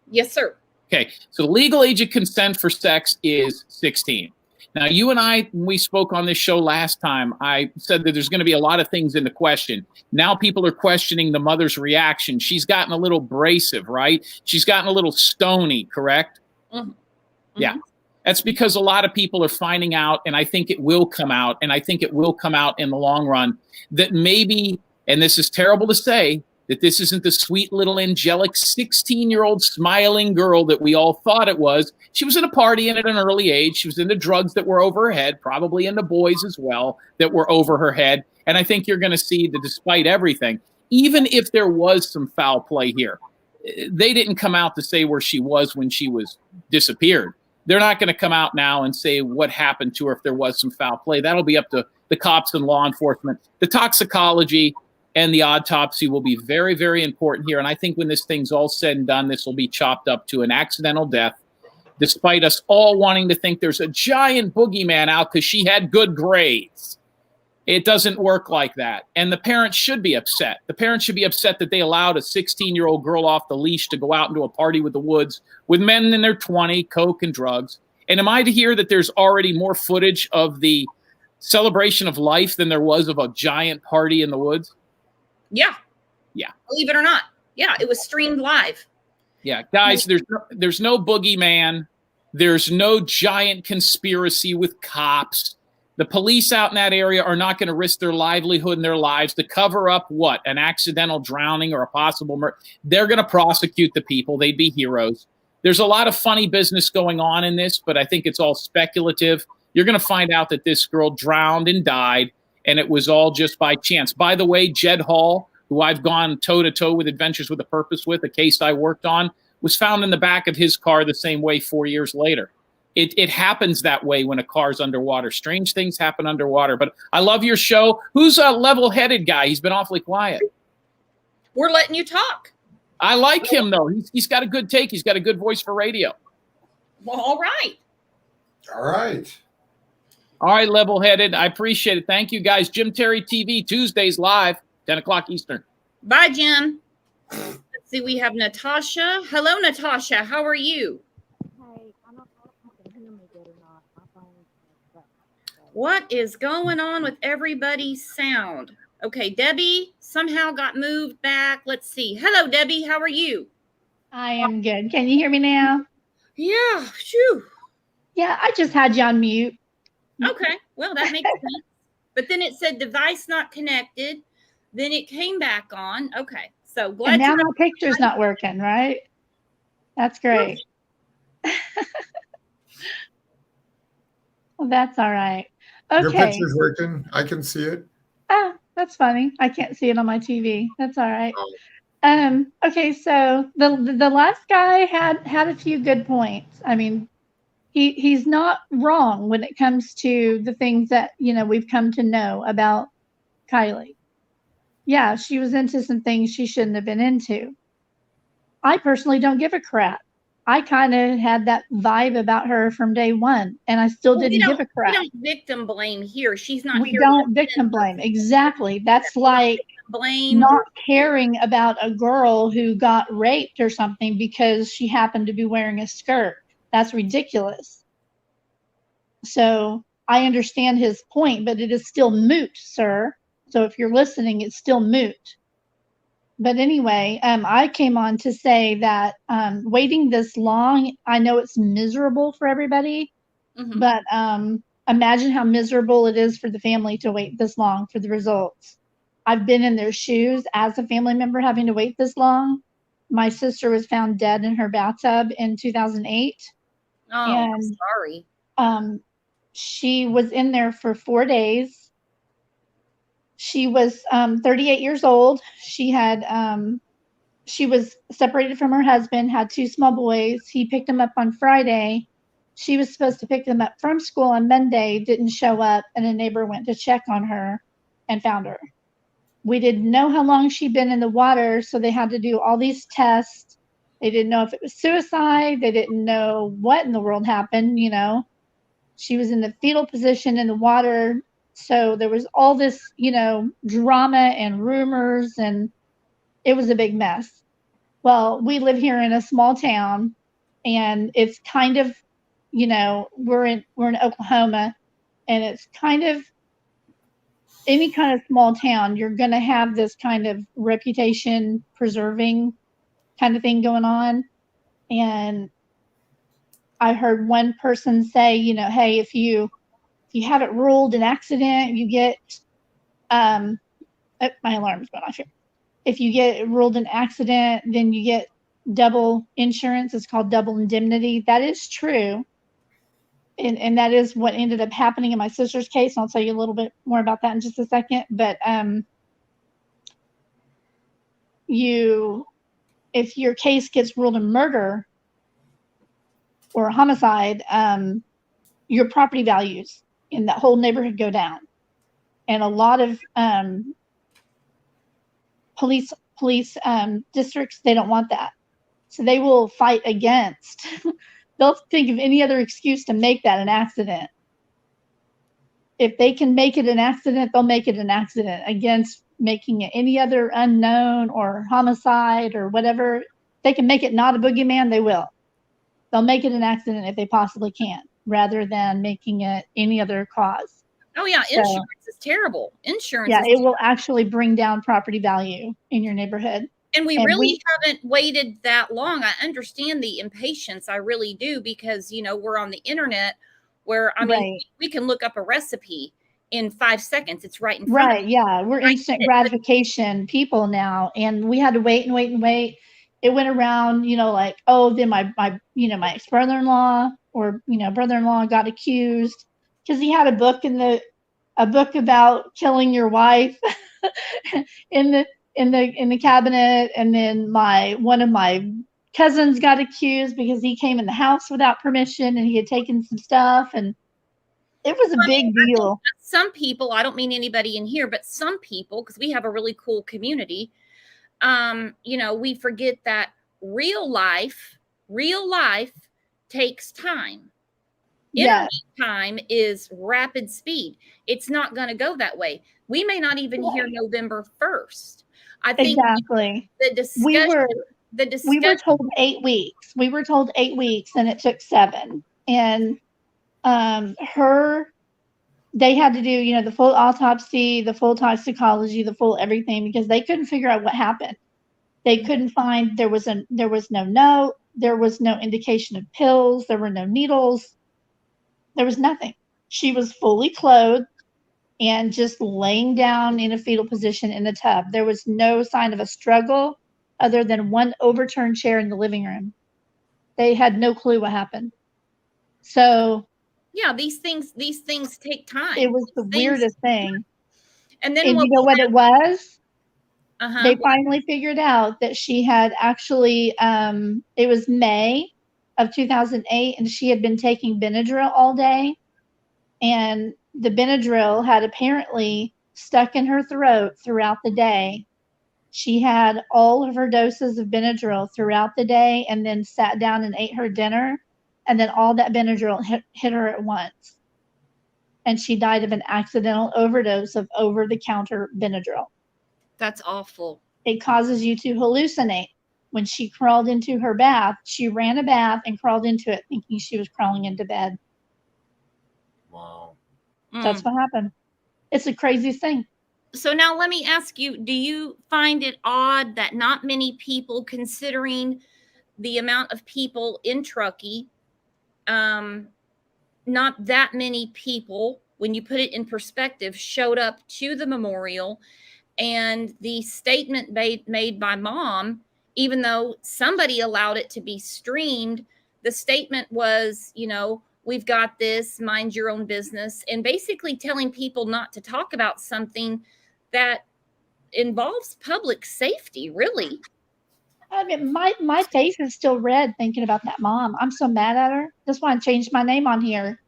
Yes, sir. Okay, so the legal age of consent for sex is 16. Now, you and I, when we spoke on this show last time, I said that there's going to be a lot of things into question. Now people are questioning the mother's reaction. She's gotten a little abrasive, right? She's gotten a little stony, correct? Mm-hmm. Yeah. That's because a lot of people are finding out, and I think it will come out, and I think it will come out in the long run, that maybe, and this is terrible to say, that this isn't the sweet little angelic 16-year-old smiling girl that we all thought it was. She was in a party at an early age. She was into drugs that were over her head, probably into boys as well that were over her head. And I think you're going to see that despite everything, even if there was some foul play here, they didn't come out to say where she was when she was disappeared. They're not going to come out now and say what happened to her if there was some foul play. That'll be up to the cops and law enforcement. The toxicology and the autopsy will be very, very important here. And I think when this thing's all said and done, this will be chopped up to an accidental death, despite us all wanting to think there's a giant boogeyman out because she had good grades. It doesn't work like that. And the parents should be upset. The parents should be upset that they allowed a 16-year-old girl off the leash to go out into a party with the woods with men in their 20s, coke and drugs. And am I to hear that there's already more footage of the celebration of life than there was of a giant party in the woods? Yeah. Yeah. Believe it or not. Yeah, it was streamed live. Yeah, guys, there's no boogeyman. There's no giant conspiracy with cops. The police out in that area are not going to risk their livelihood and their lives to cover up what? An accidental drowning or a possible murder. They're going to prosecute the people. They'd be heroes. There's a lot of funny business going on in this, but I think it's all speculative. You're going to find out that this girl drowned and died, and it was all just by chance. By the way, Jed Hall, who I've gone toe-to-toe with Adventures with a Purpose with, a case I worked on, was found in the back of his car the same way 4 years later. It happens that way when a car's underwater. Strange things happen underwater. But I love your show. Who's a level-headed guy? He's been awfully quiet. We're letting you talk. I like him, though. He's got a good take. He's got a good voice for radio. Well, all right. All right. All right, level-headed. I appreciate it. Thank you, guys. Jim Terry TV, Tuesdays live, 10 o'clock Eastern. Bye, Jim. Let's see. We have Natasha. Hello, Natasha. How are you? What is going on with everybody's sound? Okay, Debbie somehow got moved back. Let's see. Hello, Debbie. How are you? I am good. Can you hear me now? Yeah. Phew. Yeah, I just had you on mute. Okay. Well, that makes sense. But then it said device not connected. Then it came back on. Okay. So glad And now to my picture's not working, right? That's great. Well, that's all right. Your Okay. picture's working. I can see it. Ah, that's funny. I can't see it on my TV. That's all right. Oh. Okay, so the last guy had a few good points. I mean, he's not wrong when it comes to the things that, you know, we've come to know about Kylie. Yeah, she was into some things she shouldn't have been into. I personally don't give a crap. I kind of had that vibe about her from day one, and I still Well, we didn't give a don't- crap. We don't victim blame here. She's not We here. don't victim blame. Exactly. That's like blame. not caring about a girl who got raped or something because she happened to be wearing a skirt. That's ridiculous. So I understand his point, but it is still moot, sir. So if you're listening, it's still moot. But anyway, I came on to say that waiting this long, I know it's miserable for everybody, but imagine how miserable it is for the family to wait this long for the results. I've been in their shoes as a family member having to wait this long. My sister was found dead in her bathtub in 2008. Oh, I'm and sorry. she was in there for 4 days. She was 38 years old. She was separated from her husband, had 2 small boys. He picked them up on Friday. She was supposed to pick them up from school on Monday, didn't show up, and a neighbor went to check on her and found her. We didn't know how long she'd been in the water, so they had to do all these tests. They didn't know if it was suicide. They didn't know what in the world happened, you know. She was in the fetal position in the water. So there was all this, you know, drama and rumors, and it was a big mess. Well, we live here in a small town, and it's kind of you know, we're in Oklahoma, and it's kind of any kind of small town, you're going to have this kind of reputation preserving kind of thing going on. And I heard one person say, you know, hey, if you haven't ruled an accident, you get my alarm's going off here. If you get ruled an accident, then you get double insurance. It's called double indemnity. That is true. And that is what ended up happening in my sister's case. And I'll tell you a little bit more about that in just a second. But if your case gets ruled a murder or a homicide, your property values in that whole neighborhood go down. And a lot of police districts, they don't want that. So they will fight against. They'll think of any other excuse to make that an accident. If they can make it an accident, they'll make it an accident against making it any other unknown or homicide or whatever. They can make it not a boogeyman, they will. They'll make it an accident if they possibly can, rather than making it any other cause. Oh yeah, So, insurance is terrible. Insurance yeah, is it will actually bring down property value in your neighborhood. And we really haven't waited that long. I understand the impatience. I really do, because, you know, we're on the internet where, I mean, Right. we can look up a recipe in 5 seconds. It's right in front of Right, us. yeah, we're instant gratification people now, and we had to wait and wait and wait. It went around, you know, like, oh, then my ex-brother-in-law or, you know, brother-in-law got accused because he had a book about killing your wife in the cabinet, and then one of my cousins got accused because he came in the house without permission and he had taken some stuff, and it was a big deal. Some people, I don't mean anybody in here, but some people, because we have a really cool community, you know, we forget that real life takes time. Yeah. Internet time is rapid speed. It's not going to go that way. We may not even hear November 1st. I think Exactly. the discussion, We were told 8 weeks. We were told 8 weeks, and it took 7. And they had to do, you know, the full autopsy, the full toxicology, the full everything, because they couldn't figure out what happened. They couldn't find, there was no note, there was no indication of pills, there were no needles, there was nothing. She was fully clothed and just laying down in a fetal position in the tub. There was no sign of a struggle other than one overturned chair in the living room. They had no clue what happened. So yeah, these things take time. it was the weirdest thing. And then you know what it was? Uh-huh. They finally figured out that she had actually, it was May of 2008, and she had been taking Benadryl all day. And the Benadryl had apparently stuck in her throat throughout the day. She had all of her doses of Benadryl throughout the day, and then sat down and ate her dinner. And then all that Benadryl hit her at once. And she died of an accidental overdose of over-the-counter Benadryl. That's awful. It causes you to hallucinate. When she crawled into her bath, she ran a bath and crawled into it thinking she was crawling into bed. Wow. That's what happened. It's the craziest thing. So now let me ask you, do you find it odd that not many people, considering the amount of people in Truckee, not that many people, when you put it in perspective, showed up to the memorial, and the statement made by Mom, even though somebody allowed it to be streamed, the statement was, you know, we've got this, mind your own business, and basically telling people not to talk about something that involves public safety, really. I mean, my face is still red thinking about that mom. I'm so mad at her. That's why I changed my name on here.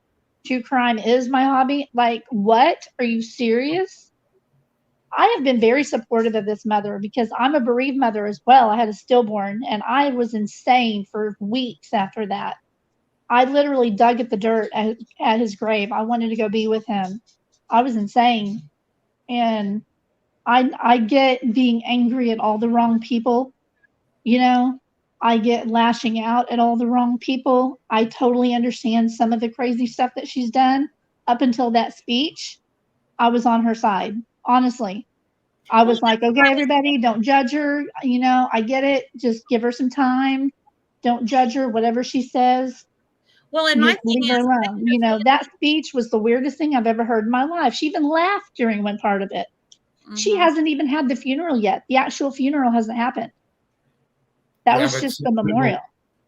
True crime is my hobby. Like, what? Are you serious? I have been very supportive of this mother because I'm a bereaved mother as well. I had a stillborn, and I was insane for weeks after that. I literally dug at the dirt at his grave. I wanted to go be with him. I was insane. And I get being angry at all the wrong people. You know, I get lashing out at all the wrong people. I totally understand some of the crazy stuff that she's done. Up until that speech, I was on her side. Honestly, I was like, okay, everybody, don't judge her. You know, I get it. Just give her some time. Don't judge her. Whatever she says, Well, and my just leave thing her is, alone. You know, that speech was the weirdest thing I've ever heard in my life. She even laughed during one part of it. She hasn't even had the funeral yet. The actual funeral hasn't happened. That Yeah, was but just some the people- memorial.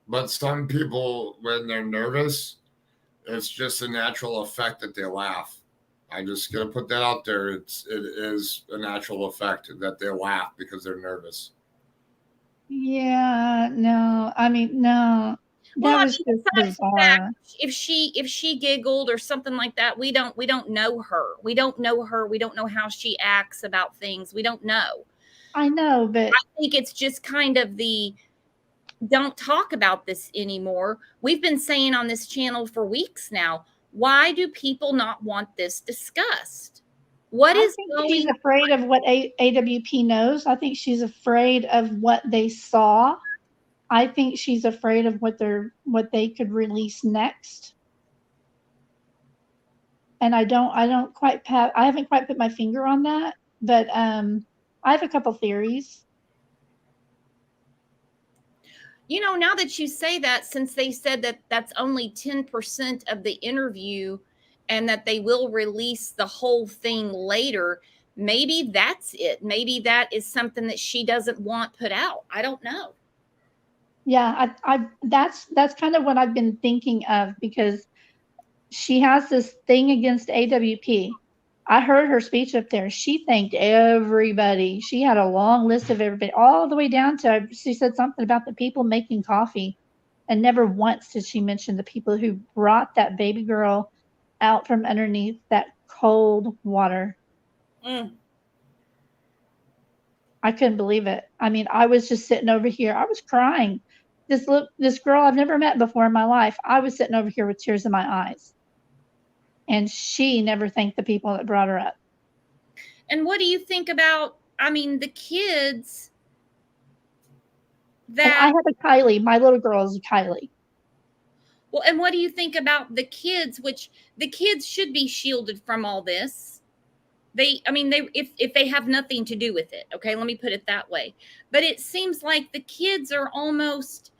But some people, when they're nervous, it's just a natural effect that they laugh. I just gotta put that out there. It is a natural effect that they laugh because they're nervous. Yeah, no, I mean, no, Well, that I was mean, just besides the bizarre. fact, if she giggled or something like that, we don't know her. We don't know her. We don't know how she acts about things. We don't know. I know, but I think it's just kind of the don't talk about this anymore. We've been saying on this channel for weeks now, why do people not want this discussed? What I is think going she's afraid of what AWP knows. I think she's afraid of what they saw. I think she's afraid of what they could release next. And I haven't quite put my finger on that, but I have a couple theories. You know, now that you say that, since they said that that's only 10% of the interview and that they will release the whole thing later, maybe that's it. Maybe that is something that she doesn't want put out. I don't know. Yeah, that's kind of what I've been thinking of, because she has this thing against AWP. I heard her speech up there. She thanked everybody. She had a long list of everybody, all the way down to, she said something about the people making coffee. And never once did she mention the people who brought that baby girl out from underneath that cold water. Mm. I couldn't believe it. I mean, I was just sitting over here. I was crying. This girl I've never met before in my life. I was sitting over here with tears in my eyes. And she never thanked the people that brought her up. And what do you think about, I mean, the kids And I have a Kylie. My little girl is a Kylie. Well, and what do you think about the kids, which the kids should be shielded from all this? If they have nothing to do with it, okay, let me put it that way. But it seems like the kids are almost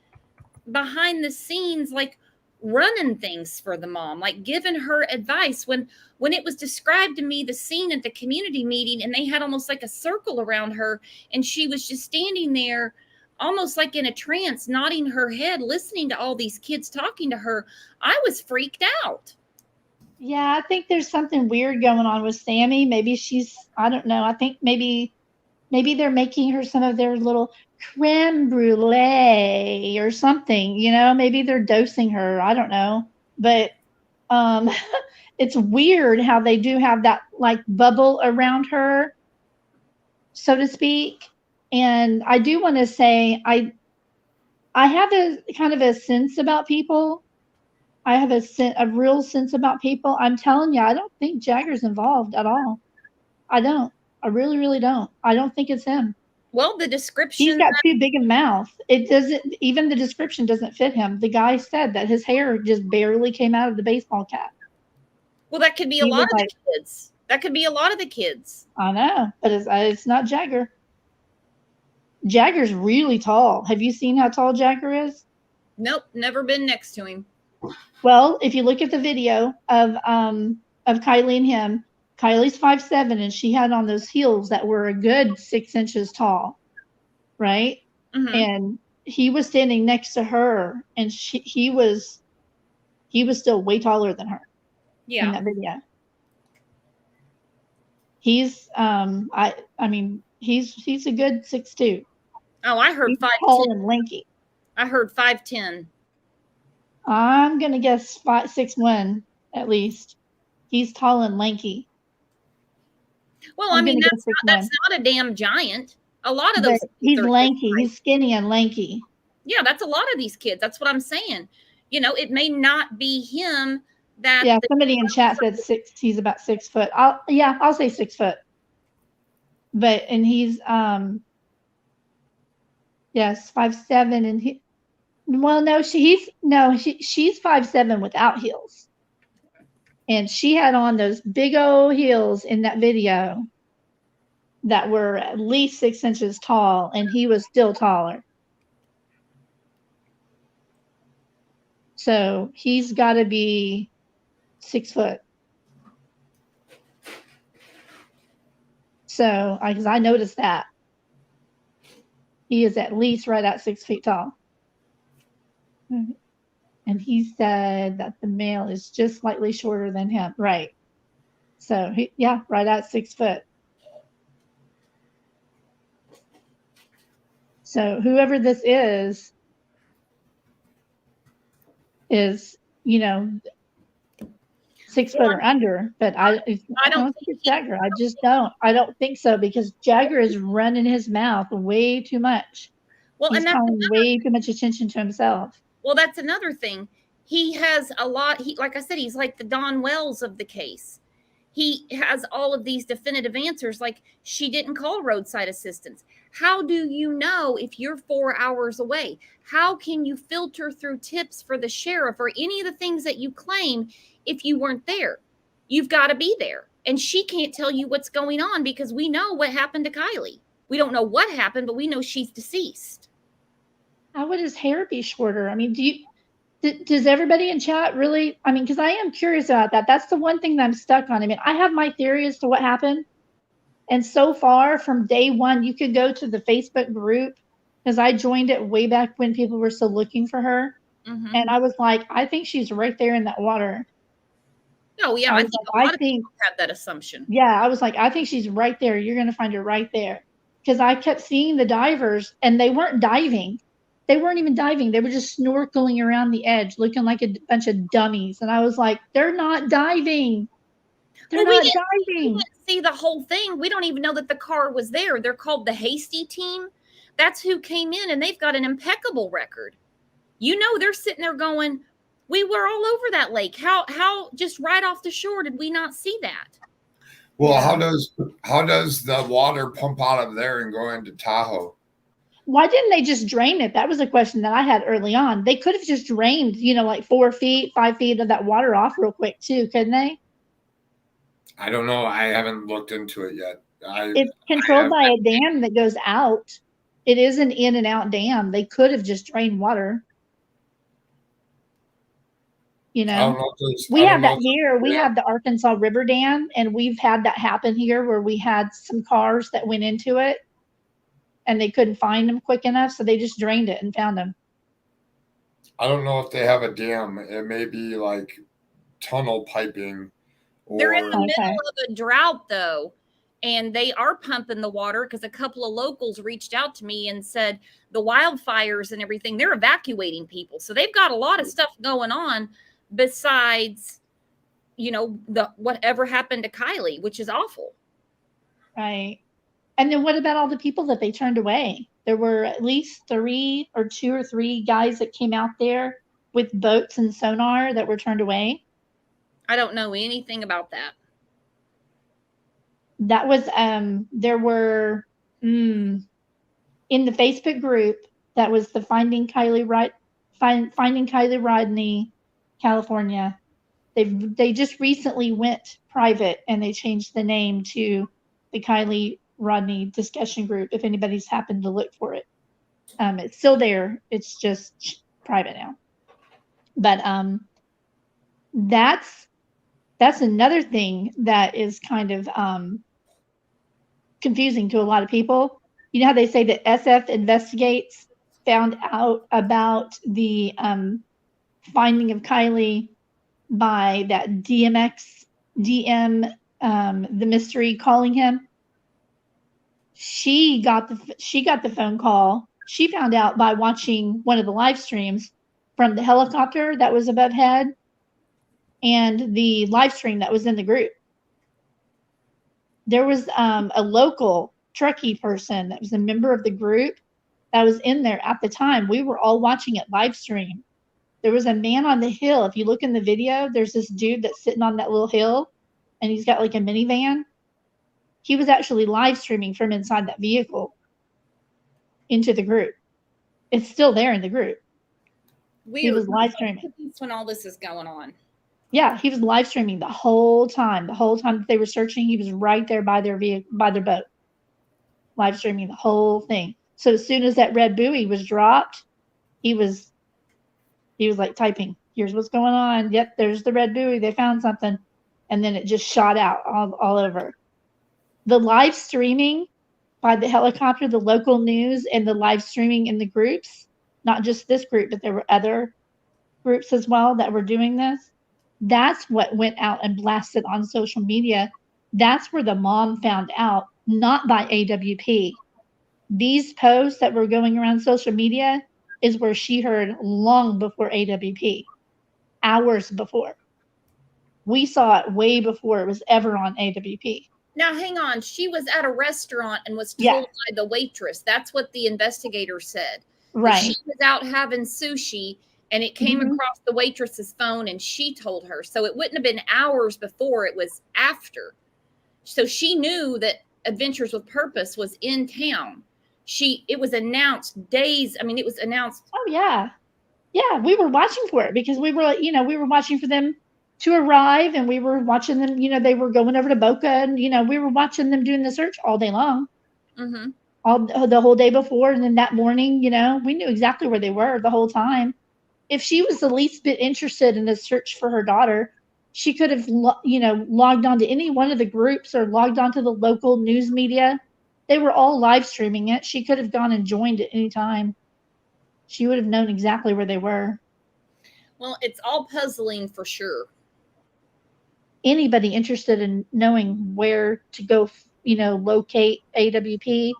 behind the scenes, like running things for the mom, like giving her advice. When it was described to me, the scene at the community meeting, and they had almost like a circle around her, and she was just standing there almost like in a trance, nodding her head, listening to all these kids talking to her. I was freaked out. Yeah, I think there's something weird going on with Sammy. Maybe I don't know. I think maybe they're making her some of their little creme brulee or something, you know, maybe they're dosing her. I don't know. But it's weird how they do have that like bubble around her, so to speak. And I do want to say, I have a kind of a sense about people. I have a real sense about people. I'm telling you, I don't think Jagger's involved at all. I don't. I really, really don't. I don't think it's him. Well, the description. He's got too big a mouth. It doesn't, even the description doesn't fit him. The guy said that his hair just barely came out of the baseball cap. Well, that could be a lot of the kids. That could be a lot of the kids. I know, but it's not Jagger. Jagger's really tall. Have you seen how tall Jagger is? Nope, never been next to him. Well, if you look at the video of Kylie and him, Kylie's 5'7", and she had on those heels that were a good 6 inches tall, right? Mhm. And he was standing next to her, and he was still way taller than her. Yeah. In that video. He's he's a good 6'2". Oh, I heard He's 5'10". tall and lanky. I heard 5'10". I'm gonna guess 6'1" at least. He's tall and lanky. Well, I'm I mean, gonna that's guess not a damn giant. A lot of But those. he's kids are lanky. different. He's skinny and lanky. Yeah, that's a lot of these kids. That's what I'm saying. You know, it may not be him that. Yeah, somebody in chat said 6. He's about 6 foot. I'll say 6 foot. But he's yes, 5'7", and Well, no, she's 5'7" without heels, and she had on those big old heels in that video that were at least 6 inches tall, and he was still taller. So he's got to be 6 foot. So, because I noticed that he is at least right at 6 feet tall. And he said that the male is just slightly shorter than him. Right. So, right at 6 foot. So, whoever this is, you know, 6 foot or under, but I don't think it's Jagger. I don't think so, because Jagger is running his mouth way too much. Well, He's and that's calling way too much attention to himself. Well, that's another thing. He has a lot. Like I said, he's like the Don Wells of the case. He has all of these definitive answers, like she didn't call roadside assistance. How do you know if you're 4 hours away? How can you filter through tips for the sheriff or any of the things that you claim if you weren't there? You've got to be there. And she can't tell you what's going on, because we know what happened to Kylie. We don't know what happened, but we know she's deceased. How would his hair be shorter? I mean, does everybody in chat really? I mean, because I am curious about that. That's the one thing that I'm stuck on. I mean, I have my theory as to what happened. And so far, from day one, you could go to the Facebook group, because I joined it way back when people were still looking for her. Mm-hmm. And I was like, I think she's right there in that water. Oh, yeah. I think a lot of people have that assumption. Yeah, I was like, I think she's right there. You're going to find her right there. Because I kept seeing the divers, and they weren't diving. They weren't even diving. They were just snorkeling around the edge, looking like a bunch of dummies. And I was like, they're not diving. They're not diving. We didn't see the whole thing. We don't even know that the car was there. They're called the Hasty Team. That's who came in, and they've got an impeccable record. You know, they're sitting there going, we were all over that lake. How just right off the shore did we not see that? Well, how does the water pump out of there and go into Tahoe? Why didn't they just drain it? That was a question that I had early on. They could have just drained, like 4 feet, 5 feet of that water off real quick too, couldn't they? I don't know. I haven't looked into it yet. It's controlled by a dam that goes out. It is an in and out dam. They could have just drained water. We have that here. We have the Arkansas River Dam, and we've had that happen here where we had some cars that went into it, and they couldn't find them quick enough, so they just drained it and found them. I don't know if they have a dam. It may be like tunnel piping. They're in the middle of a drought, though, and they are pumping the water, because a couple of locals reached out to me and said the wildfires and everything, they're evacuating people. So they've got a lot of stuff going on besides, whatever happened to Kylie, which is awful. Right. And then what about all the people that they turned away? There were at least 2 or 3 guys that came out there with boats and sonar that were turned away. I don't know anything about that. That was, there were, in the Facebook group, that was the Finding Kylie Rodney, California. They just recently went private, and they changed the name to the Kylie Rodney discussion group, if anybody's happened to look for it. It's still there. It's just private now. But that's another thing that is kind of confusing to a lot of people. You know how they say that SF Investigates found out about the finding of Kylie by that DM, the mystery calling him? She got the phone call. She found out by watching one of the live streams from the helicopter that was above head and the live stream that was in the group. There was a local Truckee person that was a member of the group that was in there at the time. We were all watching it live stream. There was a man on the hill. If you look in the video, there's this dude that's sitting on that little hill, and he's got like a minivan. He was actually live streaming from inside that vehicle into the group. It's still there in the group. He was live streaming. When all this is going on. Yeah, he was live streaming the whole time. The whole time that they were searching, he was right there by their boat, live streaming the whole thing. So as soon as that red buoy was dropped, he was like typing, here's what's going on. Yep, there's the red buoy. They found something. And then it just shot out all over. The live streaming by the helicopter, the local news, and the live streaming in the groups, not just this group, but there were other groups as well that were doing this. That's what went out and blasted on social media. That's where the mom found out, not by AWP. These posts that were going around social media is where she heard long before AWP, hours before. We saw it way before it was ever on AWP. Now, hang on. She was at a restaurant and was told by the waitress. That's what the investigator said. Right. She was out having sushi, and it came across the waitress's phone, and she told her. So it wouldn't have been hours before. It was after. So she knew that Adventures with Purpose was in town. It was announced days. I mean, it was announced. Oh, yeah. Yeah, we were watching for it because we were watching for them to arrive, and we were watching them, they were going over to Boca, and, we were watching them doing the search all day long, the whole day before. And then that morning, we knew exactly where they were the whole time. If she was the least bit interested in the search for her daughter, she could have, logged on to any one of the groups or logged on to the local news media. They were all live streaming it. She could have gone and joined at any time. She would have known exactly where they were. Well, it's all puzzling for sure. Anybody interested in knowing where to go, locate AWP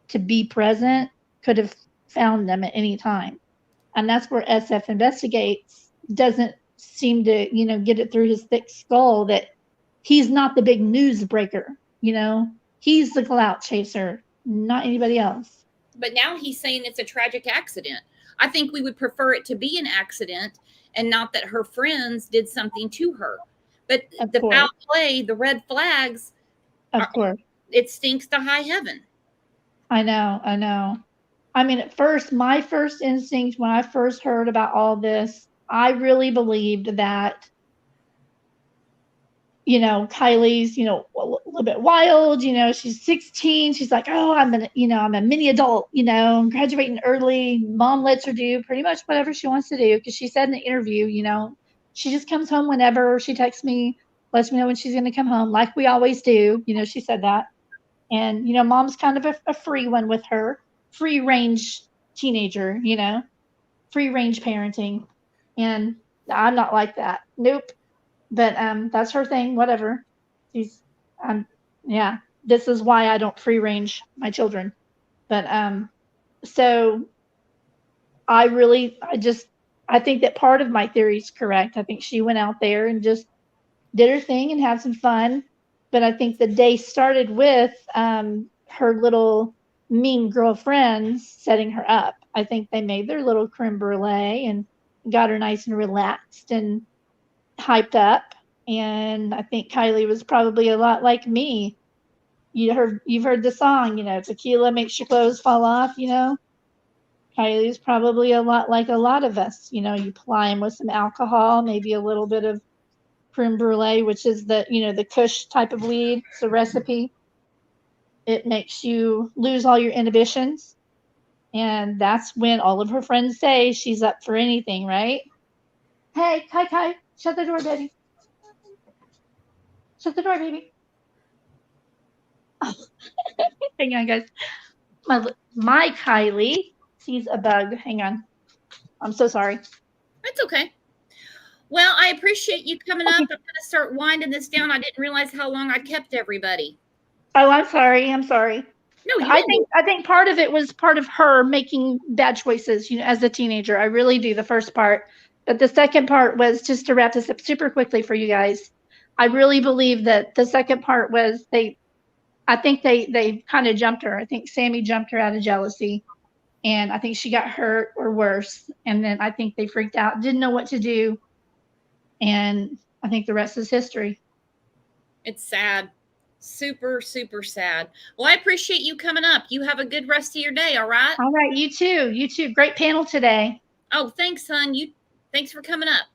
to be present could have found them at any time. And that's where SF Investigates doesn't seem to, get it through his thick skull that he's not the big news breaker, He's the clout chaser, not anybody else. But now he's saying it's a tragic accident. I think we would prefer it to be an accident and not that her friends did something to her. But the foul play, the red flags, of course, it stinks to high heaven. I know. I mean, at first, my first instinct when I first heard about all this, I really believed that, Kylie's, a little bit wild, she's 16. She's like, oh, I'm a mini adult, I'm graduating early. Mom lets her do pretty much whatever she wants to do. Because she said in the interview, she just comes home whenever. She texts me, lets me know when she's going to come home, like we always do. She said that. And, mom's kind of a free one with her, free range teenager, free range parenting. And I'm not like that. Nope. But that's her thing, whatever. This is why I don't free range my children. But so I think that part of my theory is correct. I think she went out there and just did her thing and had some fun. But I think the day started with her little mean girlfriends setting her up. I think they made their little creme brulee and got her nice and relaxed and hyped up. And I think Kylie was probably a lot like me. You've heard the song, tequila makes your clothes fall off, Kylie's probably a lot like a lot of us. You ply them with some alcohol, maybe a little bit of creme brulee, which is the Kush type of weed. It's a recipe. It makes you lose all your inhibitions. And that's when all of her friends say she's up for anything, right? Hey, Kai, shut the door, baby. Shut the door, baby. Oh. Hang on, guys. My Kylie sees a bug. Hang on. I'm so sorry. That's okay. Well, I appreciate you coming up. I'm going to start winding this down. I didn't realize how long I kept everybody. Oh, I'm sorry. No, I think part of it was part of her making bad choices, as a teenager. I really do, the first part. But the second part was, just to wrap this up super quickly for you guys, I really believe that the second part was I think they kind of jumped her. I think Sammy jumped her out of jealousy. And I think she got hurt or worse. And then I think they freaked out, didn't know what to do. And I think the rest is history. It's sad. Super, super sad. Well, I appreciate you coming up. You have a good rest of your day, all right? All right, you too. Great panel today. Oh, thanks, hon. Thanks for coming up.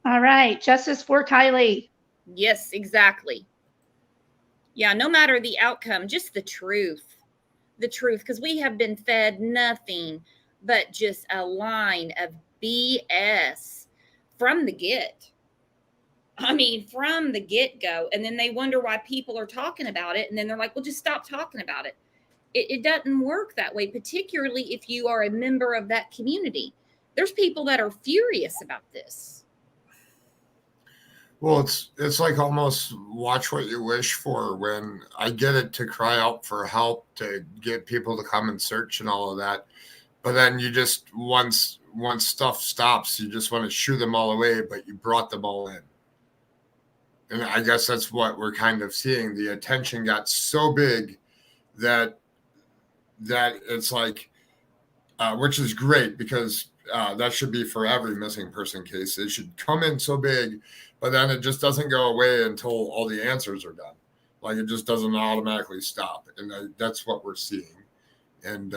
All right. Justice for Kylie. Yes, exactly. Yeah, no matter the outcome, just the truth, because we have been fed nothing but just a line of BS from the get. I mean, from the get-go. And then they wonder why people are talking about it. And then they're like, well, just stop talking about it. It doesn't work that way, particularly if you are a member of that community. There's people that are furious about this. Well, it's like almost watch what you wish for. When I get it to cry out for help, to get people to come and search and all of that, but then you just once stuff stops, you just want to shoo them all away, but you brought them all in. And I guess that's what we're kind of seeing. The attention got so big that it's like, which is great, because that should be for every missing person case. It should come in so big, but then it just doesn't go away until all the answers are done. Like, it just doesn't automatically stop. And that's what we're seeing. And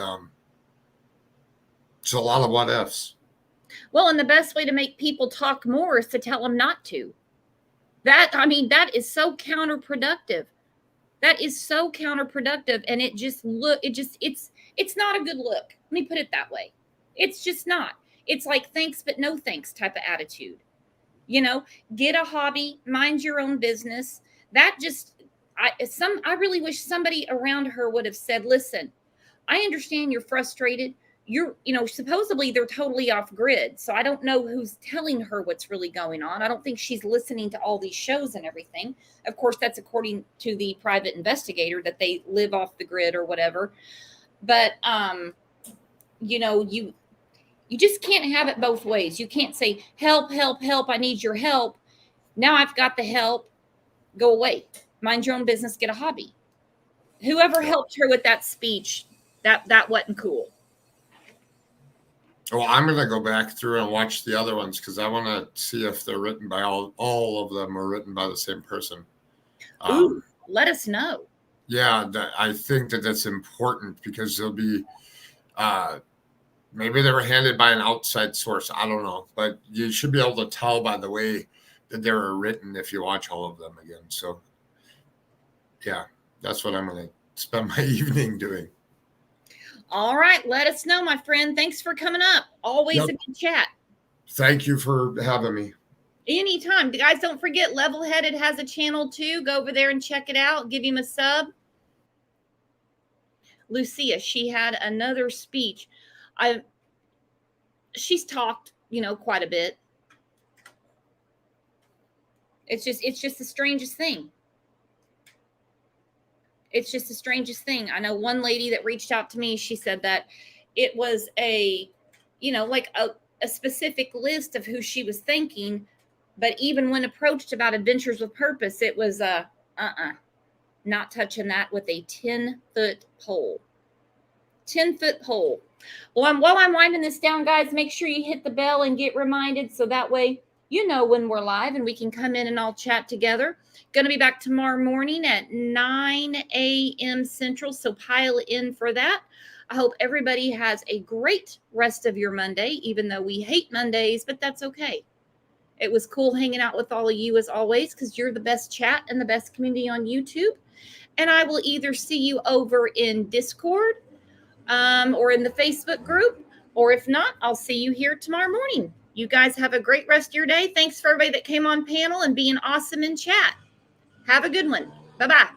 it's a lot of what ifs. Well, and the best way to make people talk more is to tell them not to. That is so counterproductive. That is so counterproductive. And it's not a good look. Let me put it that way. It's just not. It's like thanks, but no thanks type of attitude. Get a hobby, mind your own business. I really wish somebody around her would have said, listen, I understand you're frustrated. Supposedly they're totally off grid. So I don't know who's telling her what's really going on. I don't think she's listening to all these shows and everything. Of course, that's according to the private investigator, that they live off the grid or whatever. But, you just can't have it both ways. You can't say, help, help, help. I need your help. Now I've got the help. Go away. Mind your own business. Get a hobby. Whoever helped her with that speech, that wasn't cool. Well, I'm going to go back through and watch the other ones, because I want to see if they're written by all of them are written by the same person. Ooh, let us know. Yeah, I think that's important, because they'll be, maybe they were handed by an outside source. I don't know, but you should be able to tell by the way that they were written if you watch all of them again. So, yeah, that's what I'm going to spend my evening doing. All right. Let us know, my friend. Thanks for coming up. Always a good chat. Thank you for having me. Anytime. Guys, don't forget, Level Headed has a channel too. Go over there and check it out. Give him a sub. Lucia, she had another speech. She's talked, quite a bit. It's just the strangest thing. It's just the strangest thing. I know one lady that reached out to me, she said that it was a specific list of who she was thanking, but even when approached about Adventures with Purpose, it was not touching that with a 10-foot pole. 10-foot pole. Well, while I'm winding this down, guys, make sure you hit the bell and get reminded, so that way you know when we're live and we can come in and all chat together. Going to be back tomorrow morning at 9 a.m. Central, so pile in for that. I hope everybody has a great rest of your Monday, even though we hate Mondays, but that's okay. It was cool hanging out with all of you as always, because you're the best chat and the best community on YouTube. And I will either see you over in Discord or in the Facebook group, or if not, I'll see you here tomorrow morning. You guys have a great rest of your day. Thanks for everybody that came on panel and being awesome in chat. Have a good one. Bye-bye.